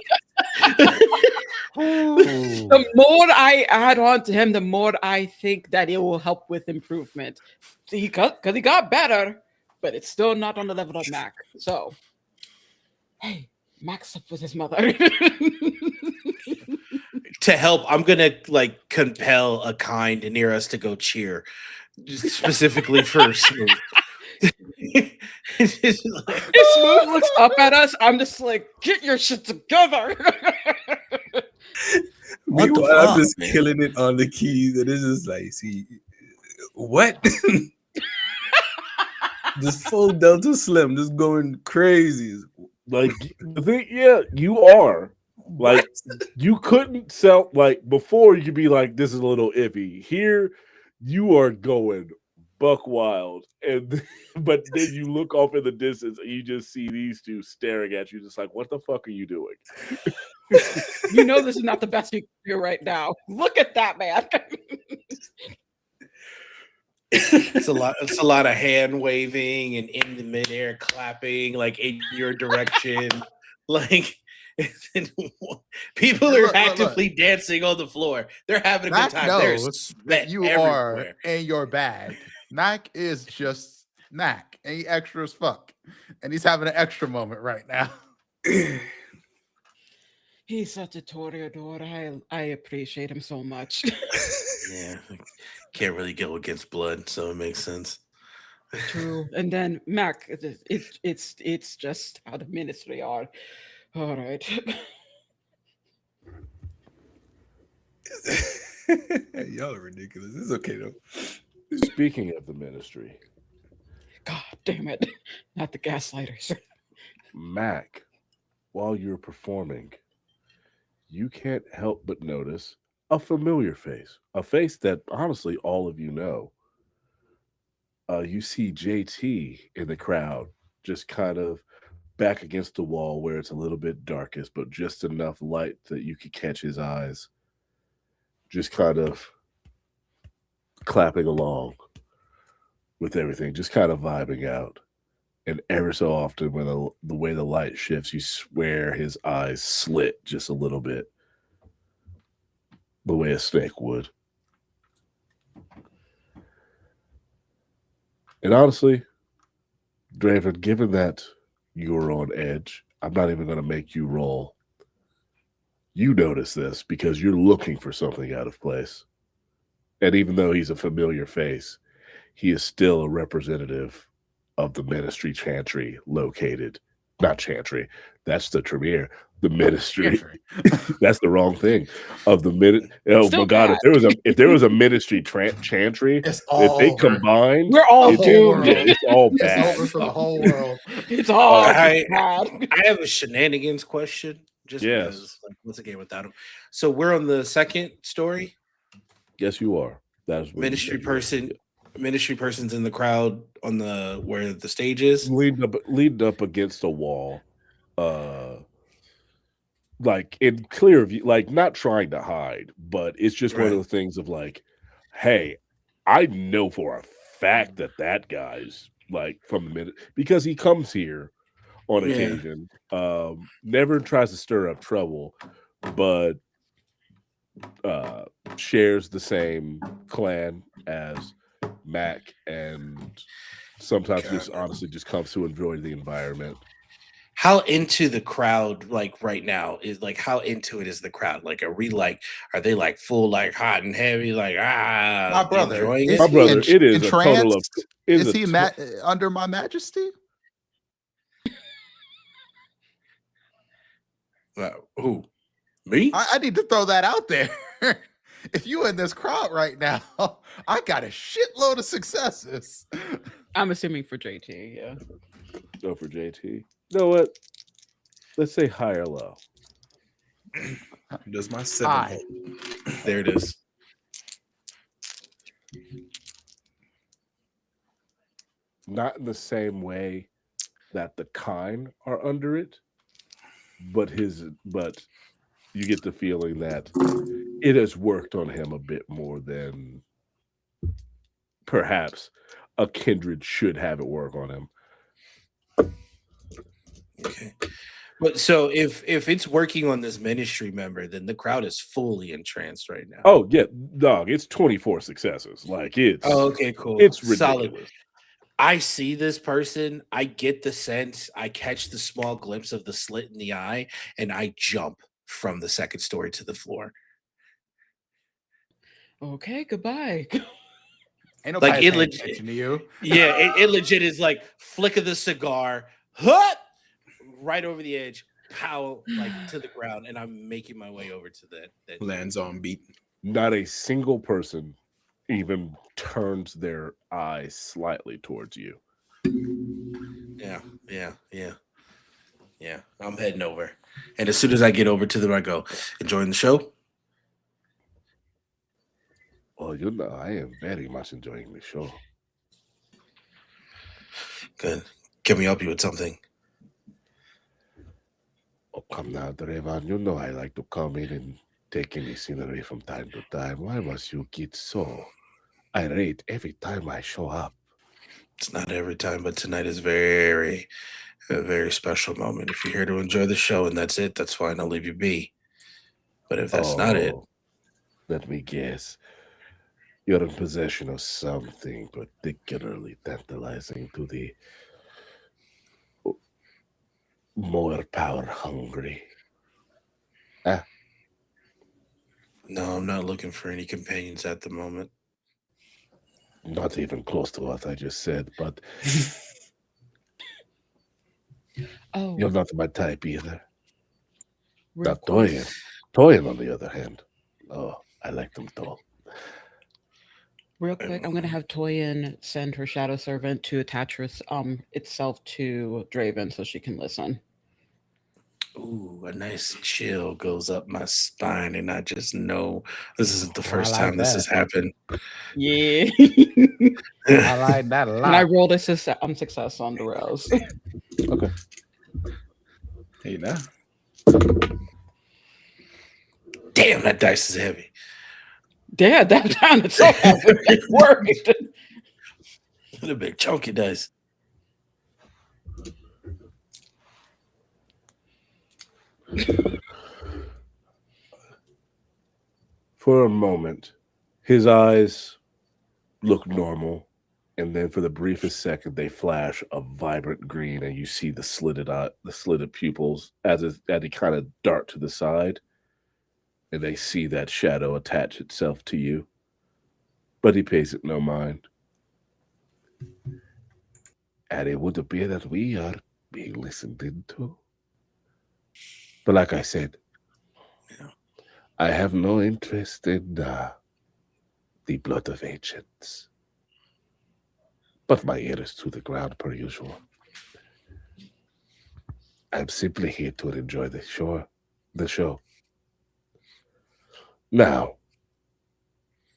The more I add on to him, the more I think that it will help with improvement. Because he got better, but it's still not on the level of Mac. So, hey, Mac slept with his mother. To help, I'm gonna compel a kind near us to go cheer, specifically for Smooth. If Smooth looks up at us, I'm just like, get your shit together. Meanwhile, I'm just killing it on the keys, and it's just like, see, what? Just full Delta Slim, just going crazy. Like the thing, yeah, you are. Like you couldn't sell before. You could be like, this is a little iffy. Here, you are going buck wild, and but then you look off in the distance and you just see these two staring at you, just like, what the fuck are you doing? You know this is not the best you can do right now. Look at that, man. It's a lot of hand waving and in the midair clapping, in your direction. People are actively dancing on the floor. They're having a good time. Knows that you everywhere. are in your bag. Mac is just Mac. And he extra as fuck. And he's having an extra moment right now. He's such a toreador. I appreciate him so much. Yeah. Can't really go against blood, so it makes sense. True. And then Mac, it's just how the ministry are. All right. Y'all are ridiculous. It's okay though. Speaking of the ministry, God damn it. Not the gaslighters. Mac, while you're performing, you can't help but notice a familiar face, a face that honestly all of you know. You see JT in the crowd, just kind of back against the wall where it's a little bit darkest, but just enough light that you could catch his eyes, just kind of clapping along with everything, just kind of vibing out. And ever so often, when the way the light shifts, you swear his eyes slit just a little bit, the way a snake would. And honestly, Draven, given that You're on edge. I'm not even going to make you roll. You notice this because you're looking for something out of place. And even though he's a familiar face, he is still a representative of the ministry chantry located, not chantry, that's the Tremere, the ministry. That's the wrong thing. Of the minute. Oh Still my God! bad. If there was a ministry chantry, It's if all they over. combined, We're all The whole doomed. world. it's all It's bad. over for the whole world. It's all I- bad. I have a shenanigans question, just Yes. because, like, what's a game without him? So we're on the second story. Yes, you are. That is where you Ministry said you were. person, ministry person's in the crowd on the where the stage is. leaned up against a wall, like in clear view, like not trying to hide, but it's just one of Right. the things of like, hey, I know for a fact that guy's like from the minute because he comes here on Yeah. occasion, never tries to stir up trouble, but shares the same clan as Mac and sometimes just honestly just comes to enjoy the environment. How into the crowd, like right now, is like how into it is the crowd? Like, are they like full, like hot and heavy, like My brother, enjoying is it? My he brother, it is a total of entranced? it Is a he to- under my majesty? Who? Me? I need to throw that out there. If you in this crowd right now, I got a shitload of successes. I'm assuming for JT, yeah. go for JT. You know what? Let's say high or low. Does my 7 Hi. hold? There it is. Not in the same way that the kind are under it, but you get the feeling that it has worked on him a bit more than perhaps a kindred should have it work on him. Okay. But so if it's working on this ministry member, then the crowd is fully entranced right now. Oh yeah, dog, it's 24 successes. Like it's okay, cool. it's Solid. ridiculous. I see this person, I get the sense, I catch the small glimpse of the slit in the eye, and I jump from the second story to the floor. Okay, goodbye. Ain't Like, nobody it paying legit- attention to you. Yeah, it legit is like flick of the cigar, hut, right over the edge, pow, like to the ground, and I'm making my way over to that. Lands on beat. Not a single person even turns their eyes slightly towards you. Yeah. I'm heading over, and as soon as I get over to them, I go, enjoying the show. Well, you know, I am very much enjoying the show. Good. Can we help you with something? Oh, come now, Draven. You know I like to come in and take any scenery from time to time. Why must you get so irate every time I show up? It's not every time, but tonight is a very special moment. If you're here to enjoy the show and that's it, that's fine. I'll leave you be. But if that's not it, let me guess. You're in possession of something particularly tantalizing to the more power hungry. no, I'm not looking for any companions at the moment. Not even close to what I just said, but Oh, you're not my type either. real Not quick. Toyin. Toyin, on the other hand. Oh, I like them tall. Real quick, I'm gonna have Toyin send her shadow servant to attach her itself to Draven so she can listen. Ooh, a nice chill goes up my spine, and I just know this isn't the I first like time this that. has happened. Yeah. I like that a And I lot. rolled a success on the rails. Okay. Hey, now. Damn, that dice is heavy. Yeah, that time it's so heavy. It worked. A big chunky dice. For a moment, his eyes look normal. And then for the briefest second, they flash a vibrant green, and you see the slitted pupils as they kind of dart to the side, and they see that shadow attach itself to you. But he pays it no mind. And it would appear that we are being listened into. But like I said, Yeah. I have no interest in the blood of ancients. But my ear is to the ground per usual. I'm simply here to enjoy the show. Now,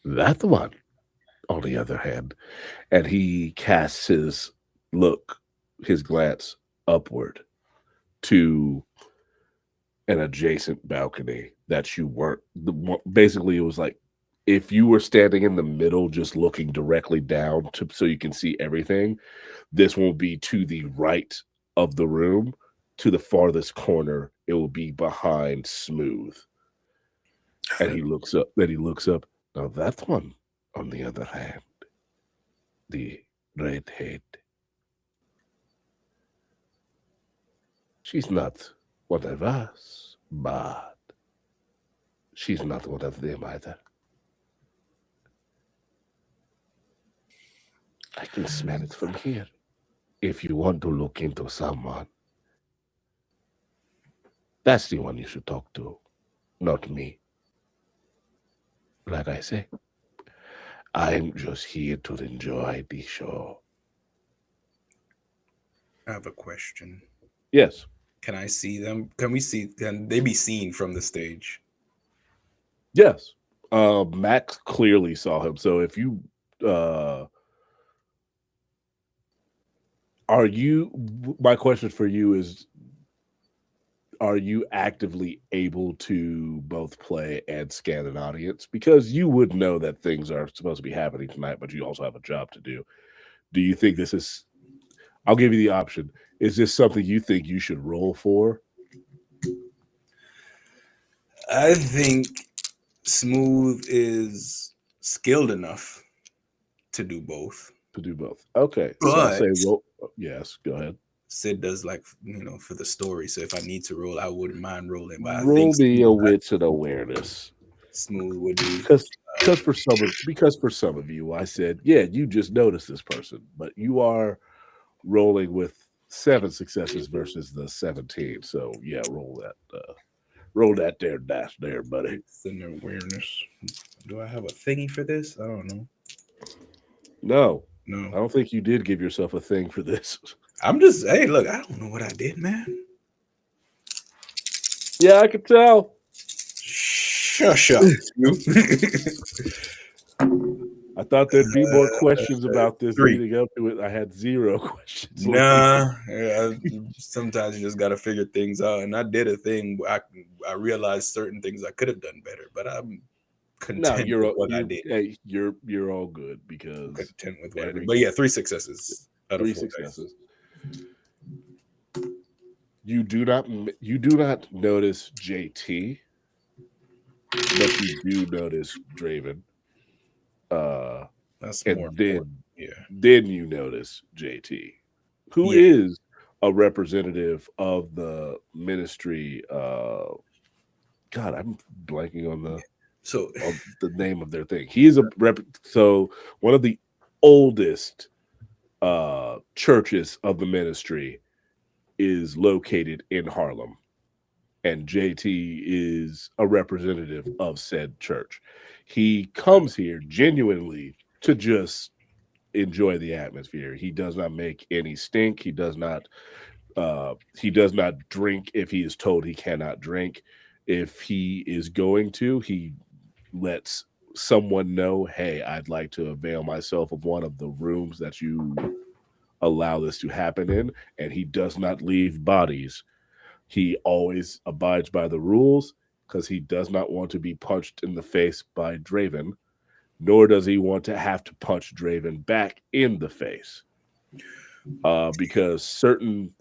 that one, on the other hand, and he casts his glance upward to an adjacent balcony that you weren't. Basically, it was like if you were standing in the middle, just looking directly down so you can see everything. This will be to the right of the room, to the farthest corner. It will be behind Smooth. And he looks up. Then he looks up. Now that one, on the other hand, the redhead. She's not one of us, but she's not one of them either. I can smell it from here. If you want to look into someone, that's the one you should talk to, not me. Like I say, I'm just here to enjoy the show. I have a question. Yes. Can I see them? Can they be seen from the stage? Yes. Max clearly saw him. So if you my question for you is, are you actively able to both play and scan an audience? Because you would know that things are supposed to be happening tonight, but you also have a job to do. Do you think this is, I'll give you the option. Is this something you think you should roll for? I think Smooth is skilled enough to do both. Okay. So I'll say roll. Yes, go ahead. Sid does for the story. So if I need to roll, I wouldn't mind rolling. But Roll I think me a wits and awareness. Smooth would be because for some of you, I said, yeah, you just noticed this person, but you are rolling with 7 successes versus the 17. So yeah, roll that dash there, buddy. It's an awareness. Do I have a thingy for this? I don't know. No, No. I don't think you did give yourself a thing for this. I'm just, hey, look, I don't know what I did, man. Yeah, I could tell. Shush up. I thought there'd be more questions about this 3. leading up to it. I had 0 questions. Nah, sometimes you just got to figure things out. And I did a thing where I realized certain things I could have done better, but I'm content with what I did. Hey, you're all good because I'm content with what I did. But yeah, 3 successes. 3 successes. You do not notice JT, but you do notice Draven. That's and more then you notice JT, who is a representative of the ministry. God, I'm blanking on the name of their thing. He is so one of the oldest churches of the ministry is located in Harlem, and JT is a representative of said church. He comes here genuinely to just enjoy the atmosphere. He does not make any stink. He does not drink if he is told he cannot drink. If he is going to, he lets someone know, hey, I'd like to avail myself of one of the rooms that you allow this to happen in, and he does not leave bodies. He always abides by the rules because he does not want to be punched in the face by Draven, nor does he want to have to punch Draven back in the face. Because certain,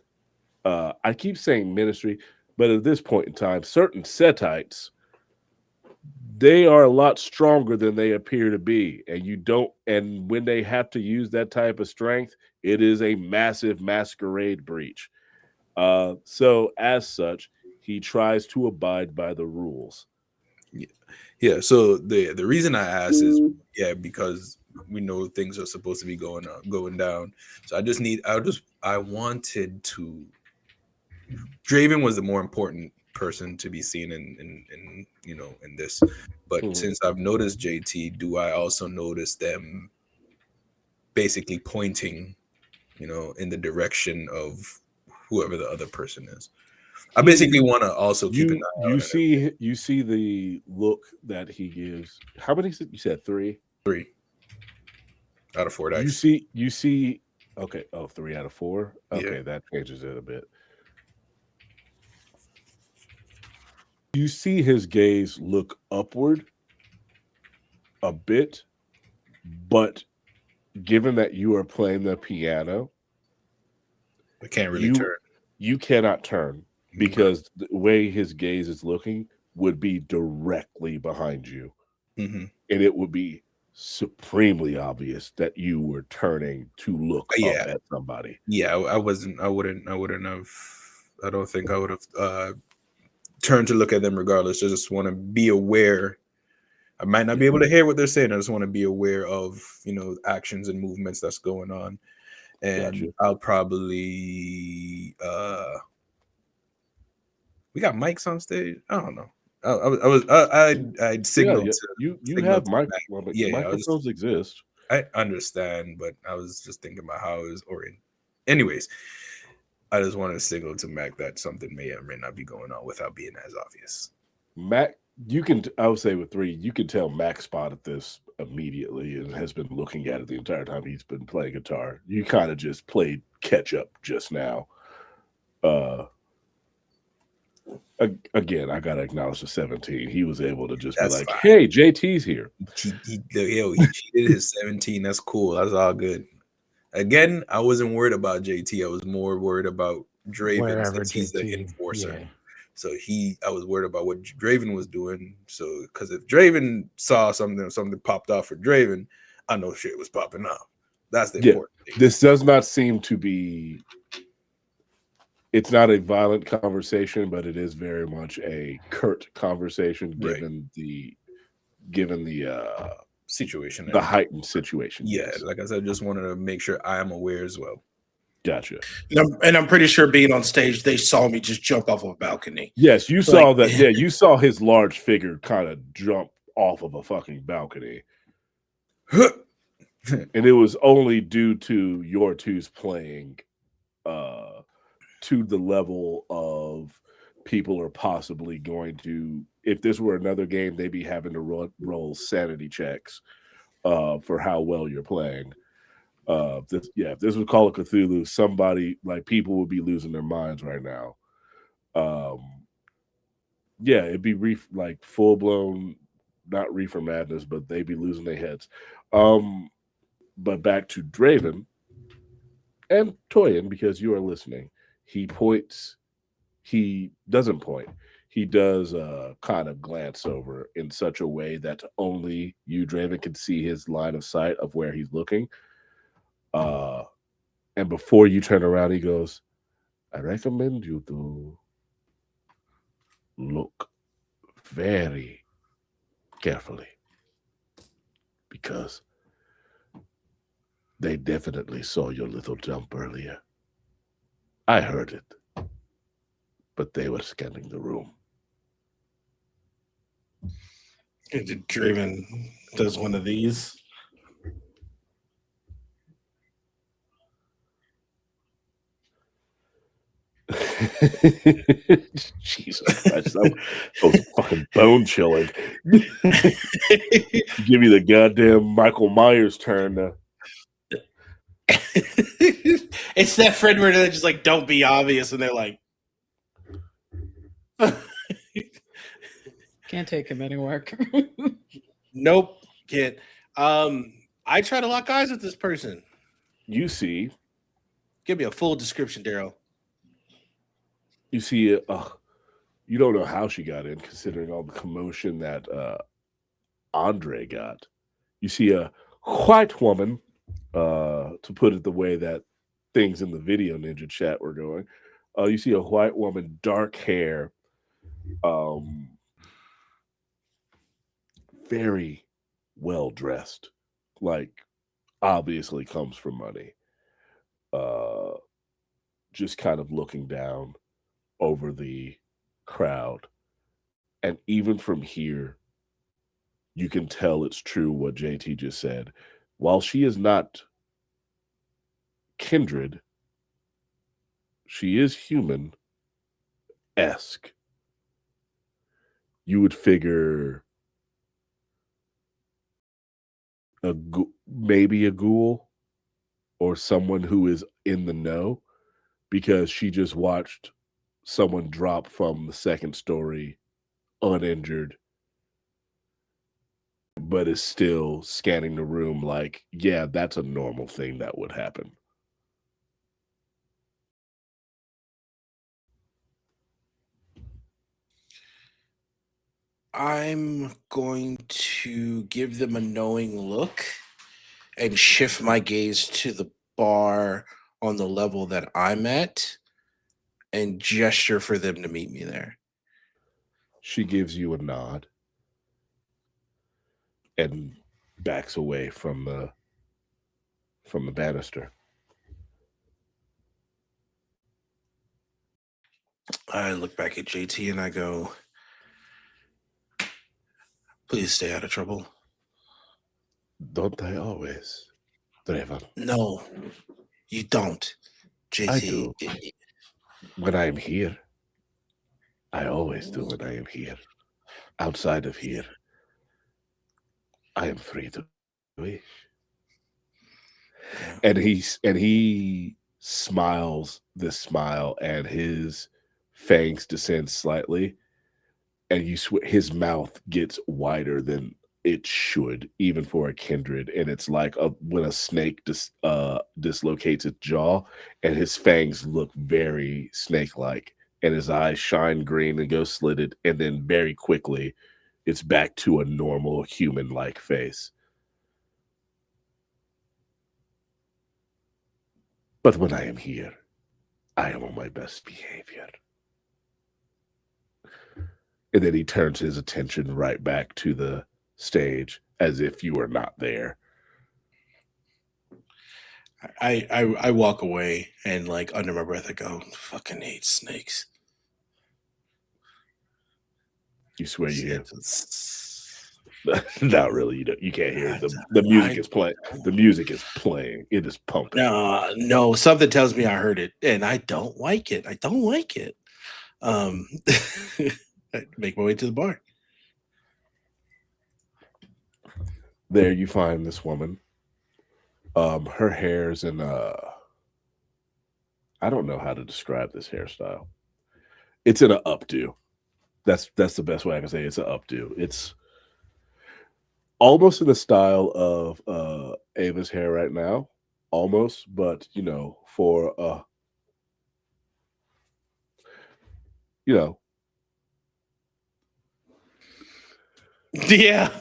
I keep saying ministry, but at this point in time, certain Setites they are a lot stronger than they appear to be, and when they have to use that type of strength, it is a massive masquerade breach. So as such, he tries to abide by the rules. Yeah. So the reason I asked is because we know things are supposed to be going down. So I wanted to. Draven was the more important person to be seen in this. But since I've noticed JT, do I also notice them basically pointing, in the direction of whoever the other person is? I basically want to also keep an eye out. You see the look that he gives. How many? You said 3? 3 out of 4 dice. You see. Okay. Oh, 3 out of 4. Okay, Yeah. that changes it a bit. You see his gaze look upward a bit, but given that you are playing the piano, I can't really turn. You cannot turn because the way his gaze is looking would be directly behind you. Mm-hmm. And it would be supremely obvious that you were turning to look up at somebody. Yeah, I wouldn't have. I don't think I would have turned to look at them regardless. I just want to be aware. I might not be able to hear what they're saying. I just want to be aware of, actions and movements that's going on. And I'll probably we got mics on stage. I don't know. I'd signal to you have microphones exist. I understand, but I was just thinking about how it was oriented. Anyways, I just wanted to signal to Mac that something may or may not be going on without being as obvious. Mac, I would say with 3, you can tell Mac spotted this immediately and has been looking at it the entire time he's been playing guitar. You kind of just played catch up just now. Again, I gotta acknowledge the 17. He was able to just be like, fine. "Hey, JT's here." He cheated his 17. That's cool. That's all good. Again, I wasn't worried about JT. I was more worried about Draven since he's the enforcer. Yeah. So I was worried about what Draven was doing. So because if Draven saw something popped off for Draven, I know shit was popping off. That's the important thing. This does not seem to be. It's not a violent conversation, but it is very much a curt conversation, given the situation, the heightened situation. Yeah, like I said, I just wanted to make sure I am aware as well. Gotcha. And I'm pretty sure being on stage, they saw me just jump off of a balcony. Yes, you saw that. Yeah, you saw his large figure kind of jump off of a fucking balcony. And it was only due to your two's playing to the level of people are possibly going to, if this were another game, they'd be having to roll sanity checks for how well you're playing. If this was Call of Cthulhu, somebody, like, people would be losing their minds right now. It'd be like full blown, not reefer madness, but they'd be losing their heads. But back to Draven and Toyin, because you are listening. He points. He doesn't point. He does kind of glance over in such a way that only you, Draven, can see his line of sight of where he's looking. And before you turn around, he goes, "I recommend you to look very carefully because they definitely saw your little jump earlier. I heard it, but they were scanning the room." Draven does one of these. Jesus Christ, that was fucking bone chilling. Give me the goddamn Michael Myers turn. It's that friend where they're just like, "Don't be obvious," and they're like, can't take him anywhere. Nope, can't. I try to lock eyes with this person. You see, give me a full description, Daryl. You see, you don't know how she got in, considering all the commotion that Andre got. You see a white woman, to put it the way that things in the video ninja chat were going. You see a white woman, dark hair, very well dressed, like obviously comes from money. Just kind of looking down over the crowd. And even from here, you can tell it's true what JT just said. While she is not kindred, she is human-esque. You would figure maybe a ghoul or someone who is in the know, because she just watched someone drop from the second story uninjured, but is still scanning the room like, yeah, that's a normal thing that would happen. I'm going to give them a knowing look and shift my gaze to the bar on the level that I'm at and gesture for them to meet me there. She gives you a nod and backs away from the banister. I look back at JT and I go, please stay out of trouble. Don't I always, Draven? No, you don't, JT. I do. When I am here, I always do when I am here. Outside of here, I am free to wish. Yeah. And he smiles this smile, and his fangs descend slightly, and you swear his mouth gets wider than it should, even for a kindred. And it's like when a snake dislocates its jaw, and his fangs look very snake-like, and his eyes shine green and go slitted, and then very quickly, it's back to a normal human-like face. But when I am here, I am on my best behavior. And then he turns his attention right back to the stage as if you were not there. I walk away and, like, under my breath I go, fucking hate snakes. You swear you hear? Not really. You can't hear it. The music is playing. The music is playing. It is pumping. No, something tells me I heard it, and I don't like it. I don't like it. I make my way to the bar. There you find this woman. Her hair's in I don't know how to describe this hairstyle. It's in an updo. That's the best way I can say it. It's an updo. It's almost in the style of Ava's hair right now. Almost, but for Yeah.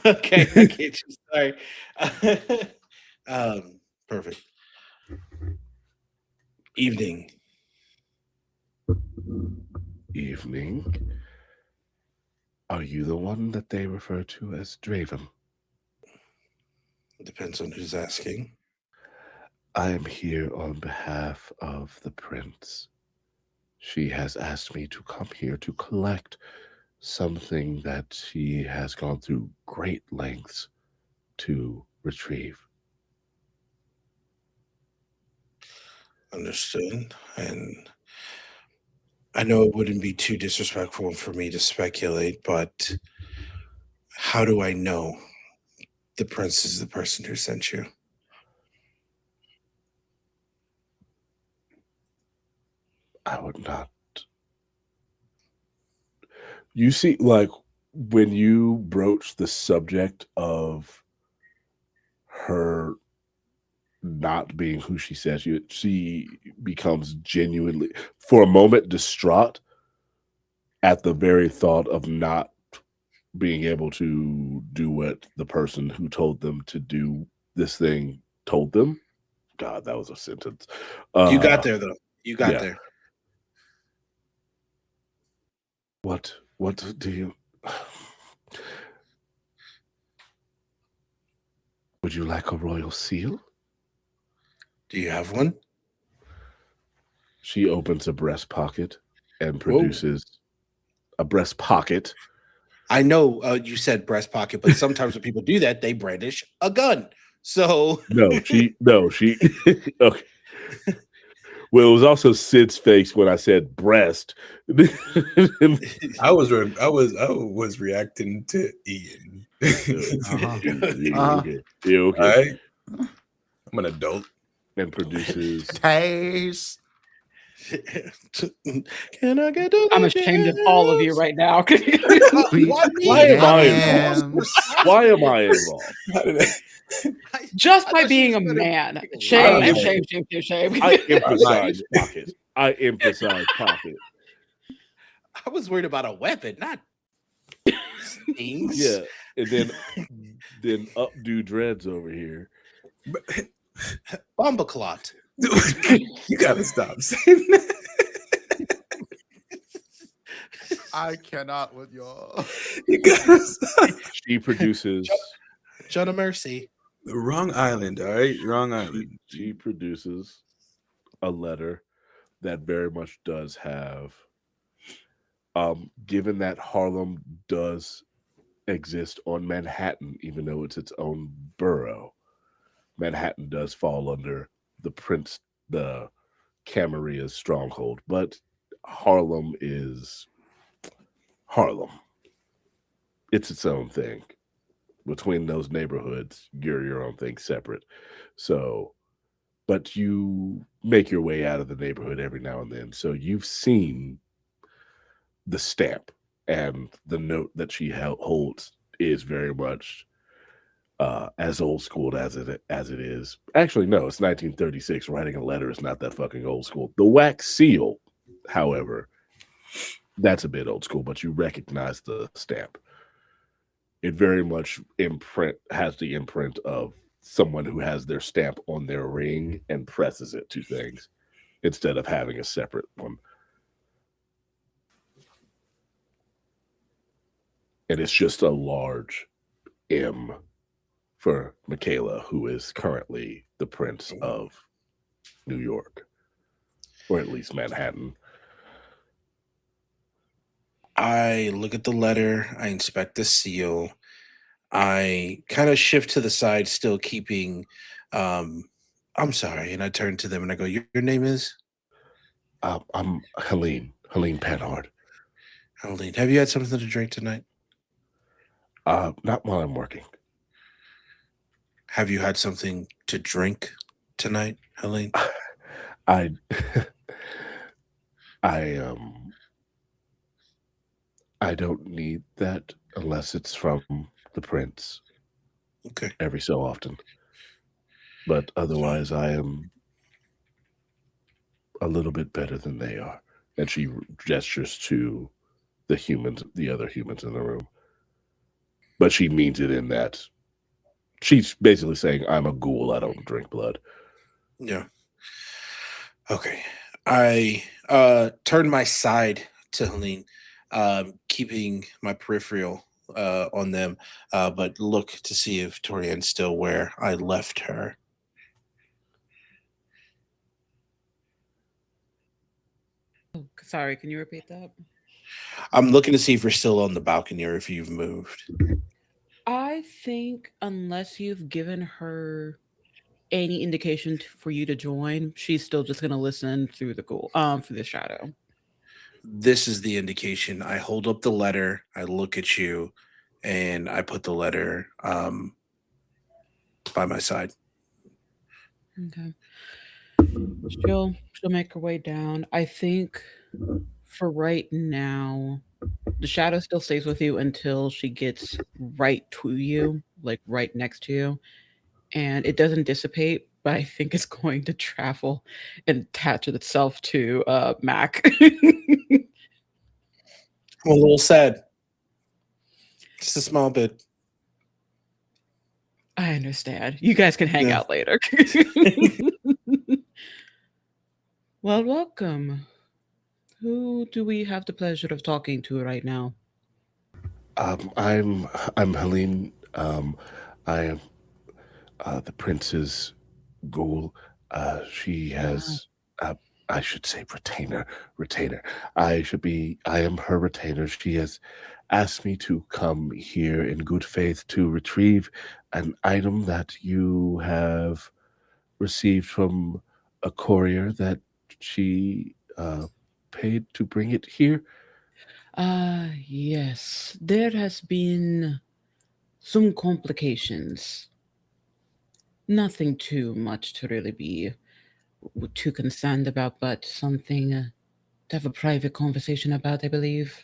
Okay. I get you. Sorry. Perfect. Evening. Are you the one that they refer to as Draven? Depends on who's asking. I am here on behalf of the prince. She has asked me to come here to collect something that she has gone through great lengths to retrieve. Understood. And I know it wouldn't be too disrespectful for me to speculate, but how do I know the prince is the person who sent you? I would not. You see, like, when you broach the subject of her not being who she says she becomes genuinely, for a moment, distraught at the very thought of not being able to do what the person who told them to do this thing told them. God, that was a sentence. You got there though. You got yeah. there. What do you would you like a royal seal? Do you have one? She opens a breast pocket and produces a breast pocket. I know you said breast pocket, but sometimes when people do that, they brandish a gun. So No, she okay. Well, it was also Sid's face when I said breast. I was reacting to Ian. Okay. All right. I'm an adult. And produces Taste. Can I get I'm ashamed of all of you right now. Why am I involved? Why am I involved? How did I- Just I by thought she being was a gonna man. pick a Shame, line. shame, shame, shame, shame. I emphasize pocket. I emphasize pocket. I was worried about a weapon, not things. Yeah. And then updo dreads over here. Bomba clot. You gotta stop saying that. I cannot with y'all. You gotta stop. She produces John of Mercy. The wrong island, all right? Wrong island. she produces a letter that very much does have given that Harlem does exist on Manhattan, even though it's its own borough, Manhattan does fall under the Camarille's stronghold, but Harlem is Harlem. It's its own thing. Between those neighborhoods, you're your own thing separate. So, but you make your way out of the neighborhood every now and then. So you've seen the stamp, and the note that she holds is very much as old school as it is. Actually, no, it's 1936. Writing a letter is not that fucking old school. The wax seal, however, that's a bit old school, but you recognize the stamp. It very much has the imprint of someone who has their stamp on their ring and presses it to things instead of having a separate one. And it's just a large M for Michaela, who is currently the Prince of New York, or at least Manhattan. I look at the letter. I inspect the seal. I kind of shift to the side, still keeping. I'm sorry, and I turn to them and I go, "Your name is?" I'm Helene Panhard. Helene, have you had something to drink tonight? Not while I'm working. Have you had something to drink tonight, Helene? I don't need that unless it's from the prince. Okay. Every so often. But otherwise, I am a little bit better than they are. And she gestures to the other humans in the room. But she means it in that she's basically saying, I'm a ghoul, I don't drink blood. Yeah. Okay. I turn my side to Helene, keeping my peripheral on them, but look to see if Torian's still where I left her. Oh, sorry, can you repeat that? I'm looking to see if you're still on the balcony or if you've moved. I think unless you've given her any indication for you to join, she's still just gonna listen through through the shadow. This is the indication. I hold up the letter, I look at you, and I put the letter by my side. Okay. She'll make her way down. I think for right now, the shadow still stays with you until she gets right to you, like right next to you. And it doesn't dissipate, but I think it's going to travel and attach itself to Mac. I'm a little sad. Just a small bit. I understand. You guys can hang Yeah. out later. Well, welcome. Who do we have the pleasure of talking to right now? I'm Helene. I am the prince's ghoul. She has, I should say, retainer. I am her retainer. She has asked me to come here in good faith to retrieve an item that you have received from a courier that she paid to bring it here. Yes. There has been some complications. Nothing too much to really be too concerned about, but something to have a private conversation about, I believe.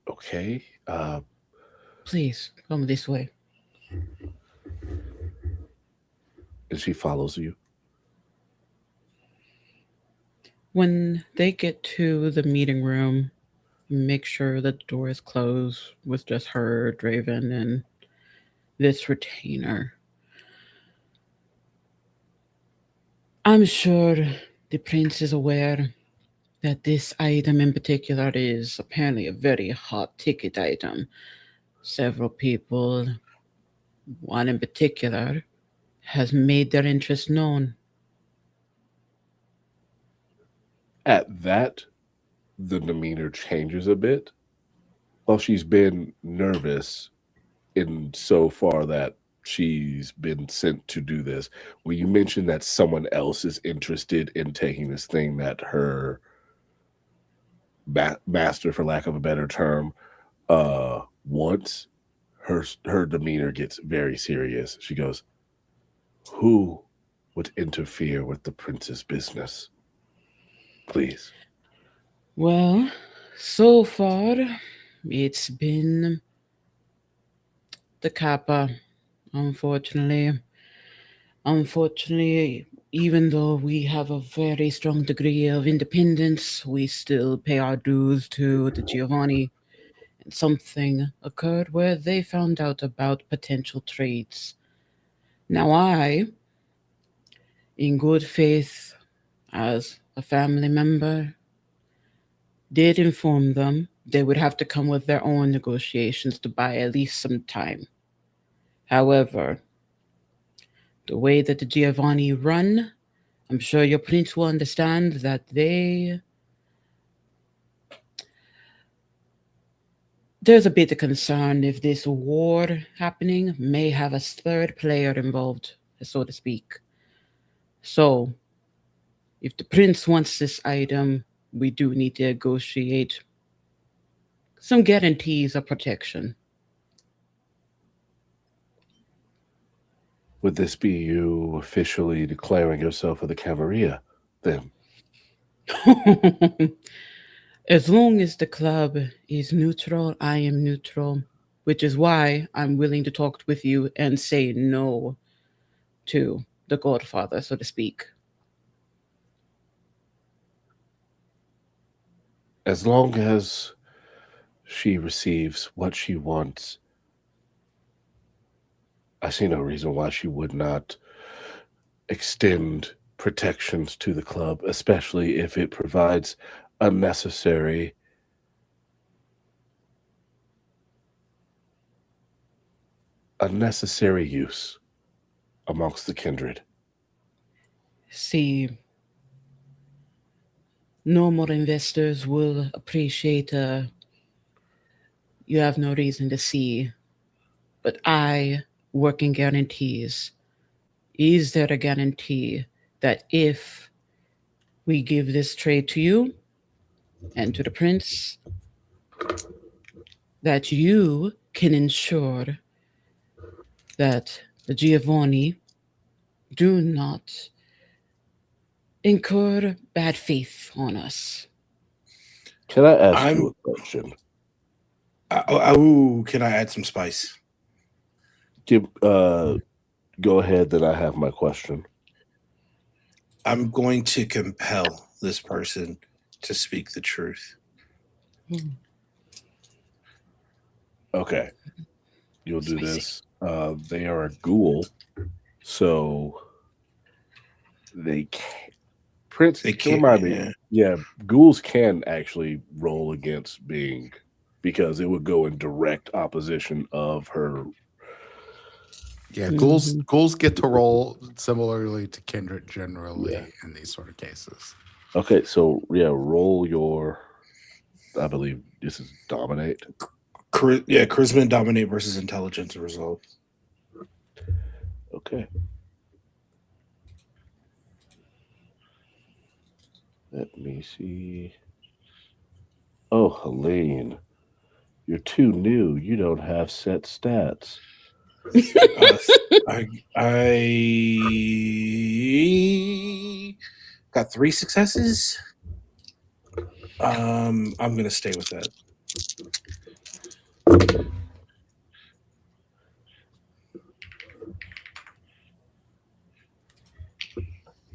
Okay. Please come this way. And she follows you. When they get to the meeting room, make sure that the door is closed with just her, Draven, and this retainer. I'm sure the prince is aware that this item in particular is apparently a very hot ticket item. Several people, one in particular, has made their interest known. At that, the demeanor changes a bit. Well, she's been nervous in so far that she's been sent to do this. When you mention that someone else is interested in taking this thing that her master, for lack of a better term, wants, her demeanor gets very serious. She goes, "Who would interfere with the prince's business? Please." Well, so far, it's been the Kappa, unfortunately. Unfortunately, even though we have a very strong degree of independence, we still pay our dues to the Giovanni. And something occurred where they found out about potential trades. Now, I, in good faith, as a family member, did inform them they would have to come with their own negotiations to buy at least some time. However, the way that the Giovanni run, I'm sure your prince will understand that there's a bit of concern if this war happening may have a third player involved, so to speak. So, if the prince wants this item, we do need to negotiate some guarantees of protection. Would this be you officially declaring yourself of the Camarilla, then? As long as the club is neutral, I am neutral, which is why I'm willing to talk with you and say no to the Godfather, so to speak. As long as she receives what she wants, I see no reason why she would not extend protections to the club, especially if it provides unnecessary use amongst the kindred. See, normal investors will appreciate you have no reason to see, but I work in guarantees. Is there a guarantee that if we give this trade to you and to the prince, that you can ensure that the Giovanni do not incur bad faith on us? Can I ask you a question? Can I add some spice? Go ahead, then I have my question. I'm going to compel this person to speak the truth. Okay. You'll do this. They are a ghoul, so they can't. Prince, They can you can't. remind me? Yeah, ghouls can actually roll against being, because it would go in direct opposition of her. Yeah, ghouls get to roll similarly to kindred generally in these sort of cases. Okay, so yeah, roll your. I believe this is dominate. Charisma and dominate versus intelligence result. Okay. Let me see. Oh, Helene, you're too new. You don't have set stats. I got 3 successes. I'm gonna stay with that.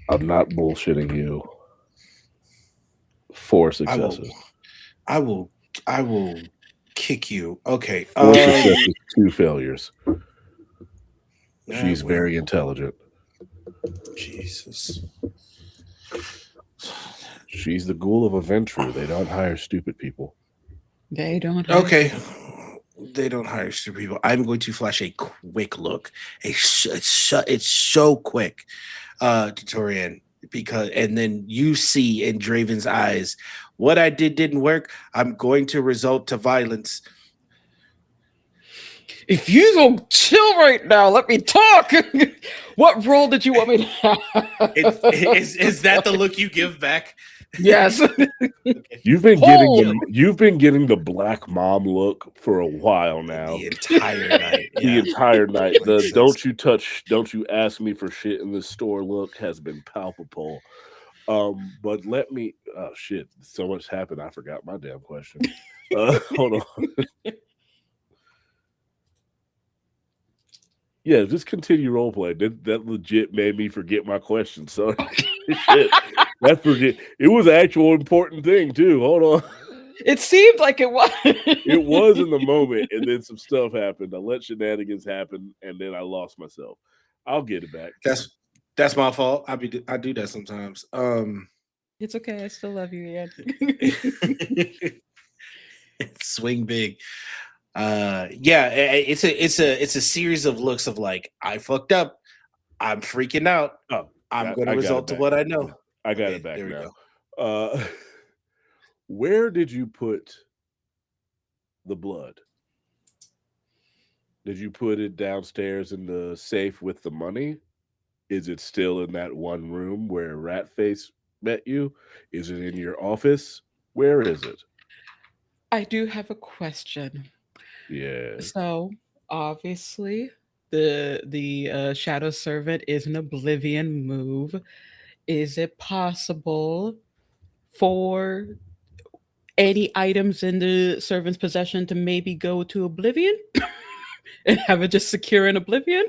I'm not bullshitting you. 4 successes. I will kick you. Okay. 4 successes, 2 failures. She's very intelligent. Jesus. She's the ghoul of Aventru. They don't hire stupid people. They don't. Okay. They don't hire stupid people. I'm going to flash a quick look. It's so quick, to Torian, and then you see in Draven's eyes, what I didn't work. I'm going to result to violence. If you don't chill right now, let me talk. What role did you want me to have? Is that the look you give back? Yes. You've been getting the black mom look for a while now. The entire night. The entire night. The don't you ask me for shit in the store look has been palpable. But let me. Oh shit! So much happened. I forgot my damn question. Hold on. Yeah, just continue role play. That legit made me forget my question. So shit. It was an actual important thing too. Hold on. It seemed like it was. It was in the moment, and then some stuff happened. I let shenanigans happen, and then I lost myself. I'll get it back. That's my fault. I do that sometimes. It's okay. I still love you, Ian. Swing big. It's a series of looks of like, I fucked up. I'm freaking out. Oh, I'm going to result to what I know. I got it back now. Where did you put the blood? Did you put it downstairs in the safe with the money? Is it still in that one room where Ratface met you? Is it in your office? Where is it? I do have a question. Yeah. So obviously, the Shadow Servant is an Oblivion move. Is it possible for any items in the servant's possession to maybe go to Oblivion and have it just secure in Oblivion?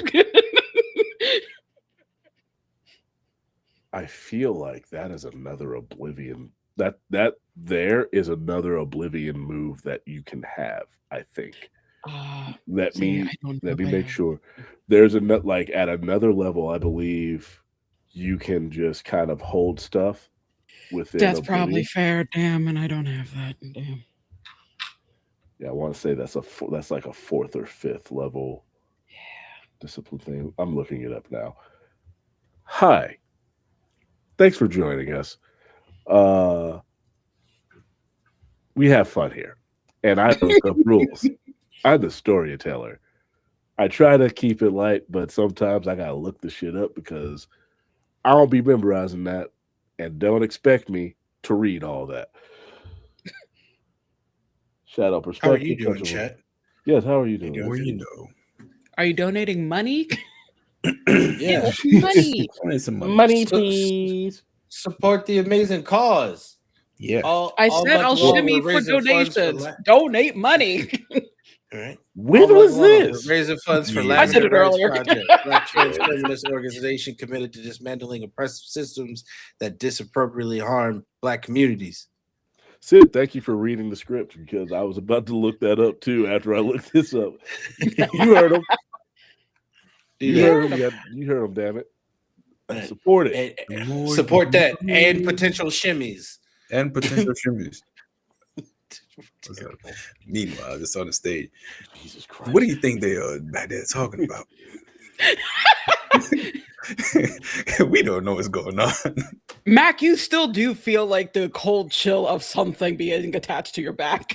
I feel like that is another Oblivion. That there is another Oblivion move that you can have, I think. Let me make sure. There's like at another level, I believe you can just kind of hold stuff within. That's Oblivion. probably fair. Damn, and I don't have that. Damn. Yeah, I want to say that's like a 4th or 5th level. Discipline thing. I'm looking it up now. Hi. Thanks for joining us. We have fun here, and I look up rules. I'm the storyteller. I try to keep it light, but sometimes I gotta look the shit up because I don't be memorizing that, and don't expect me to read all that. Shadow perspective. How are you doing, chat? Yes, how are you doing? Where you know? Are you donating money? Yeah, money. Money, please. Support the amazing cause. Yeah. I said I'll shimmy for donations. Donate money. All right. When was this? Raising funds for Yeah. I said it Lavender earlier. Project, Black trans feminist organization committed to dismantling oppressive systems that disappropriately harm Black communities. Sid, thank you for reading the script because I was about to look that up too after I looked this up. You heard him. You Yeah. heard him. You heard him. Damn it! Support it. Support that and potential shimmies. And potential shimmies. What's up? Meanwhile, just on the stage. Jesus Christ! What do you think they are back there talking about? We don't know what's going on. Mac, you still do feel like the cold chill of something being attached to your back.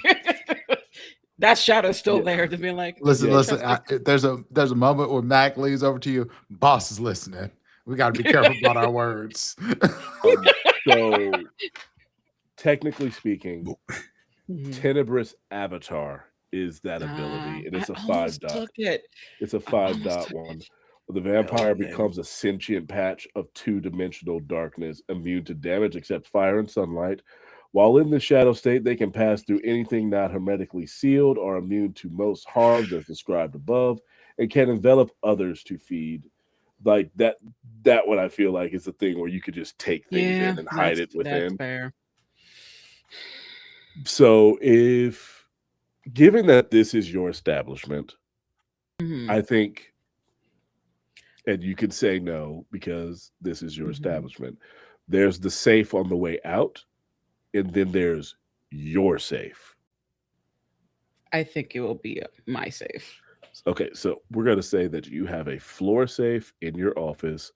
That shadow's still there to be like, Listen, Yeah. listen. There's a moment where Mac leans over to you. Boss is listening. We got to be careful about our words. So, technically speaking, Mhm. Tenebrous Avatar is that ability, and it's I a 5 almost dot. took it. It's a I 5 almost dot took one. it. The vampire man. becomes a sentient patch of 2-dimensional darkness, immune to damage except fire and sunlight. While in the shadow state, they can pass through anything not hermetically sealed, are immune to most harms as described above, and can envelop others to feed. Like that one I feel like is the thing where you could just take things Yeah, in and hide it that's within. fair. So if given that this is your establishment, Mhm. I think, and you could say no because this is your Mhm. establishment. There's the safe on the way out, and then there's your safe. I think it will be my safe. Okay, so we're going to say that you have a floor safe in your office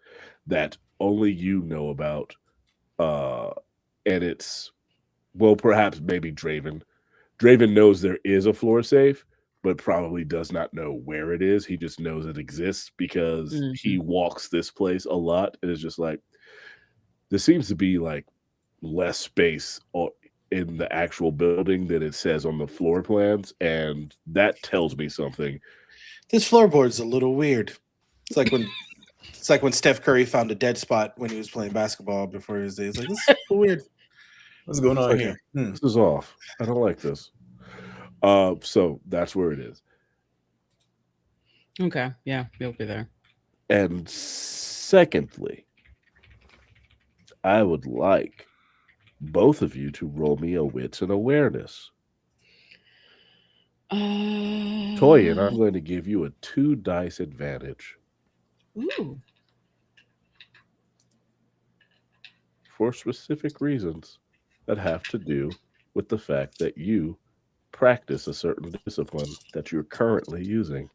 that only you know about. And it's, well, perhaps maybe Draven. Draven knows there is a floor safe, but probably does not know where it is. He just knows it exists because he walks this place a lot and is just like, there seems to be like less space in the actual building than it says on the floor plans, and that tells me something. This floorboard's a little weird. It's like when Steph Curry found a dead spot when he was playing basketball before his day. It's like, this is weird. What's going on Like, here? This is off. I don't like this. So that's where it is. Okay, yeah, you'll be there. And secondly, I would like both of you to roll me a wits and awareness. Toyin, I'm going to give you a 2 dice advantage Ooh. for specific reasons that have to do with the fact that you practice a certain discipline that you're currently using.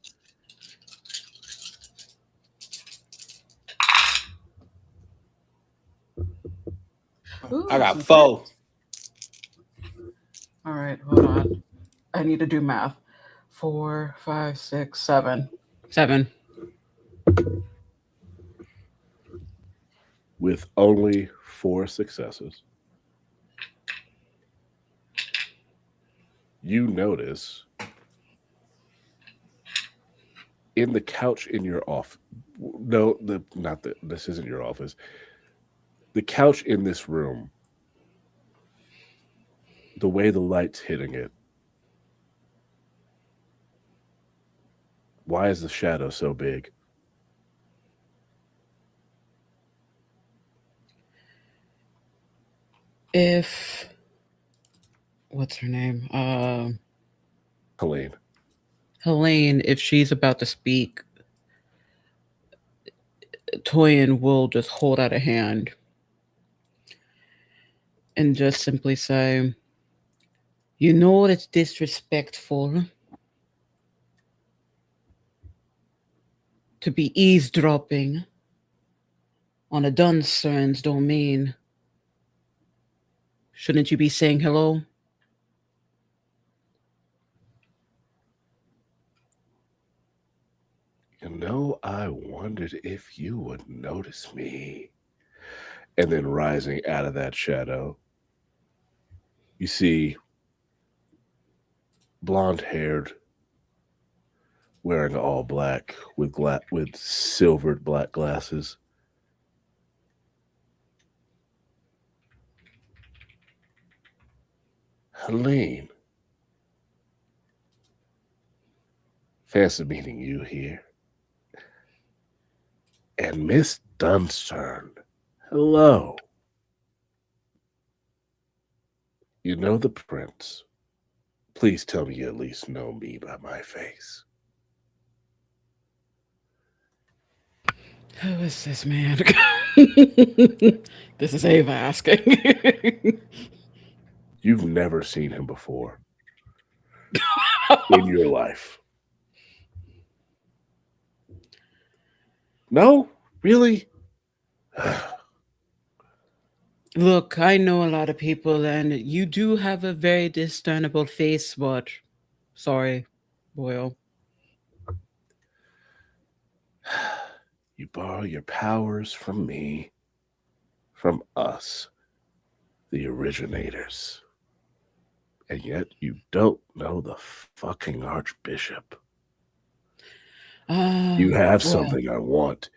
Ooh, I got okay. 4. All right, hold on. I need to do math. 4, 5, 6, 7. 7. With only 4 successes, you notice in the couch in your office. No, this isn't your office. The couch in this room, the way the light's hitting it. Why is the shadow so big? If what's her name? Helene. Helene, if she's about to speak, Toyin will just hold out a hand and just simply say, "You know it's disrespectful to be eavesdropping on a Dunsern's domain. Shouldn't you be saying hello?" You know, I wondered if you would notice me. And then rising out of that shadow, you see blonde-haired, wearing all black with silvered black glasses. Helene. Fancy meeting you here. And Miss Dunsern. Hello. You know the prince. Please tell me you at least know me by my face. Who is this man? This is Ava asking. You've never seen him before in your life. No? Really? Look, I know a lot of people, and you do have a very discernible face, but sorry, Boyle. You borrow your powers from me, from us, the originators. And yet you don't know the fucking Archbishop. You have Well, something I want,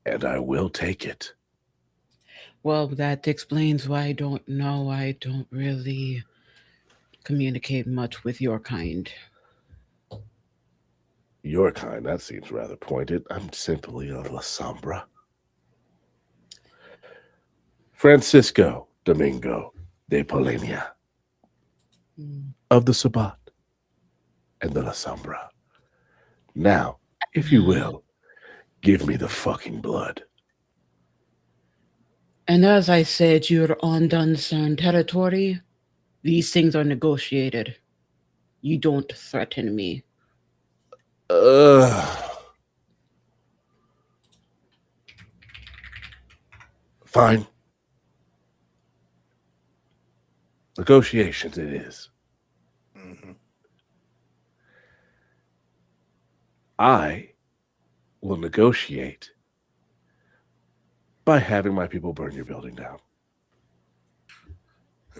and I will take it. well, that explains why I don't know. I don't really communicate much with your kind. Your kind, that seems rather pointed. I'm simply of La Sombra. Francisco Domingo de Polenia Hmm. of the Sabat and the La Sombra. Now, if you will, give me the fucking blood. And as I said, you're on Duncern territory. These things are negotiated. You don't threaten me. Fine. Negotiations it is. Mm-hmm. I will negotiate by having my people burn your building down.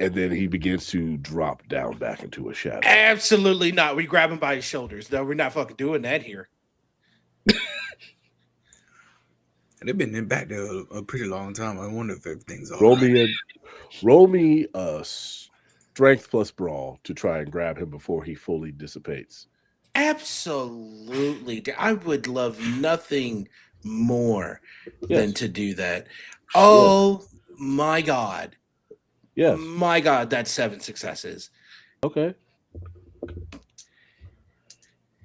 And then he begins to drop down back into a shadow. Absolutely not. We grab him by his shoulders. No, we're not fucking doing that here. They've been in back there a pretty long time. I wonder if everything's all Roll right. me a strength plus brawl to try and grab him before he fully dissipates. Absolutely. I would love nothing more than Yes. to do that. Oh my God. Yes. My God, that's 7 successes. Okay.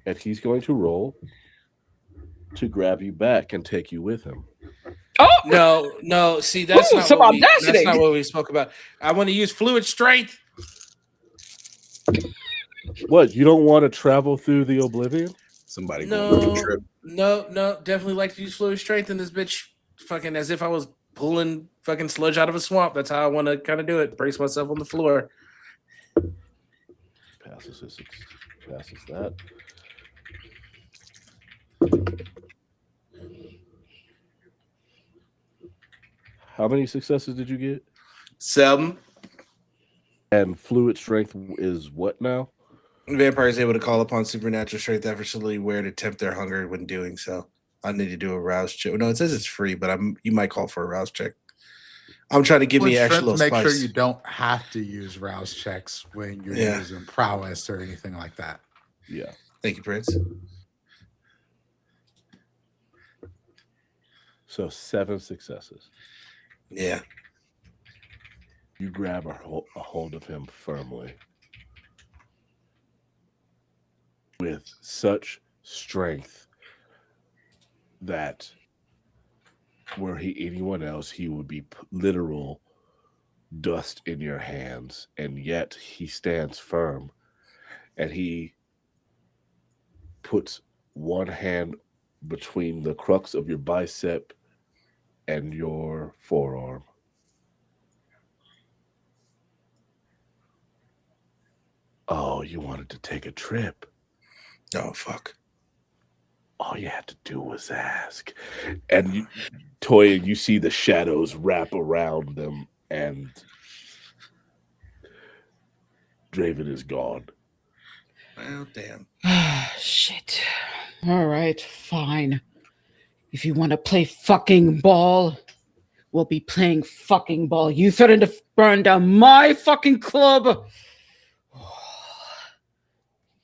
And he's going to roll to grab you back and take you with him. Oh No. See, that's Ooh, not some what we. audacity. That's not what we spoke about. I want to use fluid strength. What? You don't want to travel through the oblivion? Somebody going on a No, trip. no. Definitely like to use fluid strength in this bitch. Fucking as if I was pulling fucking sludge out of a swamp. That's how I want to kind of do it. Brace myself on the floor. Passes that. How many successes did you get? 7. And fluid strength is what now? Vampire is able to call upon supernatural strength effortlessly where to tempt their hunger when doing so. I need to do a rouse check. No, it says it's free, but you might call for a rouse check. I'm trying to give me With extra strength, little make spice. sure you don't have to use rouse checks when you're Yeah. using prowess or anything like that. Yeah. Thank you, Prince. So 7 successes. Yeah. You grab a hold of him firmly with such strength that were he anyone else, he would be literal dust in your hands. And yet he stands firm and he puts one hand between the crux of your bicep and your forearm. Oh, you wanted to take a trip. Oh, fuck. All you had to do was ask. And Toya, you see the shadows wrap around them, and Draven is gone. Well, damn. Shit. All right, fine. If you want to play fucking ball, we'll be playing fucking ball. You threatened to burn down my fucking club.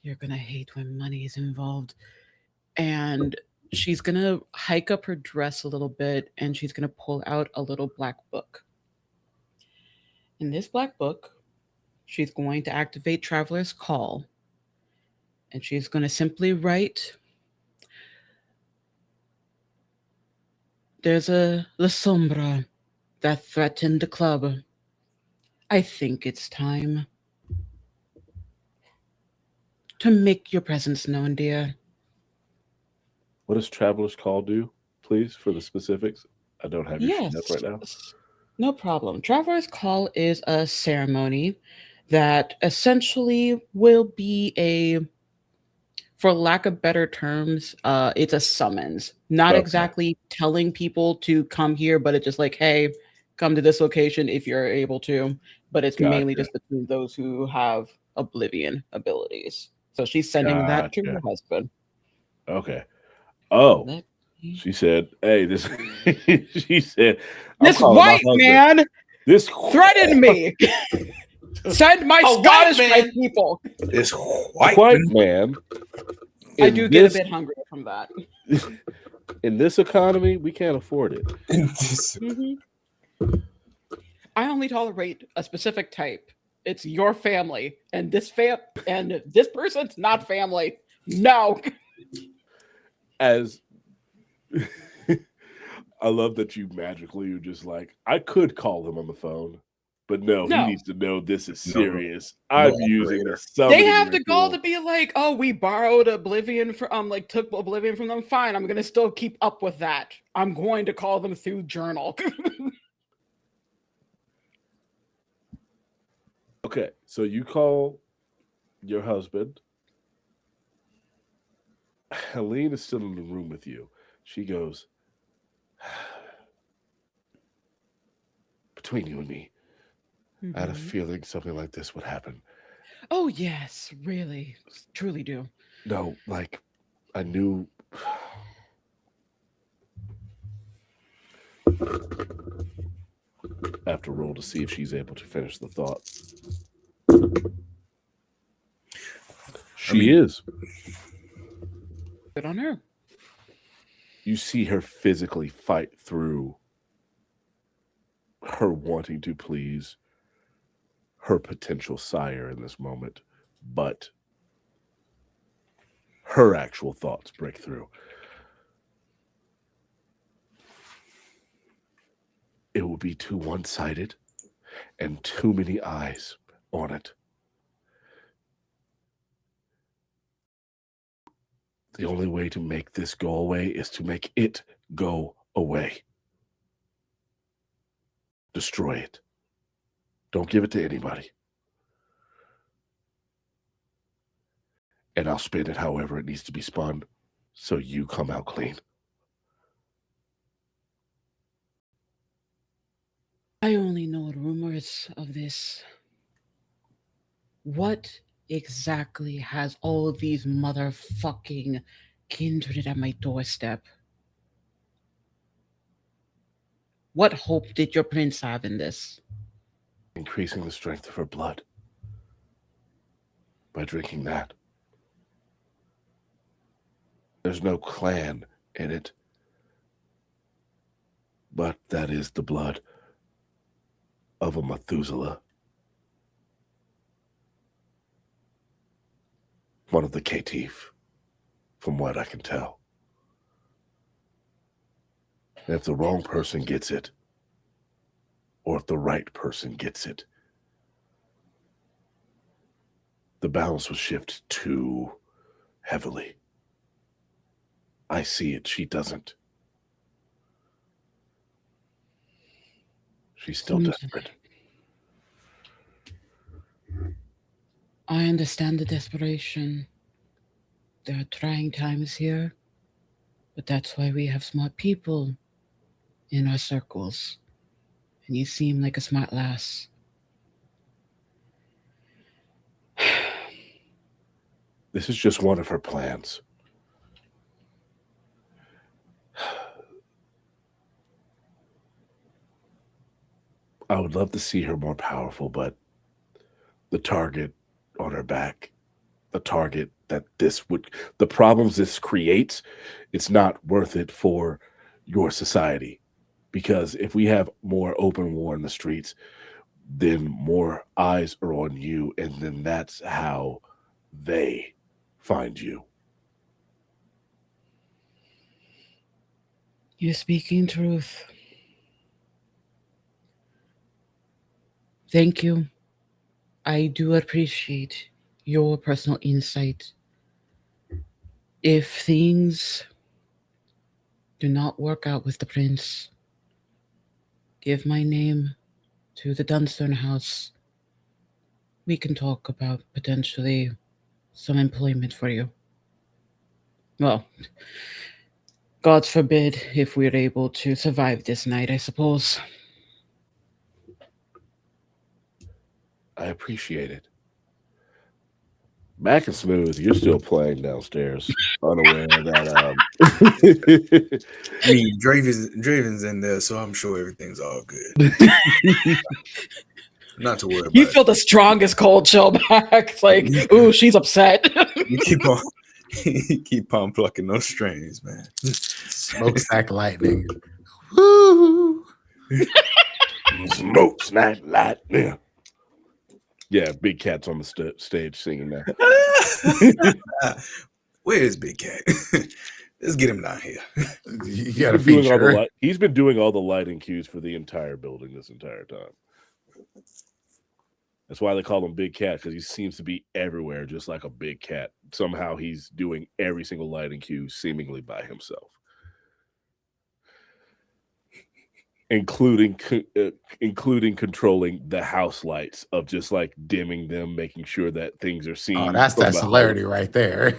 You're gonna hate when money is involved. And she's gonna hike up her dress a little bit and she's gonna pull out a little black book. In this black book, she's going to activate Traveler's Call. And she's going to simply write, "There's a La Sombra that threatened the club. I think it's time to make your presence known, dear." What does Traveler's Call do, please, for the specifics? I don't have your sheet Yes, up right now. no problem. Traveler's Call is a ceremony that essentially will be a, for lack of better terms, it's a summons. Not Okay. exactly telling people to come here, but it's just like, hey, come to this location if you're able to. But it's mainly Gotcha. just between those who have oblivion abilities. So she's sending that to her Gotcha. husband. Okay. Oh, Let me- she said, "Hey, this." She said, "I'm This calling my white husband. man This threatened me. Send my A white Scottish man. white people." This white white man. man." I in do get a this- bit hungry from that. In this economy, we can't afford it. Mhm. I only tolerate a specific type. It's your family, and this person's not family. No. As I love that you magically are just like, I could call him on the phone, but no, he No. needs to know this is No. serious. I'm using operator. the summoning They have the gall ritual. to be like, "Oh, we borrowed Oblivion from like took Oblivion from them. Fine, I'm gonna still keep up with that. I'm going to call them through journal." Okay, so you call your husband. Helene is still in the room with you. She goes, "Between you and me, I had a Mhm. feeling something like this would happen. Oh yes, really, truly do. No, like, I knew." I have to roll to see if she's able to finish the thought. She is. Good on her. You see her physically fight through her wanting to please her potential sire in this moment, but her actual thoughts break through. It will be too one-sided and too many eyes on it. The only way to make this go away is to make it go away. Destroy it. Don't give it to anybody. And I'll spin it however it needs to be spun, so you come out clean. I only know rumors of this. What exactly has all these motherfucking kindred at my doorstep? What hope did your prince have in this? Increasing the strength of her blood by drinking that. There's no clan in it, but that is the blood of a Methuselah. One of the Catif, from what I can tell. And if the wrong person gets it, or if the right person gets it, the balance will shift too heavily. I see it, she doesn't. She's still desperate. I understand the desperation. There are trying times here, but that's why we have smart people in our circles. And you seem like a smart lass. This is just one of her plans. I would love to see her more powerful, but the target on her back, the target that the problems this creates, it's not worth it for your society. Because if we have more open war in the streets, then more eyes are on you, and then that's how they find you. You're speaking truth. Thank you. I do appreciate your personal insight. If things do not work out with the prince, give my name to the Dunstone house. We can talk about potentially some employment for you. Well, God forbid if we're able to survive this night, I suppose. I appreciate it. Mac and Smooth, you're still playing downstairs, unaware that I mean, Draven's in there, so I'm sure everything's all good. Not to worry about You it. feel the strongest cold chill back. It's like, ooh, she's upset. You keep on plucking those strings, man. Smokestack lightning. Woo! Smokestack lightning. Yeah, Big Cat's on the stage singing now. Where is Big Cat? Let's get him down here. You got a feature. He's been doing all the lighting cues for the entire building this entire time. That's why they call him Big Cat, because he seems to be everywhere, just like a big cat. Somehow he's doing every single lighting cue seemingly by himself, including controlling the house lights of just like dimming them, making sure that things are seen. Oh, that's that celerity right there.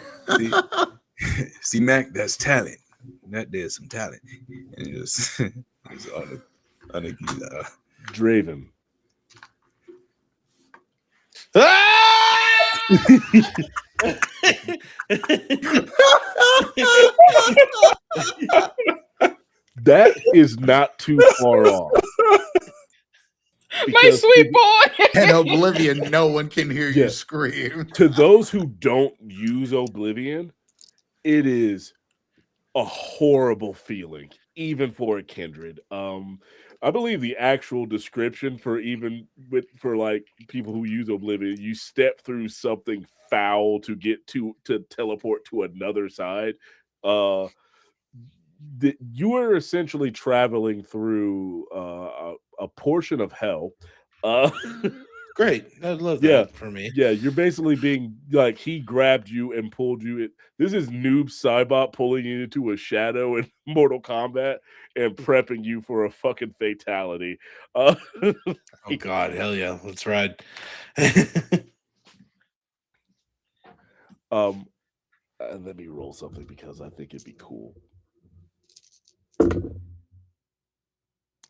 See, Mac, that's talent. That there's some talent, and just Draven. That is not too far off. My sweet boy. In Oblivion, no one can hear you scream. To those who don't use Oblivion, it is a horrible feeling, even for a kindred. I believe the actual description for like people who use Oblivion, you step through something foul to get to teleport to another side. You are essentially traveling through a portion of hell. Great. I love that for me. Yeah, you're basically being like, he grabbed you and pulled you. This is Noob Cybot pulling you into a shadow in Mortal Kombat and prepping you for a fucking fatality. Oh God, hell yeah, let's ride. Let me roll something because I think it'd be cool.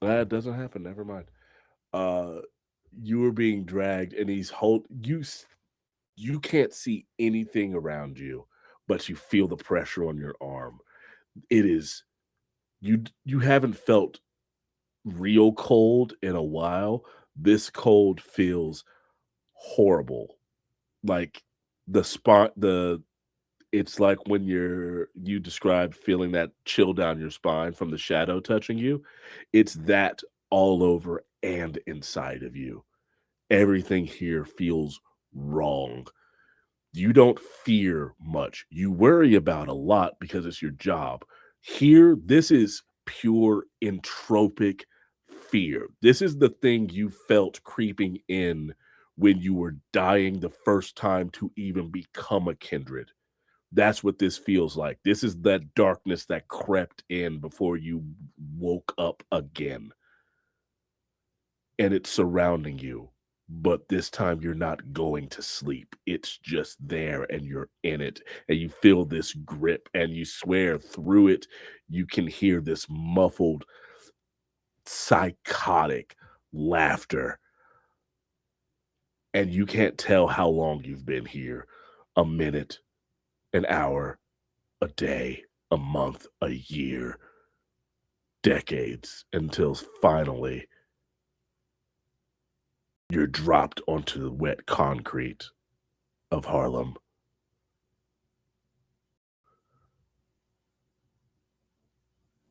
That doesn't happen. Never mind. You are being dragged, and you can't see anything around you, but you feel the pressure on your arm. It is you haven't felt real cold in a while. This cold feels horrible. Like the spot, it's like when you described feeling that chill down your spine from the shadow touching you. It's that all over and inside of you. Everything here feels wrong. You don't fear much. You worry about a lot because it's your job. Here, this is pure entropic fear. This is the thing you felt creeping in when you were dying the first time to even become a kindred. That's what this feels like. This is that darkness that crept in before you woke up again. And it's surrounding you. But this time you're not going to sleep. It's just there and you're in it. And you feel this grip and you swear through it, you can hear this muffled, psychotic laughter. And you can't tell how long you've been here. A minute, an hour, a day, a month, a year, decades, until finally you're dropped onto the wet concrete of Harlem.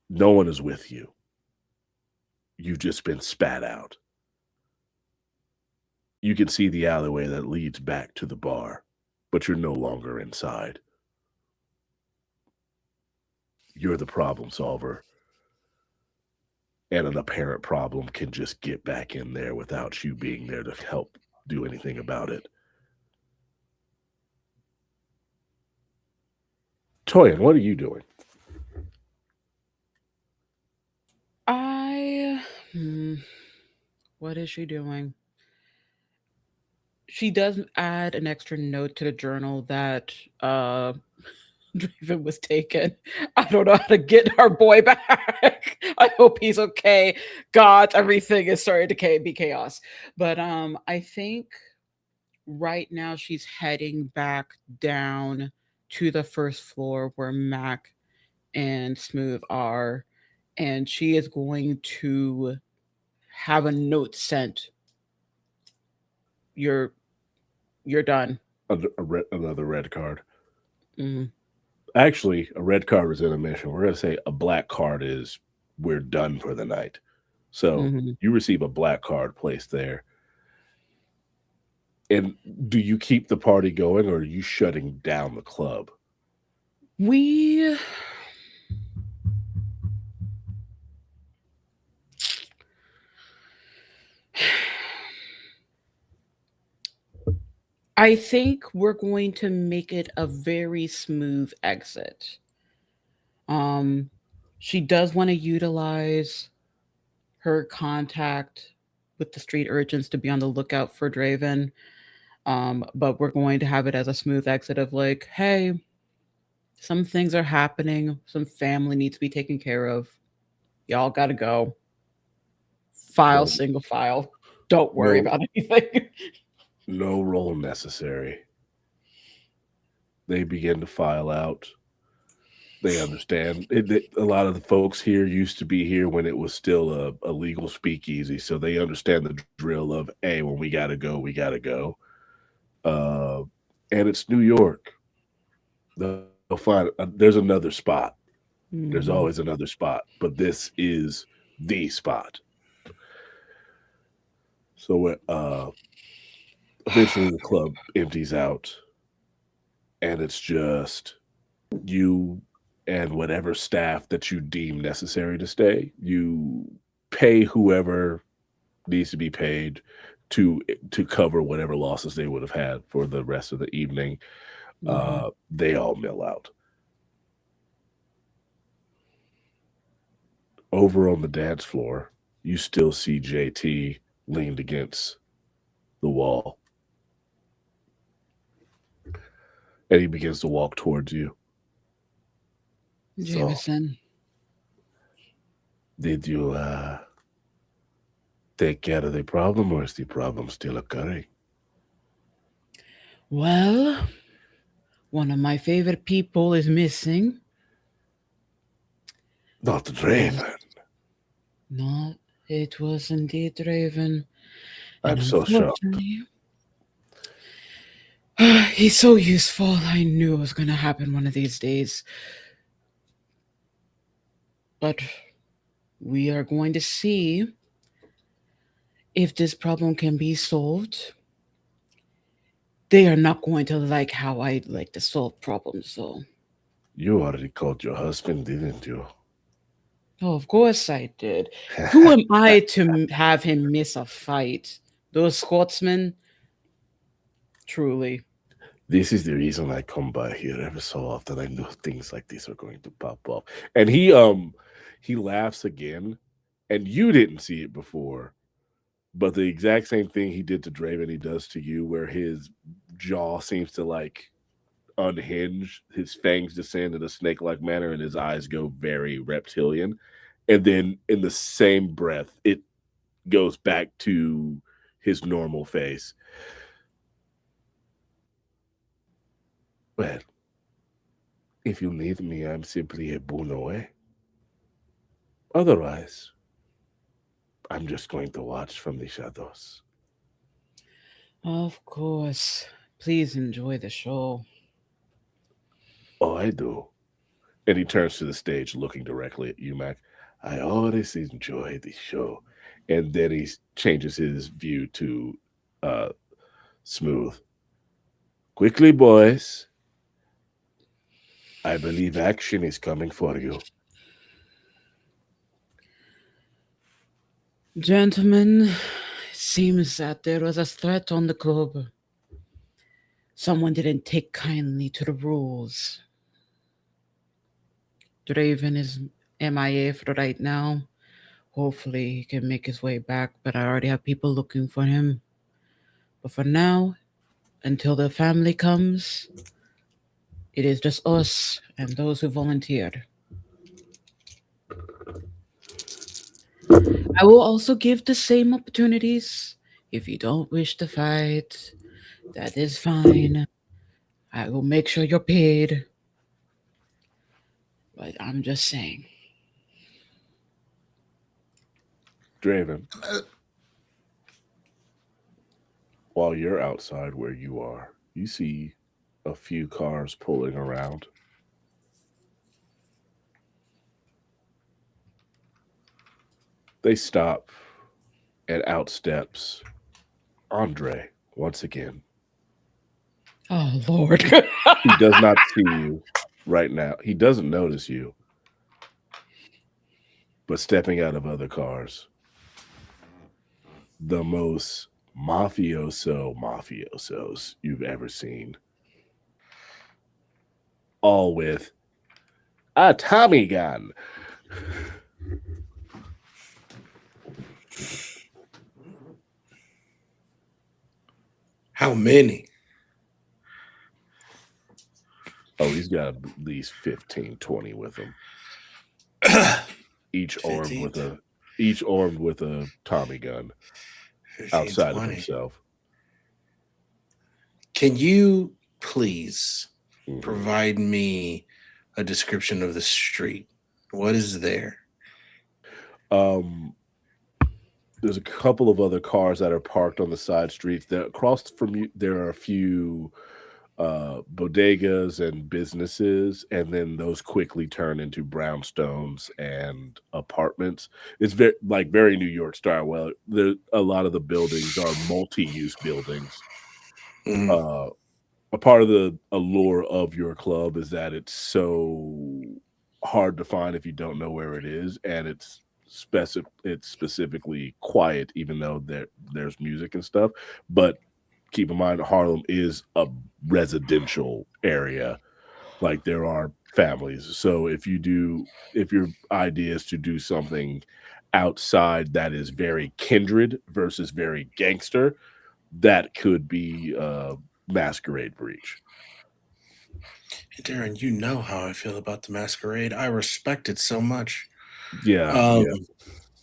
No one is with you. You've just been spat out. You can see the alleyway that leads back to the bar, but you're no longer inside. You're the problem solver, and an apparent problem can just get back in there without you being there to help do anything about it. Toyin, what are you doing? What is she doing? She does add an extra note to the journal that Draven was taken. I don't know how to get our boy back. I hope he's okay. God, everything is starting to be chaos. But I think right now she's heading back down to the first floor where Mac and Smooth are, and she is going to have a note sent. You're done. Another red card. Mhm. Actually, a red card is intermission. We're going to say a black card is we're done for the night. So Mhm. you receive a black card placed there. And do you keep the party going, or are you shutting down the club? We I think we're going to make it a very smooth exit. Um, she does want to utilize her contact with the street urchins to be on the lookout for Draven. But we're going to have it as a smooth exit of like, hey, some things are happening, some family needs to be taken care of. Y'all gotta go. File, No, single file. Don't worry no, about anything. no roll necessary. They begin to file out. They understand. A lot of the folks here used to be here when it was still a legal speakeasy, so they understand the drill of, hey, when we gotta go, we gotta go. And it's New York. They'll find there's another spot. There's Mhm. always another spot, but this is the spot. So eventually the club empties out, and it's just you and whatever staff that you deem necessary to stay. You pay whoever needs to be paid to cover whatever losses they would have had for the rest of the evening. Mhm. They all mill out. Over on the dance floor, you still see JT leaned against the wall, and he begins to walk towards you. So, Jameson. did you take care of the problem, or is the problem still occurring? Well, one of my favorite people is missing. Not Yes. Draven. No, it was indeed Raven. I'm And so shocked. unfortunately, he's so useful. I knew it was going to happen one of these days. But we are going to see if this problem can be solved. They are not going to like how I like to solve problems, though. You already called your husband, didn't you? Oh, of course I did. Who am I to have him miss a fight? Those Scotsmen, truly. This is the reason I come by here every so often. I knew things like this are going to pop up. And he laughs again, and you didn't see it before, but the exact same thing he did to Draven, he does to you, where his jaw seems to like unhinge, his fangs descend in a snake-like manner, and his eyes go very reptilian. And then in the same breath, it goes back to his normal face. Well, if you need me, I'm simply a boon away. Otherwise, I'm just going to watch from the shadows. Of course. Please enjoy the show. Oh, I do. And he turns to the stage looking directly at you, Mac. I always enjoy the show. And then he changes his view to Smooth. Quickly, boys. I believe action is coming for you. Gentlemen, it seems that there was a threat on the club. Someone didn't take kindly to the rules. Draven is MIA for right now. Hopefully he can make his way back, but I already have people looking for him. But for now, until the family comes, it is just us and those who volunteered. I will also give the same opportunities. If you don't wish to fight, that is fine. I will make sure you're paid. But I'm just saying. Draven, while you're outside where you are, you see a few cars pulling around. They stop, and out steps Andre once again. Oh, Lord. He does not see you right now. He doesn't notice you. But stepping out of other cars, the most mafiosos you've ever seen. All with a Tommy gun. How many? Oh, he's got at least 15, 20 with him. Each armed with a Tommy gun 15, outside 20. of himself. Can you please Mhm. provide me a description of the street? What is there? There's a couple of other cars that are parked on the side streets. That across from you, there are a few bodegas and businesses, and then those quickly turn into brownstones and apartments. It's very New York style. Well, a lot of the buildings are multi-use buildings. Mhm. A part of the allure of your club is that it's so hard to find if you don't know where it is, and it's specifically quiet, even though there's music and stuff. But keep in mind, Harlem is a residential area. Like, there are families. So if your idea is to do something outside that is very kindred versus very gangster, that could be Masquerade Breach. Darren, you know how I feel about the Masquerade. I respect it so much. Yeah,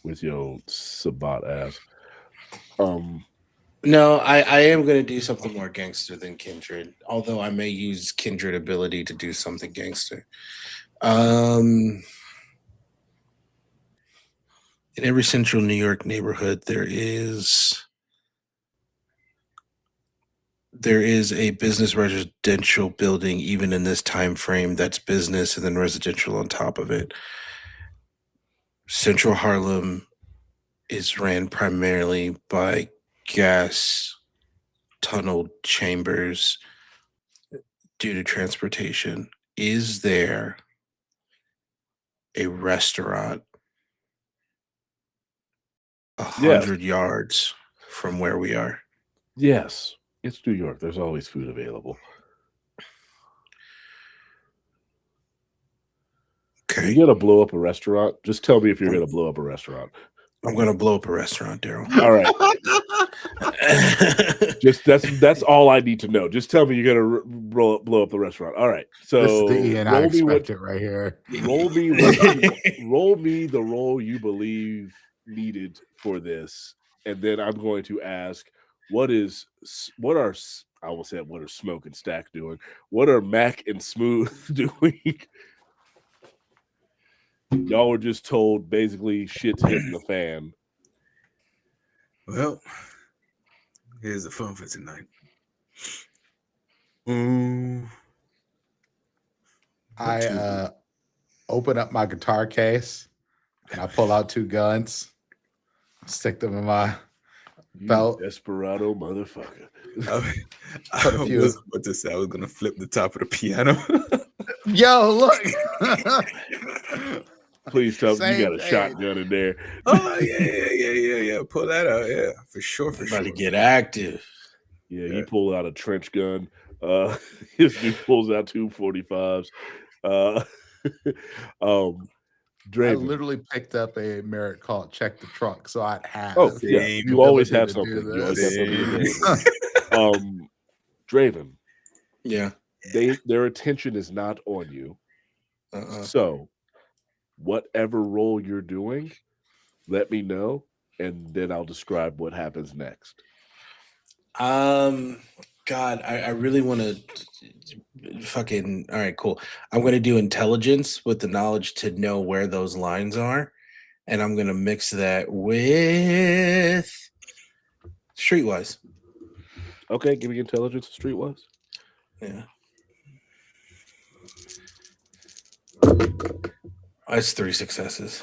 with your Sabat ass. No, I am going to do something more gangster than Kindred, although I may use Kindred ability to do something gangster. In every central New York neighborhood, there is a business residential building, even in this time frame, that's business and then residential on top of it. Central Harlem is ran primarily by gas tunnel chambers due to transportation. Is there a restaurant 100 yards from where we are? Yes, it's New York. There's always food available. Okay. You're gonna blow up a restaurant? Just tell me if you're gonna blow up a restaurant. I'm gonna blow up a restaurant, Daryl. All right. Just that's all I need to know. Just tell me you're gonna blow up the restaurant. All right. So This is the Ian I roll me what expected right here. roll me the role you believe needed for this, and then I'm going to ask what are Smoke and Stack doing? What are Mac and Smooth doing? Y'all were just told basically shit's hitting the fan. Well, here's the fun for tonight. I open up my guitar case and I pull out 2 guns, stick them in my You Felt- desperado motherfucker. I Put a few- was about to say I was gonna flip the top of the piano. Yo, look. Please tell me you Same got a thing. shotgun in there. Oh yeah. Pull that out, yeah, for sure. About to get active. Yeah, he pulled out a trench gun. His dude pulls out 245s. I Draven. literally picked up a merit call, check the trunk, so I'd have. Oh, yeah. Same. You always have ability to do something. You always have this. something available. Draven, Yeah. their attention is not on you. Uh-uh. So, whatever role you're doing, let me know, and then I'll describe what happens next. God, I really want to fucking. All right, cool. I'm going to do intelligence with the knowledge to know where those lines are, and I'm going to mix that with streetwise. Okay, give me intelligence streetwise. Yeah. That's 3 successes.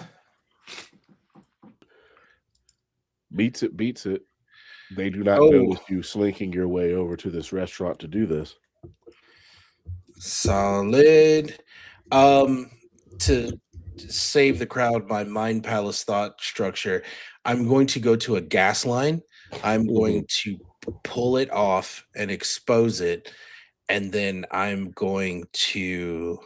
Beats it. They do not Oh. notice you slinking your way over to this restaurant to do this. Solid. To save the crowd, my mind palace thought structure, I'm going to go to a gas line. I'm going to pull it off and expose it, and then I'm going to,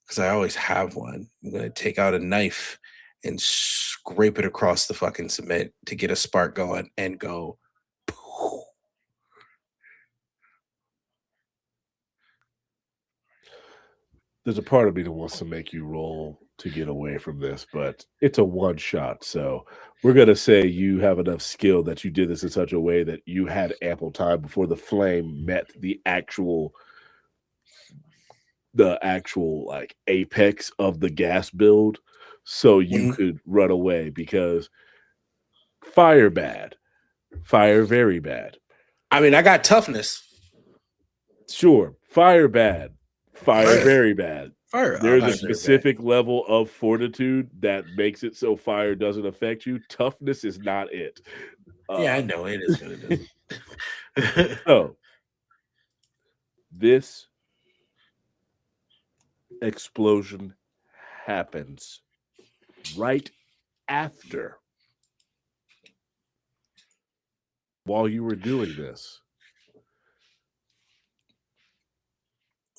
because I always have one, I'm going to take out a knife and scrape it across the fucking cement to get a spark going and go. There's a part of me that wants to make you roll to get away from this, but it's a one shot. So we're going to say you have enough skill that you did this in such a way that you had ample time before the flame met the actual like apex of the gas build. So you could run away, because fire bad, fire very bad. I mean, I got toughness. Sure, fire bad, fire very bad. Fire. There's fire a very specific level of fortitude that makes it so fire doesn't affect you. Toughness is not it. Yeah, I know it is what it is. So this explosion happens right after, while you were doing this,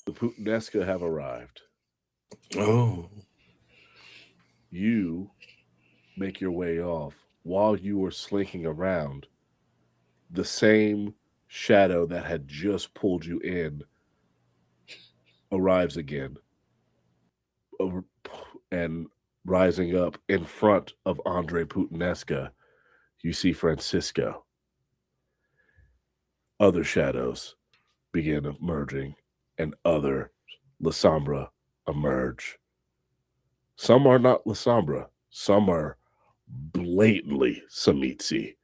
the Puttanesca have arrived. Oh. You make your way off. While you were slinking around, the same shadow that had just pulled you in arrives again, and rising up in front of Andre Puttanesca, you see Francisco. Other shadows begin emerging, and other La Sombra emerge. Some are not La Sombra. Some are blatantly Samitsi.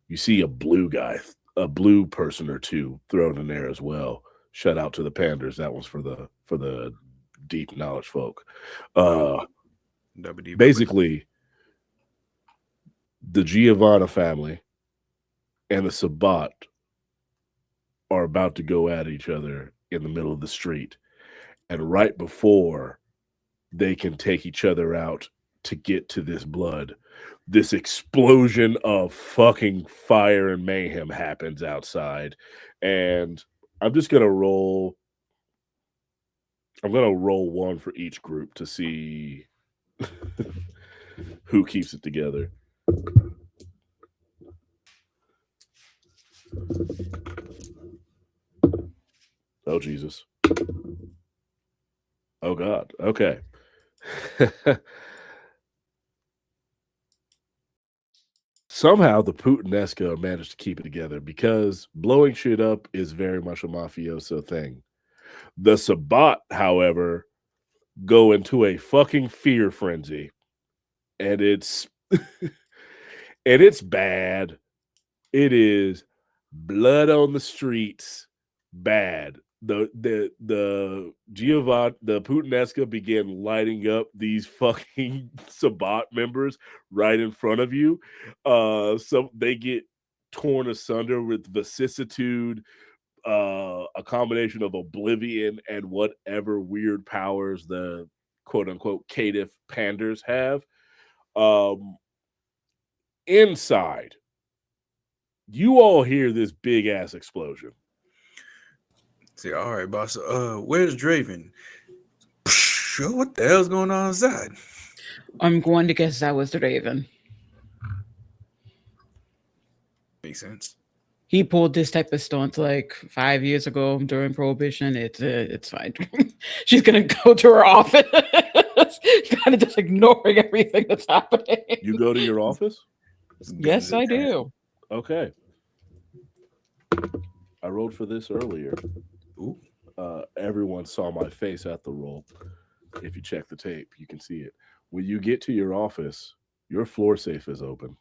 You see a blue guy, a blue person or two thrown in there as well. Shout out to the Panders. That one's for the deep knowledge folk. Basically, the Giovanna family and the Sabat are about to go at each other in the middle of the street. And right before they can take each other out to get to this blood, this explosion of fucking fire and mayhem happens outside. And I'm just going to roll. I'm going to roll one for each group to see who keeps it together. Oh, Jesus. Oh, God. Okay. Somehow the Puttanesca managed to keep it together, because blowing shit up is very much a mafioso thing. The Sabat, however, go into a fucking fear frenzy. And it's and it's bad. It is blood on the streets bad. the Putinesca began lighting up these fucking Sabat members right in front of you. So they get torn asunder with vicissitude, a combination of oblivion and whatever weird powers the quote unquote caitiff panders have. Inside, you all hear this big ass explosion. See, all right, boss. Where's Draven? What the hell's going on inside? I'm going to guess that was the Raven. Makes sense. He pulled this type of stunt like 5 years ago during Prohibition. It's fine. She's gonna go to her office, kind of just ignoring everything that's happening. You go to your office? Yes, I do. Okay. I rolled for this earlier. Ooh. Everyone saw my face at the roll. If you check the tape, you can see it. When you get to your office, your floor safe is open.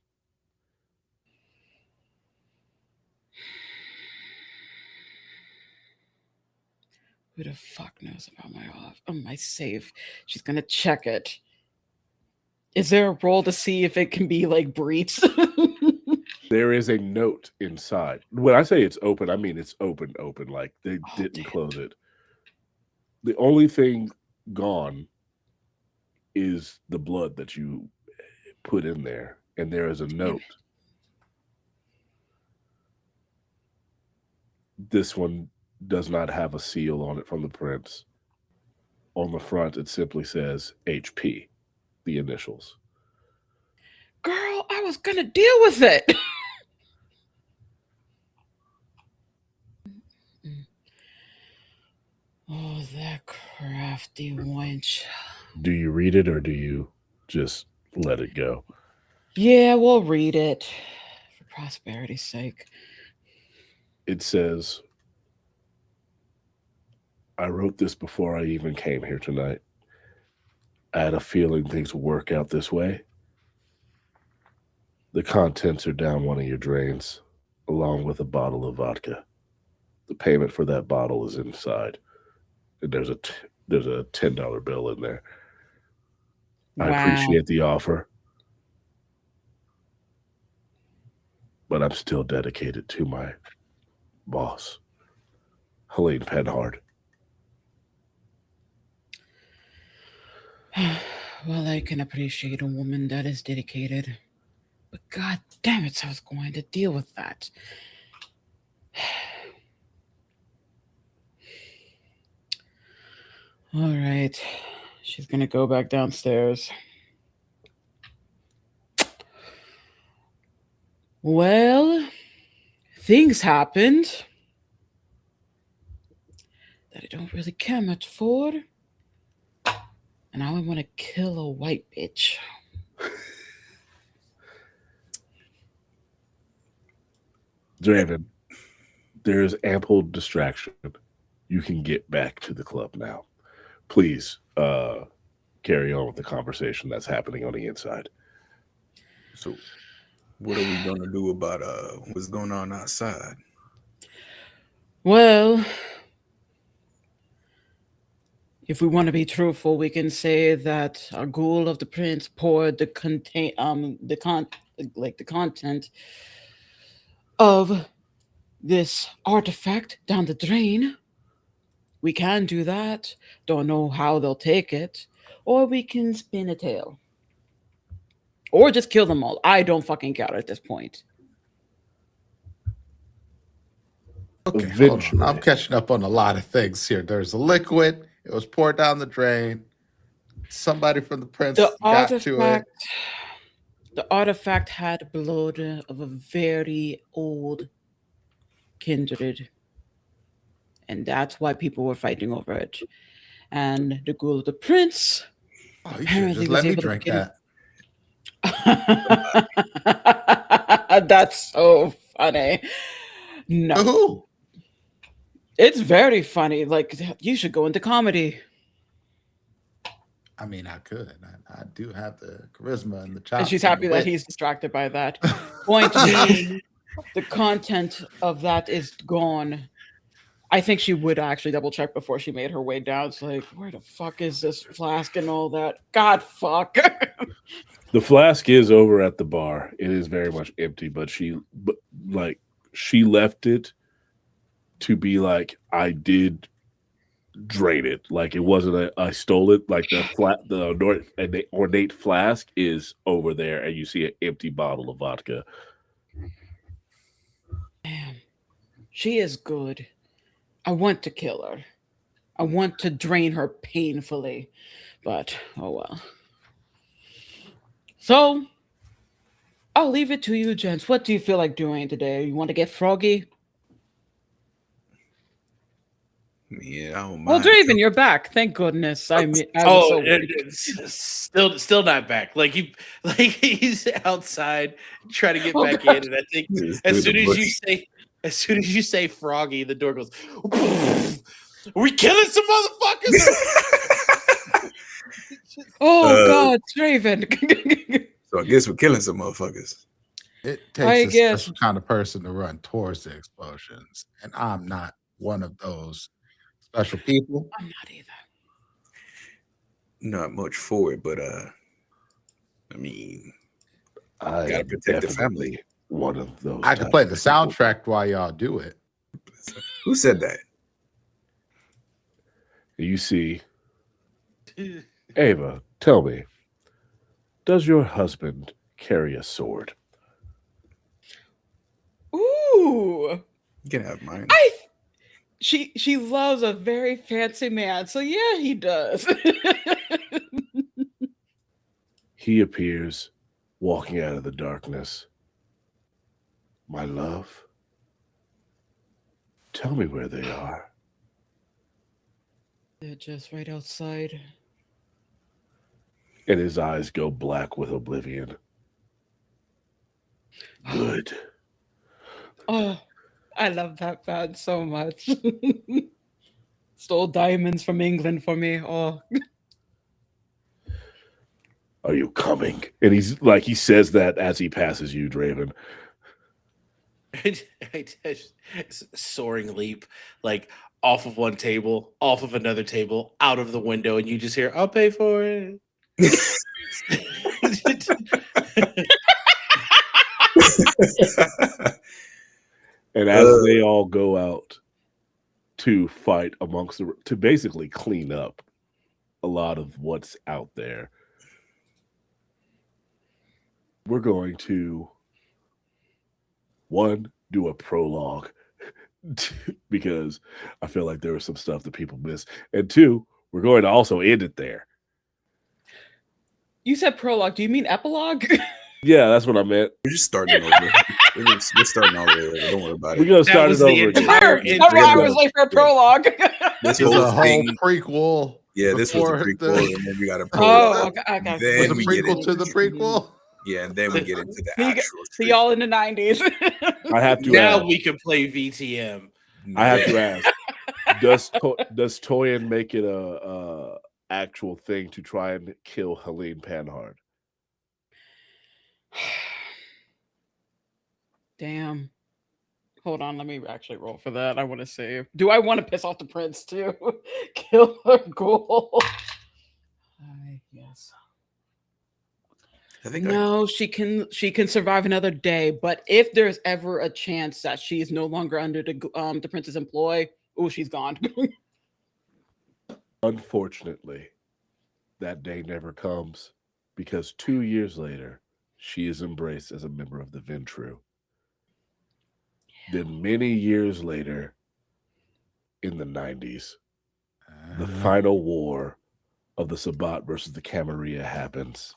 Who the fuck knows about my safe? She's gonna check it. Is there a roll to see if it can be like breached? There is a note inside. When I say it's open, I mean it's open. Like they didn't close it. The only thing gone is the blood that you put in there, and there is a note. This one does not have a seal on it from the prince. On the front, it simply says HP, the initials. Girl, I was gonna deal with it. Oh, that crafty wench. Do you read it or do you just let it go? Yeah, we'll read it for prosperity's sake. It says, I wrote this before I even came here tonight. I had a feeling things would work out this way. The contents are down one of your drains, along with a bottle of vodka. The payment for that bottle is inside. And there's a $10 bill in there. Wow. I appreciate the offer, but I'm still dedicated to my boss, Helene Penhard. Well, I can appreciate a woman that is dedicated, but god damn it, I was going to deal with that. All right, she's gonna go back downstairs. Well, things happened that I don't really care much for. And now I want to kill a white bitch. Draven, there is ample distraction. You can get back to the club now. Please carry on with the conversation that's happening on the inside. So, what are we gonna do about what's going on outside? Well, if we want to be truthful, we can say that a ghoul of the prince poured the content of this artifact down the drain. We can do that. Don't know how they'll take it. Or we can spin a tail. Or just kill them all. I don't fucking care at this point. Okay, hold on. I'm catching up on a lot of things here. There's a liquid. It was poured down the drain. Somebody from the prince got to it. The artifact had blood of a very old kindred. And that's why people were fighting over it. And the ghoul of the prince apparently just let me drink that. That's so funny. No. Ooh. It's very funny. Like, you should go into comedy. I mean, I could. I do have the charisma and the chops. And she's happy that he's distracted by that. Point being, the content of that is gone. I think she would actually double check before she made her way down. It's like, where the fuck is this flask and all that? God, fuck. The flask is over at the bar. It is very much empty, but she left it to be like, I did drain it. Like it wasn't I stole it. Like the ornate flask is over there, and you see an empty bottle of vodka. Damn. She is good. I want to kill her. I want to drain her painfully. But, oh well. So, I'll leave it to you, gents. What do you feel like doing today? You want to get froggy? Yeah, I don't Well, mind. Draven, you're back. Thank goodness. I was so worried. still not back. Like he's outside trying to get back in, and I think as soon as you say Froggy, the door goes. Are we killing some motherfuckers? Oh God, Draven. So I guess we're killing some motherfuckers. It I takes a guess. special kind of person to run towards the explosions, and I'm not one of those special people. I'm not either. Not much for it, but I mean, I gotta protect the family. One of those. I can play the soundtrack while y'all do it. Who said that? You see, Ava, tell me, does your husband carry a sword? Ooh. You can have mine. She loves a very fancy man, so yeah, he does. He appears walking out of the darkness. My love, tell me where they are. They're just right outside. And his eyes go black with oblivion. Good. Oh, I love that band so much. Stole diamonds from England for me. Oh, Are you coming? And he's like, he says that as he passes you, Draven. I soaring leap, like off of one table, off of another table, out of the window, and you just hear, "I'll pay for it." And as they all go out to fight to basically clean up a lot of what's out there, we're going to do a prologue because I feel like there was some stuff that people missed, and 2, we're going to also end it there. you said prologue. Do you mean epilogue? Yeah, that's what I meant. We're just starting over. We're starting all over. Don't worry about We're it. gonna start it over again. entire I was late for a prologue. This There's whole a whole thing. prequel. Yeah, this was a before prequel, and then we got a Oh, prologue. okay. There's Then a we get prequel into to the prequel. Yeah, and then we get into the See you- actual. See y'all in the 90s. I have to Now ask. we can play VTM. I have to ask. Does Toyin make it a actual thing to try and kill Helene Panhard? Damn. Hold on, let me actually roll for that. I want to see. Do I want to piss off the prince too? Kill her goal. Yes. I think No, she can survive another day, but if there's ever a chance that she's no longer under the prince's employ, oh, she's gone. Unfortunately, that day never comes because 2 years later, she is embraced as a member of the Ventru. Then many years later, in the 90s, the final war of the Sabbat versus the Camarilla happens,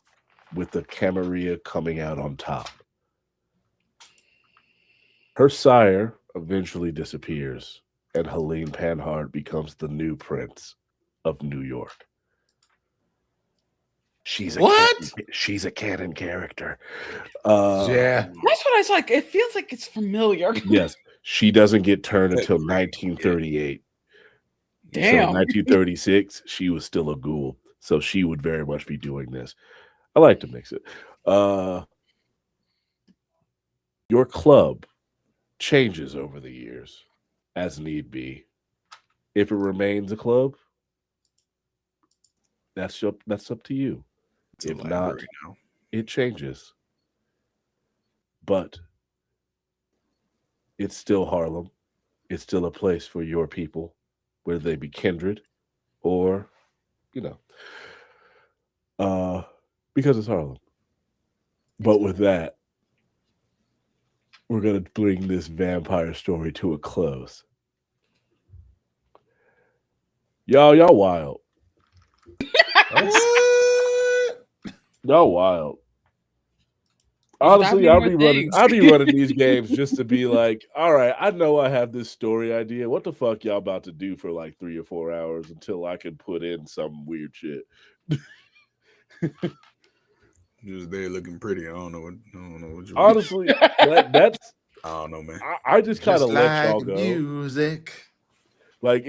with the Camarilla coming out on top. Her sire eventually disappears, and Helene Panhard becomes the new prince of New York. She's a canon character. Yeah. That's what I was like. It feels like it's familiar. Yes, she doesn't get turned until 1938. Damn. So 1936, she was still a ghoul. So she would very much be doing this. I like to mix it. Your club changes over the years as need be. If it remains a club, that's up to you. It's a If not, library now. it changes. But it's still Harlem. It's still a place for your people, whether they be kindred or, you know, because it's Harlem. But with that, we're going to bring this vampire story to a close. Y'all wild. Y'all wild. Honestly, I'll be running these games just to be like, all right, I know I have this story idea. What the fuck y'all about to do for like 3 or 4 hours until I can put in some weird shit? Just there looking pretty. I don't know what you Honestly, that's I don't know, man. I just kind of let y'all go. Music. Like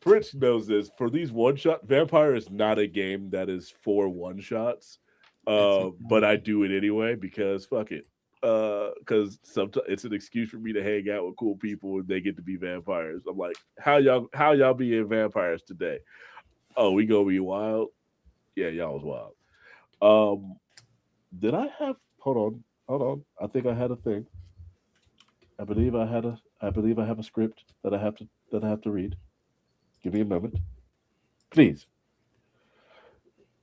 Prince knows this. For these one shot, Vampire is not a game that is for one shots. But I do it anyway because fuck it. Because sometimes it's an excuse for me to hang out with cool people and they get to be vampires. I'm like, how y'all being vampires today? Oh, we gonna be wild? Yeah, y'all was wild. Did I have? Hold on. I think I had a thing. I believe I have a script that I have to read. Give me a moment, please.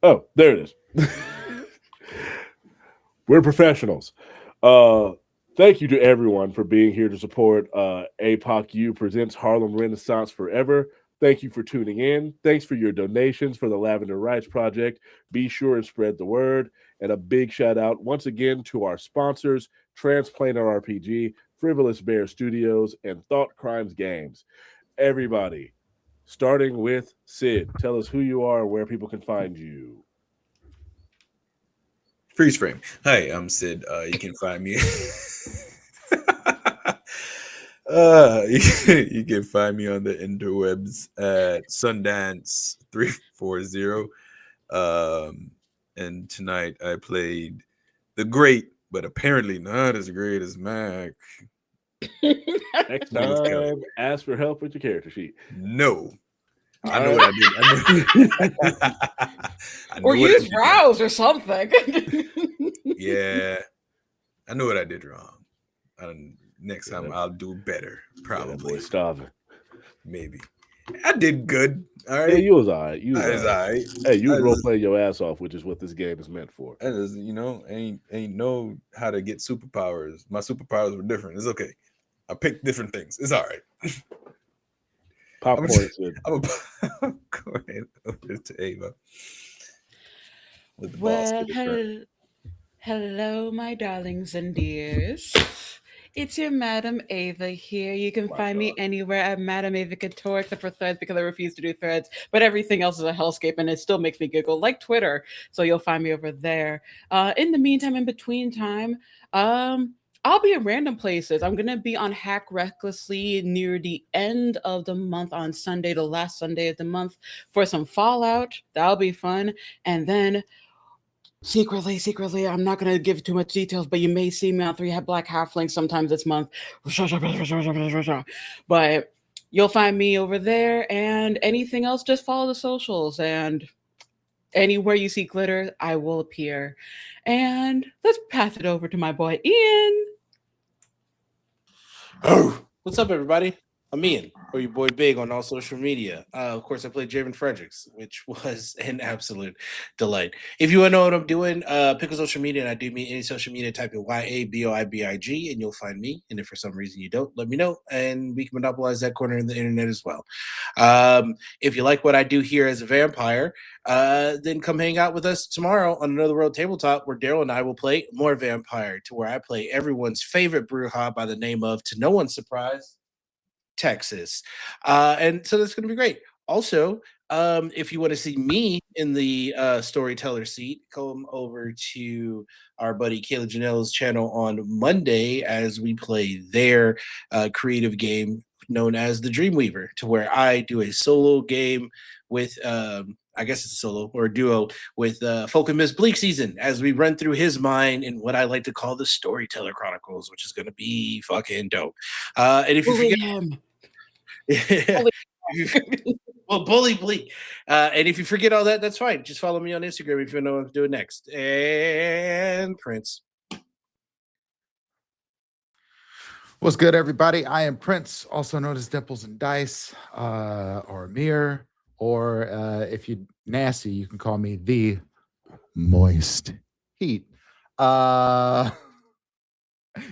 Oh, there it is. We're professionals. Thank you to everyone for being here to support APOC presents Harlem Renaissance Forever. Thank you for tuning in. Thanks for your donations for the Lavender Rights Project. Be sure and spread the word. And a big shout out once again to our sponsors, Transplanter RPG, Frivolous Bear Studios, and Thought Crimes Games. Everybody, starting with Sid, tell us who you are and where people can find you. Freeze frame. Hi, I'm Sid. You can find me. You can find me on the interwebs at Sundance 340. And tonight I played the great, but apparently not as great as Mac. Next time, ask for help with your character sheet. No. I know what I did. Or use Rouse or something. Yeah. I know what I did wrong. Next time I'll do better. Probably. Starving. Maybe. I did good. All right. Yeah, you was all right. Right. Hey, you was role playing your ass off, which is what this game is meant for. I just, ain't know how to get superpowers. My superpowers were different. It's okay. I picked different things. It's all right. Popcorn. I'm going over to Ava. Well, hello, my darlings and dears. It's your Madam Ava here. You can find me anywhere at Madam Ava Couture, except for Threads because I refuse to do Threads. But everything else is a hellscape, and it still makes me giggle, like Twitter. So you'll find me over there. In the meantime, in between time, I'll be in random places. I'm gonna be on Hack Recklessly near the end of the month on Sunday, the last Sunday of the month, for some Fallout. That'll be fun, and then. Secretly, I'm not going to give too much details, but you may see me on 3 Black Halflings sometimes this month. But you'll find me over there, and anything else, just follow the socials, and anywhere you see glitter, I will appear. And let's pass it over to my boy, Ian. Oh, what's up, everybody? I'm Ian, or your boy Big on all social media. Of course, I played Javen Fredericks, which was an absolute delight. If you want to know what I'm doing, pick a social media, and I do mean any social media, type in YABOIBIG, and you'll find me. And if for some reason you don't, let me know, and we can monopolize that corner of the internet as well. If you like what I do here as a vampire, then come hang out with us tomorrow on Another World Tabletop, where Daryl and I will play more Vampire, to where I play everyone's favorite Brujah by the name of, to no one's surprise, Texas. And so that's going to be great. Also, if you want to see me in the storyteller seat, come over to our buddy Kayla Janelle's channel on Monday as we play their creative game known as the Dreamweaver, to where I do a solo game with I guess it's a solo or a duo with Folk and Miss Bleak Season, as we run through his mind in what I like to call the Storyteller Chronicles, which is going to be fucking dope. And if you forget him. Well, bully bleak. And if you forget all that, that's fine. Just follow me on Instagram if you know what I'm doing next. And Prince. What's good, everybody? I am Prince, also known as Dimples and Dice, or Amir, or if you're nasty, you can call me the Moist Heat.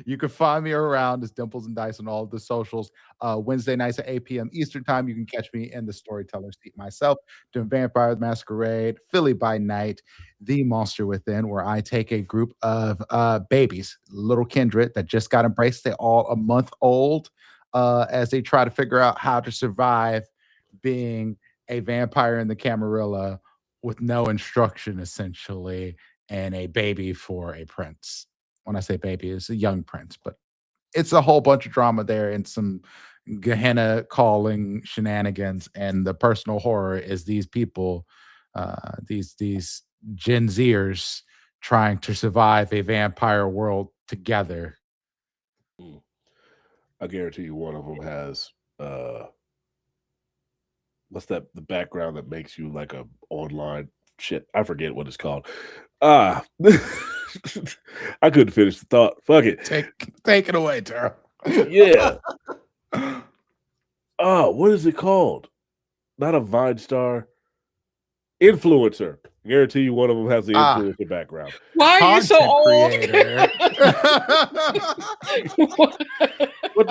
You can find me around as Dimples and Dice on all of the socials. Wednesday nights at 8 p.m. Eastern Time, you can catch me in the Storyteller Seat myself, doing Vampire the Masquerade, Philly by Night, The Monster Within, where I take a group of babies, little kindred that just got embraced. They're all a month old, as they try to figure out how to survive being a vampire in the Camarilla with no instruction, essentially, and a baby for a prince. When I say baby, it's a young prince, but it's a whole bunch of drama there and some Gehenna calling shenanigans. And the personal horror is these people, these Gen Zers trying to survive a vampire world together. I guarantee you one of them has what's that, the background that makes you like a online shit. I forget what it's called. I couldn't finish the thought. Fuck it. Take it away, Tara. Yeah. Oh, what is it called? Not a Vine star. Influencer. Guarantee you one of them has the influencer background. Why are you so old? What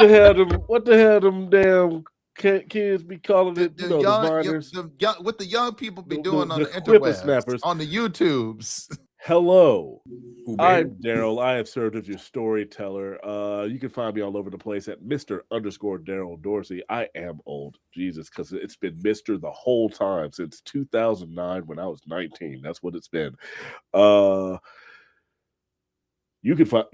the hell them damn kids be calling it? The the young, Viners? what the young people be The- doing the- on the the whippersnappers. interwebs, on the YouTubes. Hello. Ooh, I'm baby. Daryl. I have served as your storyteller. You can find me all over the place at Mr._Daryl Dorsey. I am old. Jesus, because it's been Mr. the whole time since 2009 when I was 19. That's what it's been. You can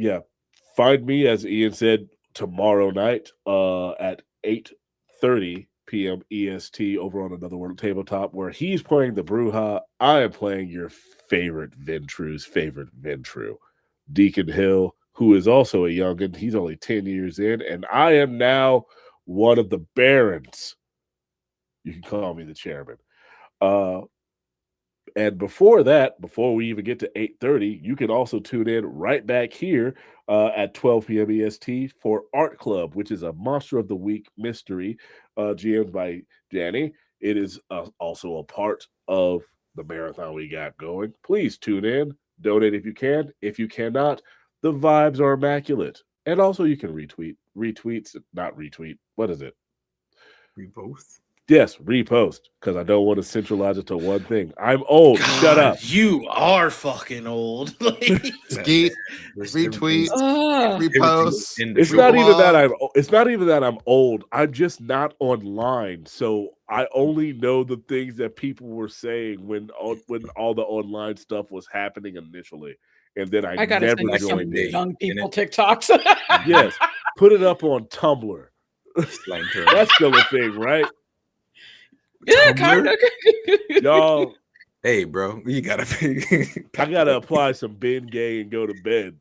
find me, as Ian said, tomorrow night at 8:30 p.m. EST over on Another World Tabletop, where he's playing the Bruja. I am playing your favorite Ventrue's favorite Ventru, Deacon Hill, who is also a youngin'. He's only 10 years in, and I am now one of the Barons. You can call me the chairman. And before that, before we even get to 8:30, you can also tune in right back here at 12 p.m. EST for Art Club, which is a Monster of the Week mystery GM'd by Danny. It is also a part of the marathon we got going. Please tune in, donate if you can. If you cannot, the vibes are immaculate. And also you can not retweet. What is it? Repost. Yes, repost, because I don't want to centralize it to one thing. I'm old. Shut up. You are fucking old. Skeet, retweet, repost. It's not even that I'm old. I'm just not online. So I only know the things that people were saying when all the online stuff was happening initially. And then I gotta never send you some joined in. young people TikToks. Yes. Put it up on Tumblr. That's still a thing, right? Yeah, kind of. Y'all, Hey, bro, you gotta pay. I gotta apply some Ben Gay and go to bed.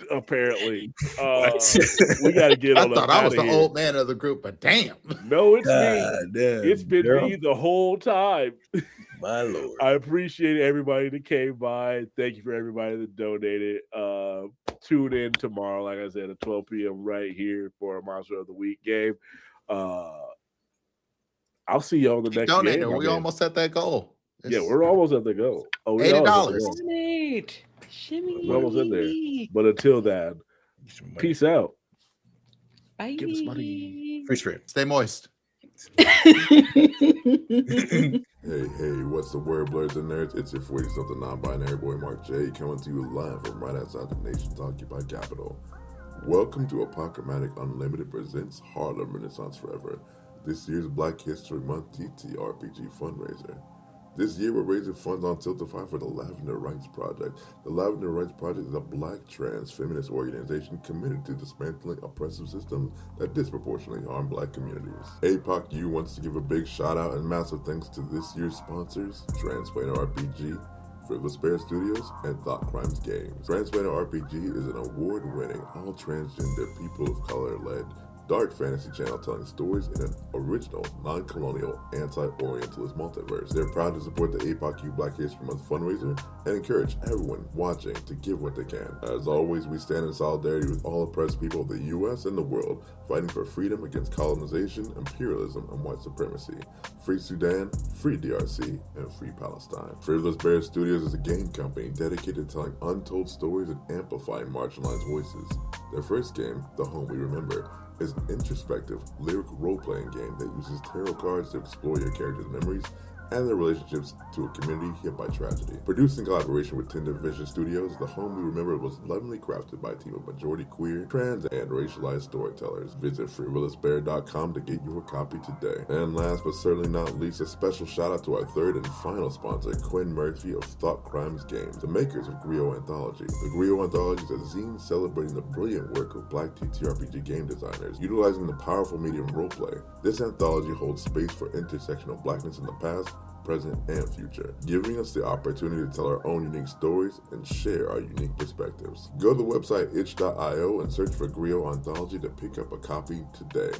Apparently, we gotta get I on. thought I was the old man of the group, but damn. No, it's me. Damn, It's been Daryl. me the whole time. My lord. I appreciate everybody that came by. Thank you for everybody that donated. Tune in tomorrow, like I said, at 12 p.m. right here for a Monster of the Week game. I'll see y'all in the next Donated. game. We almost at that goal. Yeah, we're almost at the goal. Oh, $80. Donate. Shimmy. We're almost in there. But until then, peace out. Bye. Give us money. First friend. Stay moist. Hey, what's the word, blurs and nerds? It's your 40-something non-binary boy, Mark J, coming to you live from right outside the nation's occupied capital. Welcome to Apocalyptic Unlimited presents Harlem Renaissance Forever, this year's Black History Month TTRPG fundraiser. This year we're raising funds on Tiltify for the Lavender Rights Project. The Lavender Rights Project is a black trans feminist organization committed to dismantling oppressive systems that disproportionately harm black communities. APOC U wants to give a big shout out and massive thanks to this year's sponsors, Transplaner RPG, Frivolous Bear Studios, and Thought Crimes Games. Transplaner RPG is an award-winning, all transgender, people of color-led dark fantasy channel telling stories in an original, non-colonial, anti-Orientalist multiverse. They're proud to support the APOC Black History Month fundraiser and encourage everyone watching to give what they can. As always, we stand in solidarity with all oppressed people of the U.S. and the world, fighting for freedom against colonization, imperialism, and white supremacy. Free Sudan, free DRC, and free Palestine. Frivolous Bear Studios is a game company dedicated to telling untold stories and amplifying marginalized voices. Their first game, The Home We Remember, is an introspective, lyric role-playing game that uses tarot cards to explore your character's memories and their relationships to a community hit by tragedy. Produced in collaboration with Tinder Vision Studios, The Home We Remember was lovingly crafted by a team of majority queer, trans, and racialized storytellers. Visit frivolousbear.com to get your copy today. And last but certainly not least, a special shout out to our third and final sponsor, Quinn Murphy of Thought Crimes Games, the makers of Griot Anthology. The Griot Anthology is a zine celebrating the brilliant work of Black TTRPG game designers, utilizing the powerful medium roleplay. This anthology holds space for intersectional Blackness in the past, present, and future, giving us the opportunity to tell our own unique stories and share our unique perspectives. Go to the website itch.io and search for Griot Anthology to pick up a copy today.